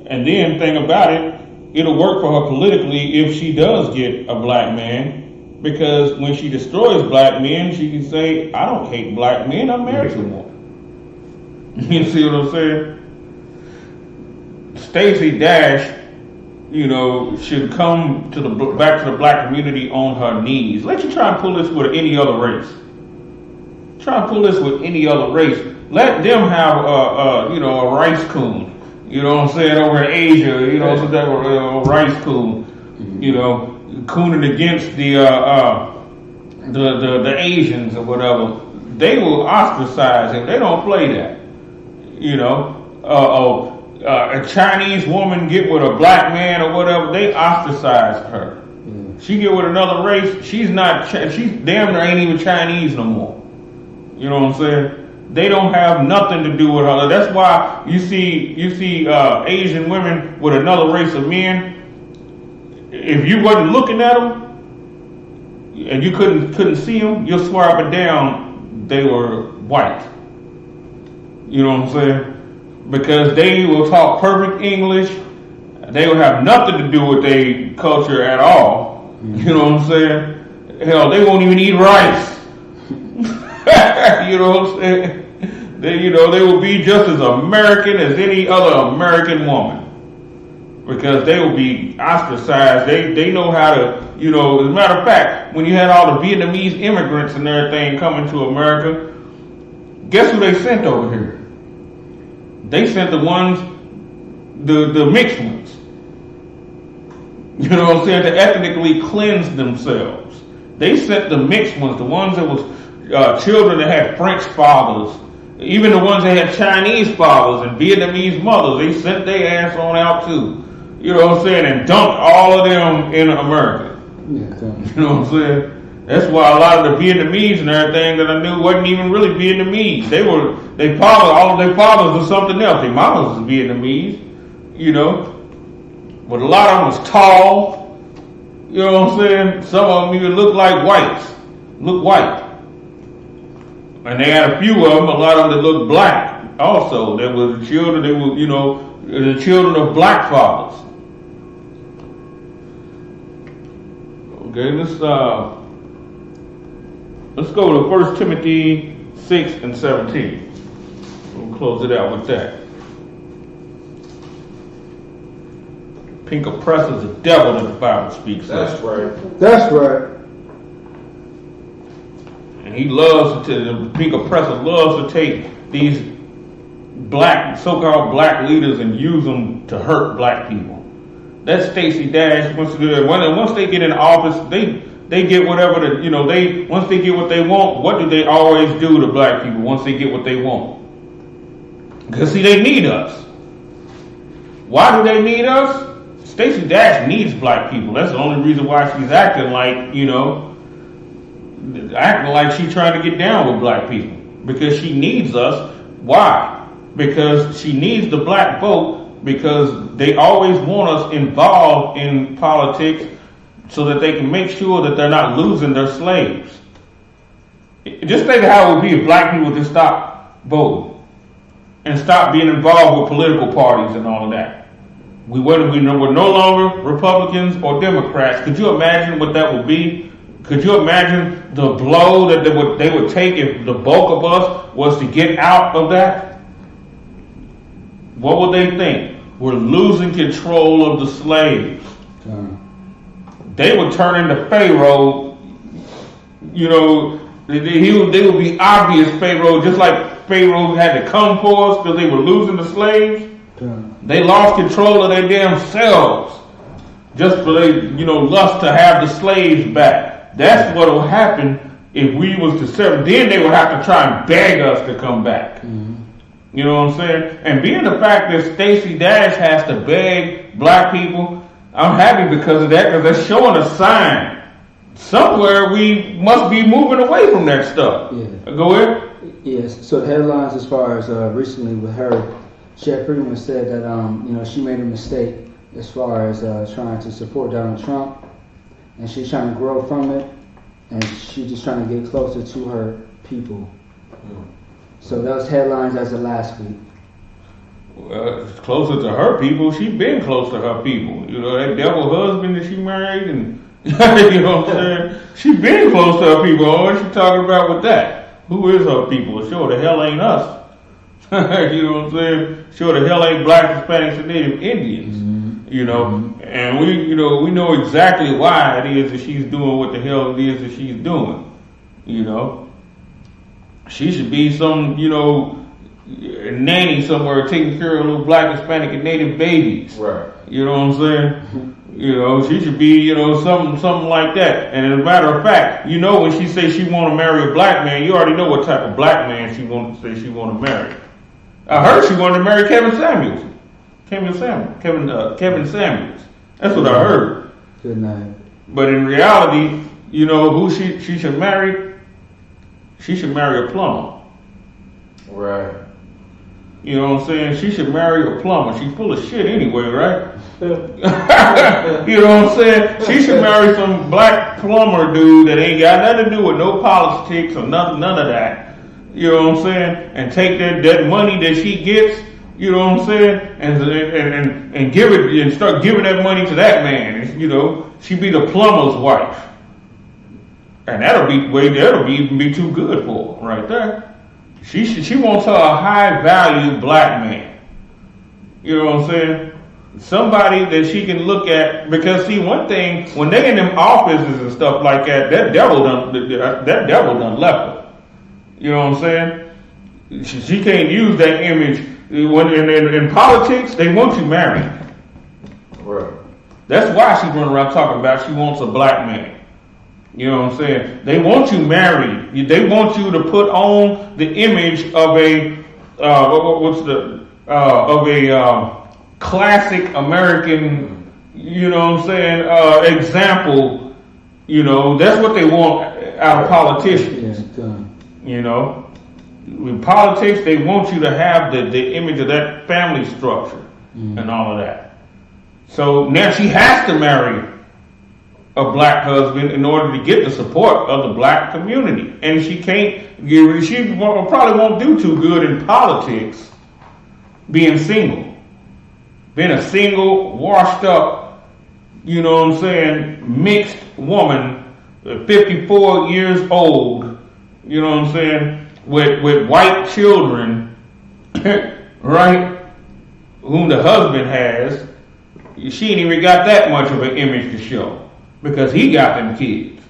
Speaker 7: And then thing about it, it'll work for her politically if she does get a black man, because when she destroys black men, she can say, I don't hate black men, I'm married to one. You see what I'm saying? Stacey Dash, should come to back to the black community on her knees. Let you try and pull this with any other race. Try and pull this with any other race. Let them have a rice coon. You know what I'm saying, over in Asia, so that rice coon, cooning against the Asians or whatever. They will ostracize him. They don't play that. A Chinese woman get with a black man or whatever, they ostracize her. She get with another race, she's damn near ain't even Chinese no more. You know what I'm saying? They don't have nothing to do with her. That's why you see Asian women with another race of men. If you wasn't looking at them and you couldn't see them, you'll swear up and down they were white. You know what I'm saying? Because they will talk perfect English. They will have nothing to do with their culture at all. You know what I'm saying? Hell, they won't even eat rice. You know what I'm saying? They will be just as American as any other American woman, because they will be ostracized. They know how to, as a matter of fact, when you had all the Vietnamese immigrants and everything coming to America, guess who they sent over here? They sent the ones, the mixed ones. You know what I'm saying? To ethnically cleanse themselves. They sent the mixed ones, the ones that was children that had French fathers, even the ones that had Chinese fathers and Vietnamese mothers. They sent their ass on out too. You know what I'm saying? And dumped all of them in America. You know what I'm saying? That's why a lot of the Vietnamese and everything that I knew wasn't even really Vietnamese. All of their fathers were something else. Their mamas was Vietnamese, But a lot of them was tall. You know what I'm saying? Some of them even looked like whites. Look white. And they had a few of them, a lot of them that looked black also. They were the children, the children of black fathers. Okay, let's go to 1 Timothy 6 and 17. We'll close it out with that. Pink oppressor is the devil that the Bible speaks of.
Speaker 10: That's right.
Speaker 8: That's right.
Speaker 7: And the pink oppressor loves to take these so-called black leaders and use them to hurt black people. That's Stacey Dash wants to do that. Once they get in office, they get whatever once they get what they want, what do they always do to black people once they get what they want? Because see, they need us. Why do they need us? Stacey Dash needs black people. That's the only reason why she's acting like she's trying to get down with black people, because she needs us. Why? because she needs the black vote, because they always want us involved in politics so that they can make sure that they're not losing their slaves. Just think of how it would be if black people just stopped voting and stopped being involved with political parties and all of that. We were no longer Republicans or Democrats. Could you imagine what that would be? Could you imagine the blow that they would take if the bulk of us was to get out of that? What would they think? We're losing control of the slaves. They would turn into Pharaoh. You know, they would be obvious Pharaoh, just like Pharaoh had to come for us because they were losing the slaves. They lost control of their damn selves just for they, lust to have the slaves back. That's what will happen if we was to serve. Then they would have to try and beg us to come back. You know what I'm saying? And being the fact that Stacey Dash has to beg black people, I'm happy because of that, because they're showing a sign. Somewhere we must be moving away from that stuff. Yeah. Go ahead.
Speaker 8: Yes. So the headlines, as far as recently with her, she had pretty much said that she made a mistake as far as trying to support Donald Trump, and she's trying to grow from it, and she's just trying to get closer to her people. So that was headlines as of last week.
Speaker 7: Well, closer to her people. She's been close to her people. That devil husband that she married, and you know what I'm saying? She's been close to her people. What she talking about with that? Who is her people? Sure the hell ain't us. You know what I'm saying? Sure the hell ain't black, Hispanics, and Native Indians. And we know exactly why it is that she's doing what the hell it is that she's doing. She should be some, nanny somewhere taking care of little black, Hispanic, and Native babies. Right. You know what I'm saying? She should be, something like that. And as a matter of fact, when she says she want to marry a black man, you already know what type of black man she want to marry. I heard she wanted to marry Kevin Samuels. Kevin Samuels. That's what I heard.
Speaker 8: Good night.
Speaker 7: But in reality, who she should marry? She should marry a plumber. Right. You know what I'm saying? She should marry a plumber. She's full of shit anyway, right? You know what I'm saying? She should marry some black plumber dude that ain't got nothing to do with no politics or none of that. You know what I'm saying? And take that money that she gets, you know what I'm saying? And give it and start giving that money to that man. She be the plumber's wife. And that'll be too good for her right there. She wants her a high value black man. You know what I'm saying? Somebody that she can look at, because see, one thing, when they in them offices and stuff like that, that devil done left her. You know what I'm saying? She can't use that image. When in politics, they want you married. Right. That's why she's running around talking about she wants a black man. You know what I'm saying? They want you married. They want you to put on the image of a classic American, you know what I'm saying, example. That's what they want out of politicians. With politics, they want you to have the image of that family structure and all of that. So now she has to marry a black husband in order to get the support of the black community. And she probably won't do too good in politics being single. Being a single, washed up, you know what I'm saying, mixed woman, 54 years old, you know what I'm saying, with white children, right, whom the husband has. She ain't even got that much of an image to show. Because he got them kids.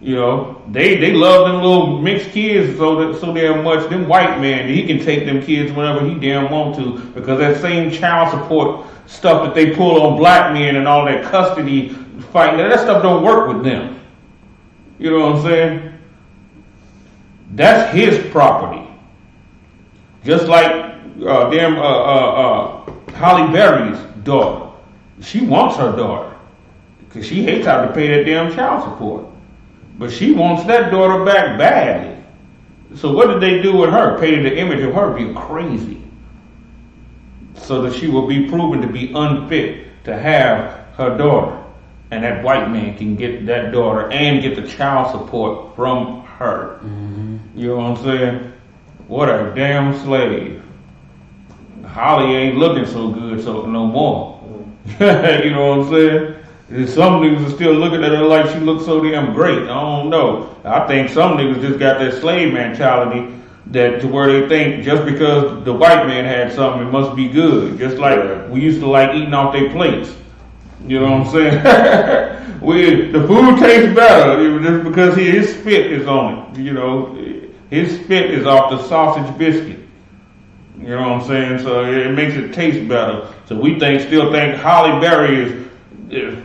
Speaker 7: They love them little mixed kids so damn much. Them white man, he can take them kids whenever he damn want to, because that same child support stuff that they pull on black men and all that custody fight, that stuff don't work with them. You know what I'm saying? That's his property. Just like Halle Berry's daughter. She wants her daughter. Because she hates having to pay that damn child support. But she wants that daughter back badly. So what did they do with her? Painted the image of her being crazy. so that she will be proven to be unfit to have her daughter. And that white man can get that daughter and get the child support from her. You know what I'm saying? What a damn slave. Holly ain't looking so good no more. You know what I'm saying? Some niggas are still looking at her like she looks so damn great. I don't know. I think some niggas just got that slave mentality that to where they think just because the white man had something, it must be good. Just like we used to like eating off their plates. You know what I'm saying? The food tastes better just because his spit is on it. You know, his spit is off the sausage biscuit. You know what I'm saying? So it makes it taste better. So we still think Halle Berry is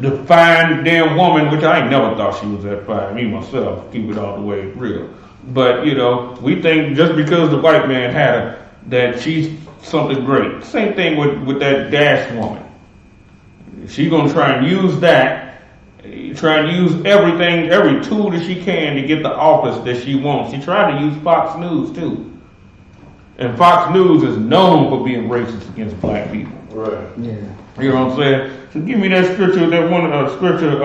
Speaker 7: the fine damn woman, which I ain't never thought she was that fine. Me myself, keep it all the way real. But you know, we think just because the white man had her that she's something great. Same thing with that Dash woman. She's gonna try and use that, try and use everything, every tool that she can to get the office that she wants. She tried to use Fox News too. And Fox News is known for being racist against black people.
Speaker 10: Right.
Speaker 8: Yeah.
Speaker 7: You know what I'm saying? So give me that scripture, that one scripture,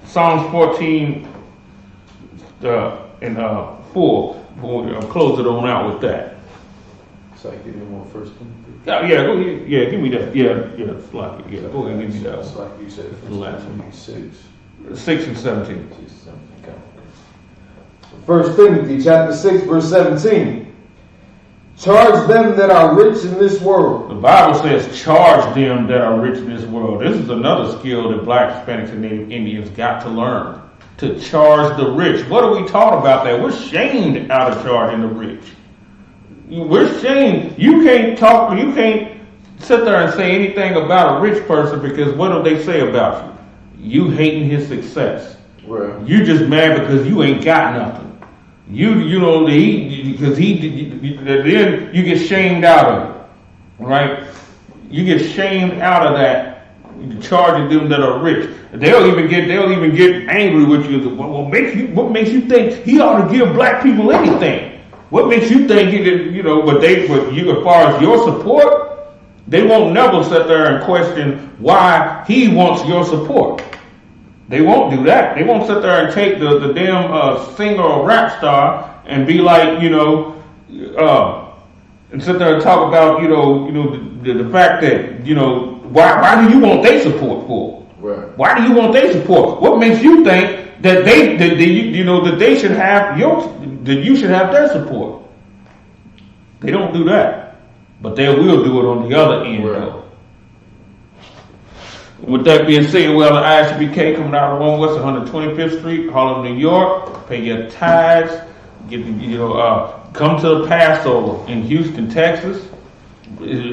Speaker 7: Psalms 14 and 4. I'll close it on out with that.
Speaker 10: So I give you one first Timothy.
Speaker 7: Yeah, go ahead. Yeah, give me that. Yeah, it's like it. Yeah, go ahead and give me that.
Speaker 10: It's like you said,
Speaker 7: The last one.
Speaker 10: 6
Speaker 7: and 17.
Speaker 10: 1 Timothy chapter 6 verse 17. Charge them that are rich in this world.
Speaker 7: The Bible says, charge them that are rich in this world. This is another skill that black, Hispanics, and Native Indians got to learn. To charge the rich. What are we taught about that? We're shamed out of charging the rich. We're shamed. You can't sit there and say anything about a rich person because what do they say about you? You hating his success.
Speaker 10: Right.
Speaker 7: You just mad because you ain't got nothing. Then you get shamed out of it, right? You get shamed out of that, charging them that are rich. They'll even get angry with you. What makes you think he ought to give black people anything? What makes you think but as far as your support, they won't never sit there and question why he wants your support. They won't do that. They won't sit there and take the damn singer or rap star and be like, and sit there and talk about, the fact that, why do you want their support for?
Speaker 10: Right.
Speaker 7: Why do you want their support? What makes you think that they should have that you should have their support? They don't do that, but they will do it on the other end, though. With that being said, the I.S.U.P.K coming out of 1 West 125th Street, Harlem, New York. Pay your tithes. Come to the Passover in Houston, Texas.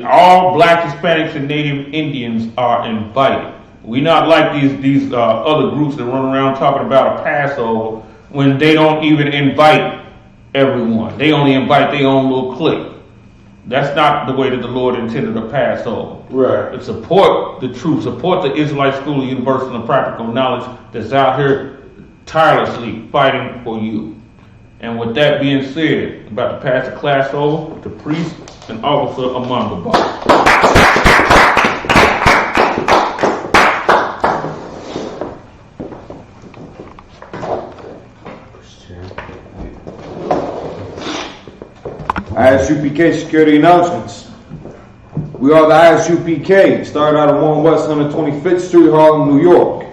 Speaker 7: All black, Hispanics, and Native Indians are invited. We not like these other groups that run around talking about a Passover when they don't even invite everyone. They only invite their own little clique. That's not the way that the Lord intended a Passover.
Speaker 10: Right.
Speaker 7: But support the truth. Support the Israelite School of Universal and Practical Knowledge that's out here tirelessly fighting for you. And with that being said, I'm about to pass the class over to Priest and Officer Amandaba.
Speaker 10: I.S.U.P.K security announcements. We are the I.S.U.P.K. Started out at 1 West 125th Street, Harlem, New York.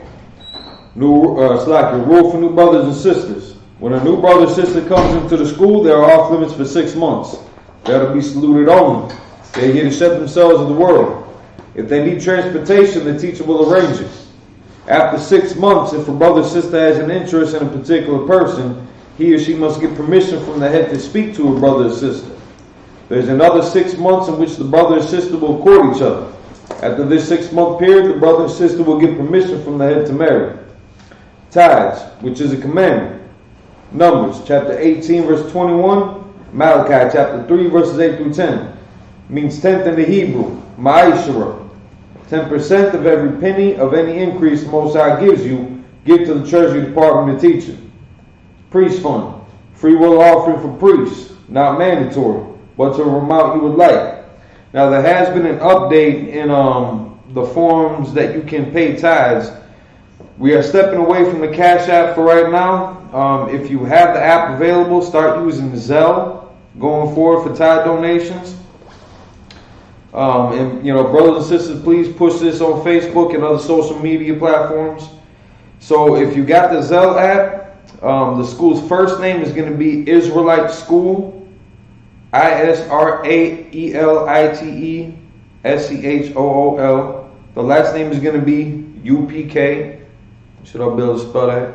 Speaker 10: Rule for new brothers and sisters. When a new brother or sister comes into the school, they are off limits for 6 months. They are to be saluted only. They are here to shut themselves of the world. If they need transportation, the teacher will arrange it. After 6 months, if a brother or sister has an interest in a particular person, he or she must get permission from the head to speak to a brother or sister. There's another 6 months in which the brother or sister will court each other. After this 6-month period, the brother or sister will get permission from the head to marry. Tithes, which is a commandment. Numbers, chapter 18, verse 21. Malachi, chapter 3, verses 8 through 10. Means tenth in the Hebrew, ma'ashara. 10% of every penny of any increase the Most High gives you, give to the Treasury Department to teach it. Priest fund, free will offering for priests, not mandatory, but to an amount you would like. Now there has been an update in the forms that you can pay tithes. We are stepping away from the Cash App for right now. If you have the app available, start using Zelle going forward for tithe donations. And brothers and sisters, please push this on Facebook and other social media platforms. So if you got the Zelle app, the school's first name is going to be Israelite School. ISRAELITE SCHOOL. The last name is going to be UPK. Should I be able to spell that?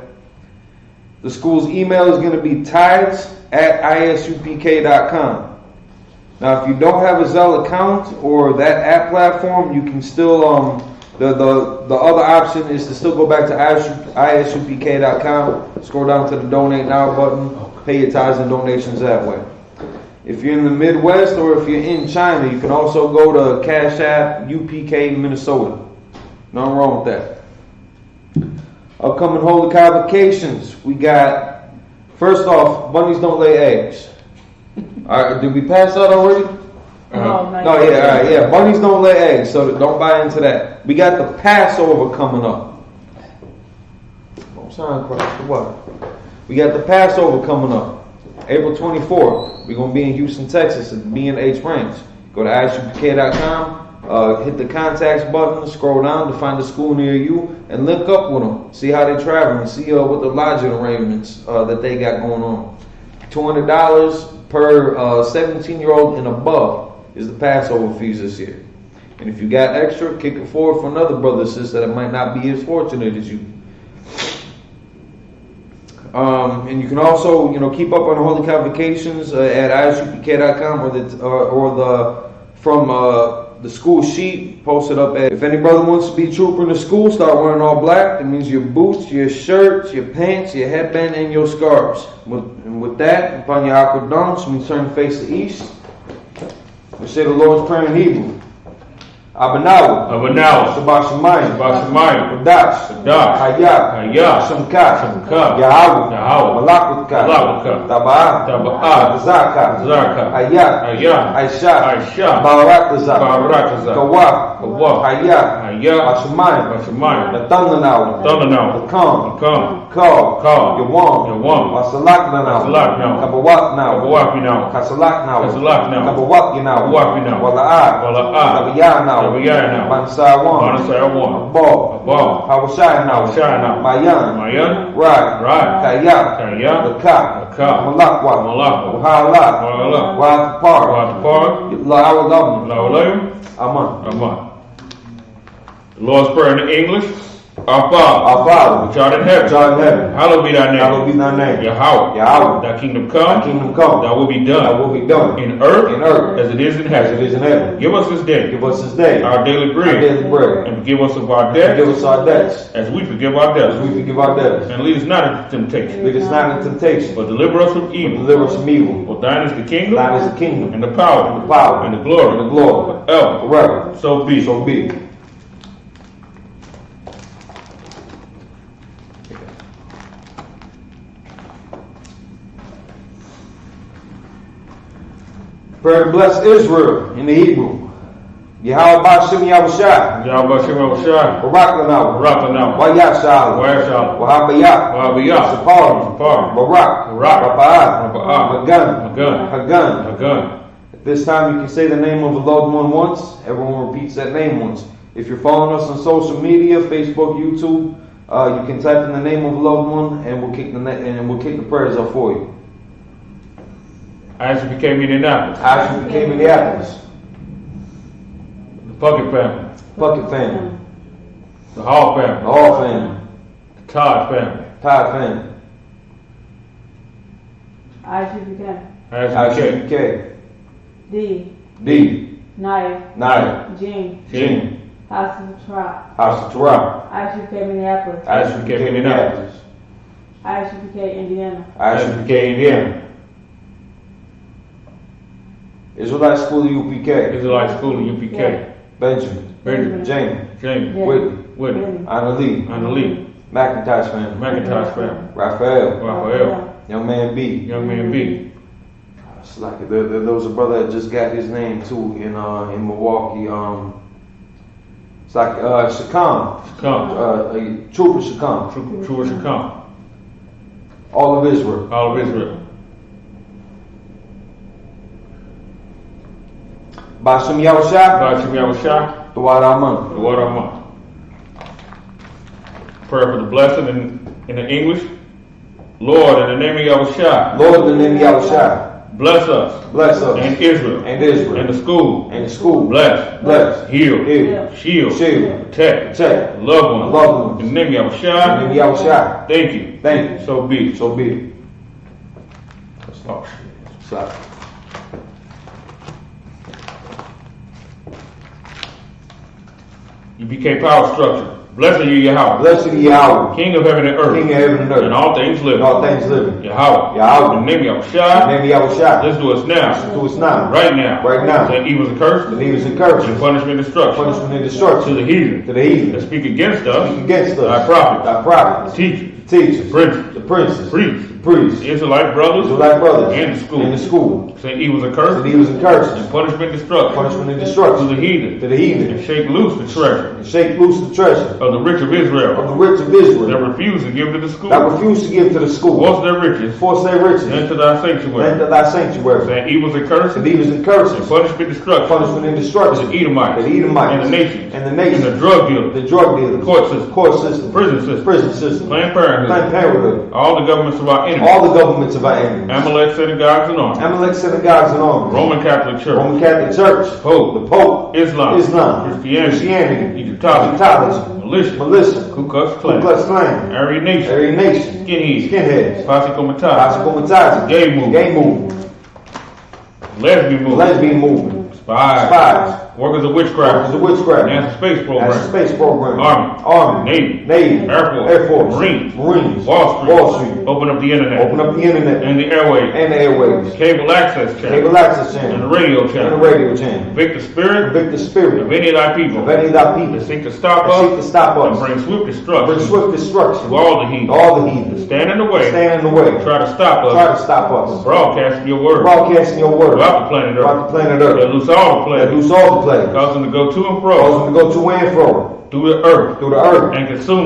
Speaker 10: The school's email is going to be tithes@ISUPK.com. Now, if you don't have a Zelle account or that app platform, you can still the other option is to still go back to ISUPK.com. Scroll down to the Donate Now button. Pay your tithes and donations that way. If you're in the Midwest or if you're in China, you can also go to Cash App UPK Minnesota. Nothing wrong with that. Upcoming holy convocations. We got, first off, bunnies don't lay eggs. All right, did we pass that already? Yeah. Bunnies don't lay eggs, so don't buy into that. We got the Passover coming up. We got the Passover coming up. April 24th, we're going to be in Houston, Texas at the B&H Ranch. Go to ISUPK.com, hit the contacts button, scroll down to find a school near you, and link up with them. See how they're traveling, see what the lodging arrangements that they got going on. $200 per 17-year-old and above is the Passover fees this year. And if you got extra, kick it forward for another brother or sister that might not be as fortunate as you. And you can also, keep up on the holy convocations at ISUPK.com from the school sheet posted up at. If any brother wants to be trooper in the school, start wearing all black. That means your boots, your shirts, your pants, your headband, and your scarves. And with that, upon your awkward dunks, we turn face to east. We say the Lord's Prayer in Hebrew. Abanawa, Shabashamayim, Kadash, Hayah, Shamka, Yahweh, Malakutka, Taba'ah, Zaka, Hayah, Aisha, Barakaza, Kawah, Hayah, Hashemayim, the Thundanawa, the Kam, Yawam, Wasalaknanawa, Kabawaknawa, Kasalaknawa, Kabawakinawa, Wala'ah, Manasaiwan, Hawashai Mayan, Kaya, Laka, Malakwa, Wahala, Wadapar, La'awalamu, Aman.
Speaker 7: The Lord's Prayer in English. Our Father, which art in heaven, hallowed be thy name. Yahweh, thy kingdom come, thy will be done, in earth as it is in heaven. Give us this day our daily bread, and forgive us of our debts, as we forgive our debtors. And lead us not into temptation, but deliver us from evil. For thine is the kingdom, and the power, and the glory, forever. So be.
Speaker 10: Prayer to bless Israel in the Hebrew. Yahweh Bashim Yahushai. Barak Lanaw. Wayah Shalom. Wahabayah. Sapar. Barak. Rapa'ah. Hagan. At this time you can say the name of the loved one once. Everyone repeats that name once. If you're following us on social media, Facebook, YouTube, you can type in the name of the loved one and we'll kick the prayers up for you.
Speaker 7: I.S.U.P.K Minneapolis.
Speaker 10: I.S.U.P.K Minneapolis.
Speaker 7: The Puckett family. The Hall family. The Todd family.
Speaker 9: I.S.U.P.K. D. Naya. Jean. House of Torah. I.S.U.P.K Minneapolis. I.S.U.P.K Indiana.
Speaker 10: Israelite School of UPK.
Speaker 7: Yeah.
Speaker 10: Benjamin. James. Whitney. Anna Lee. McIntosh family.
Speaker 7: Raphael.
Speaker 10: Young man B. It's like there was a brother that just got his name too in Milwaukee. It's like Shakam. Trooper Shakam.
Speaker 7: Trooper Shakam.
Speaker 10: All of Israel.
Speaker 7: All of Israel.
Speaker 10: Bashim Yahushua.
Speaker 7: Bashim Yahushua.
Speaker 10: The water Aman.
Speaker 7: The water Aman. Prayer for the blessing in the English. Lord, in the name of Yahushua.
Speaker 10: Lord, in the name of Yahushua.
Speaker 7: Bless us.
Speaker 10: Bless us.
Speaker 7: And Israel.
Speaker 10: And Israel.
Speaker 7: And the school.
Speaker 10: And the school.
Speaker 7: Bless.
Speaker 10: Bless.
Speaker 7: Heal.
Speaker 10: Heal.
Speaker 7: Shield.
Speaker 10: Shield.
Speaker 7: Protect.
Speaker 10: Protect.
Speaker 7: Loved ones.
Speaker 10: Loved ones.
Speaker 7: In the name of Yahushua.
Speaker 10: In the name of Yahushua.
Speaker 7: Thank you.
Speaker 10: Thank you.
Speaker 7: So be it.
Speaker 10: So be it.
Speaker 7: That's lost.
Speaker 10: Sorry.
Speaker 7: UPK power structure. Blessed are you, Yahweh.
Speaker 10: Blessed are you, Yahweh.
Speaker 7: King of heaven and earth.
Speaker 10: King of heaven and earth.
Speaker 7: And all things living.
Speaker 10: And all things living.
Speaker 7: Yahweh.
Speaker 10: Yahweh.
Speaker 7: In the name of Yahushua.
Speaker 10: In the name of Yahushua.
Speaker 7: Let's do us now.
Speaker 10: Let's do us now.
Speaker 7: Right now.
Speaker 10: Right now.
Speaker 7: That evil's a curse.
Speaker 10: That evil's a curse.
Speaker 7: And punishment and destruction.
Speaker 10: Punishment and destruction.
Speaker 7: To the heathen.
Speaker 10: To the heathen.
Speaker 7: That speak against us.
Speaker 10: Speak against us.
Speaker 7: Thy prophets.
Speaker 10: Thy prophets.
Speaker 7: Teachers.
Speaker 10: Teachers.
Speaker 7: The princes.
Speaker 10: The princes.
Speaker 7: Priests.
Speaker 10: Priests.
Speaker 7: The Israelite brothers.
Speaker 10: Israelite brothers.
Speaker 7: And the school.
Speaker 10: And the school.
Speaker 7: Say evil's a curse.
Speaker 10: That evil's a curse.
Speaker 7: And punishment and destruction.
Speaker 10: Punishment and destruction.
Speaker 7: To the heathen.
Speaker 10: To the heathen.
Speaker 7: And shake loose the treasure.
Speaker 10: And shake loose the treasure.
Speaker 7: Of the rich of Israel.
Speaker 10: Of the rich of Israel.
Speaker 7: That refuse to give to the school.
Speaker 10: That refuse to give to the school.
Speaker 7: Force their riches.
Speaker 10: Force their riches.
Speaker 7: Into thy sanctuary.
Speaker 10: Into thy sanctuary.
Speaker 7: Saying evil's a curse.
Speaker 10: And evil's a curse.
Speaker 7: And punishment and destruction.
Speaker 10: Punishment and destruction.
Speaker 7: To the Edomites.
Speaker 10: The Edomites.
Speaker 7: And the nations.
Speaker 10: And the nations.
Speaker 7: And the drug dealers.
Speaker 10: The drug dealers.
Speaker 7: The court system.
Speaker 10: Court system.
Speaker 7: Prison system.
Speaker 10: Prison system.
Speaker 7: Planned Parenthood.
Speaker 10: Planned Parenthood.
Speaker 7: All the governments of our enemies.
Speaker 10: All the governments of our enemies.
Speaker 7: Amalek synagogues and armies.
Speaker 10: Amalek synagogues and armies.
Speaker 7: Roman Catholic Church.
Speaker 10: Roman Catholic Church.
Speaker 7: Pope.
Speaker 10: The Pope.
Speaker 7: Islam.
Speaker 10: Christianity.
Speaker 7: Egyptology. Militia. Ku Klux Klan.
Speaker 10: Ku Klux Klan.
Speaker 7: Aryan Nation.
Speaker 10: Aryan Nation.
Speaker 7: Skinheads. Posse
Speaker 10: Comitatus.
Speaker 7: Gay movement.
Speaker 10: Gay movement.
Speaker 7: Lesbian movement.
Speaker 10: Lesbian movement.
Speaker 7: Spies. Workers of witchcraft.
Speaker 10: Workers of witchcraft.
Speaker 7: NASA space program.
Speaker 10: NASA space program.
Speaker 7: Army. Navy.
Speaker 10: Air Force.
Speaker 7: Marines.
Speaker 10: Wall Street.
Speaker 7: Open up the internet.
Speaker 10: Open up the internet.
Speaker 7: And the airwaves.
Speaker 10: Cable access channel.
Speaker 7: And the radio channel. Convict the spirit. Of any of thy people. That seek to stop us. And bring swift destruction. To all the heathen. Stand in the way. Try to stop us. From broadcasting your word. Throughout the planet Earth. Let loose all the plagues. Cause them to go to and fro. Through the earth. And consume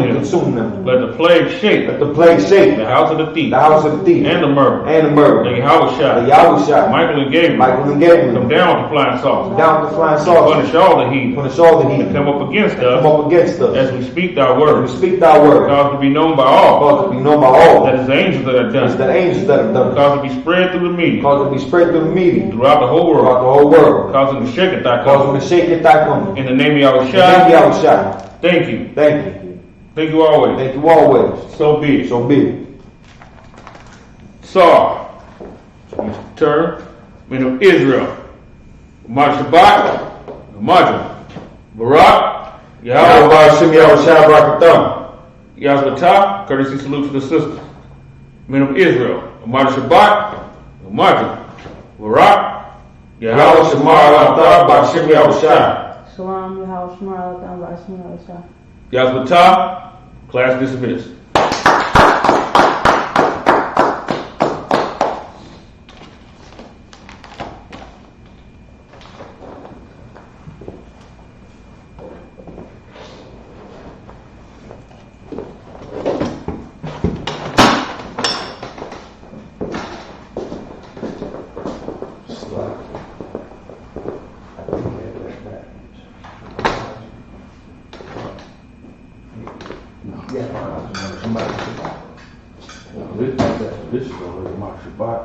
Speaker 7: them. Let the plague shake. The house of the thief. And the murder. And Yahushua. Michael and Gabriel. Come down to flying saucers. Punish all the heathen. And come up against us. As we speak thy word. Cause to be known by all. That is the angels that have done it. Cause to be spread through the media. Throughout the whole world. Cause them to shake at thy coming. In the name of Yahushua. Thank you. Thank you always. So be it. Saw. Turn. Men of Israel. Shabbat. Barak. Yahweh. Yazbatah. Courtesy salute to the sisters. Men of Israel. Shabbat. Barak. Yahweh Shemar Bashim Yahushua.
Speaker 9: Shalom, Yahweh Shemar Bashim Yahushua.
Speaker 7: Yazbatah. Class dismissed. This is already my Shabbat.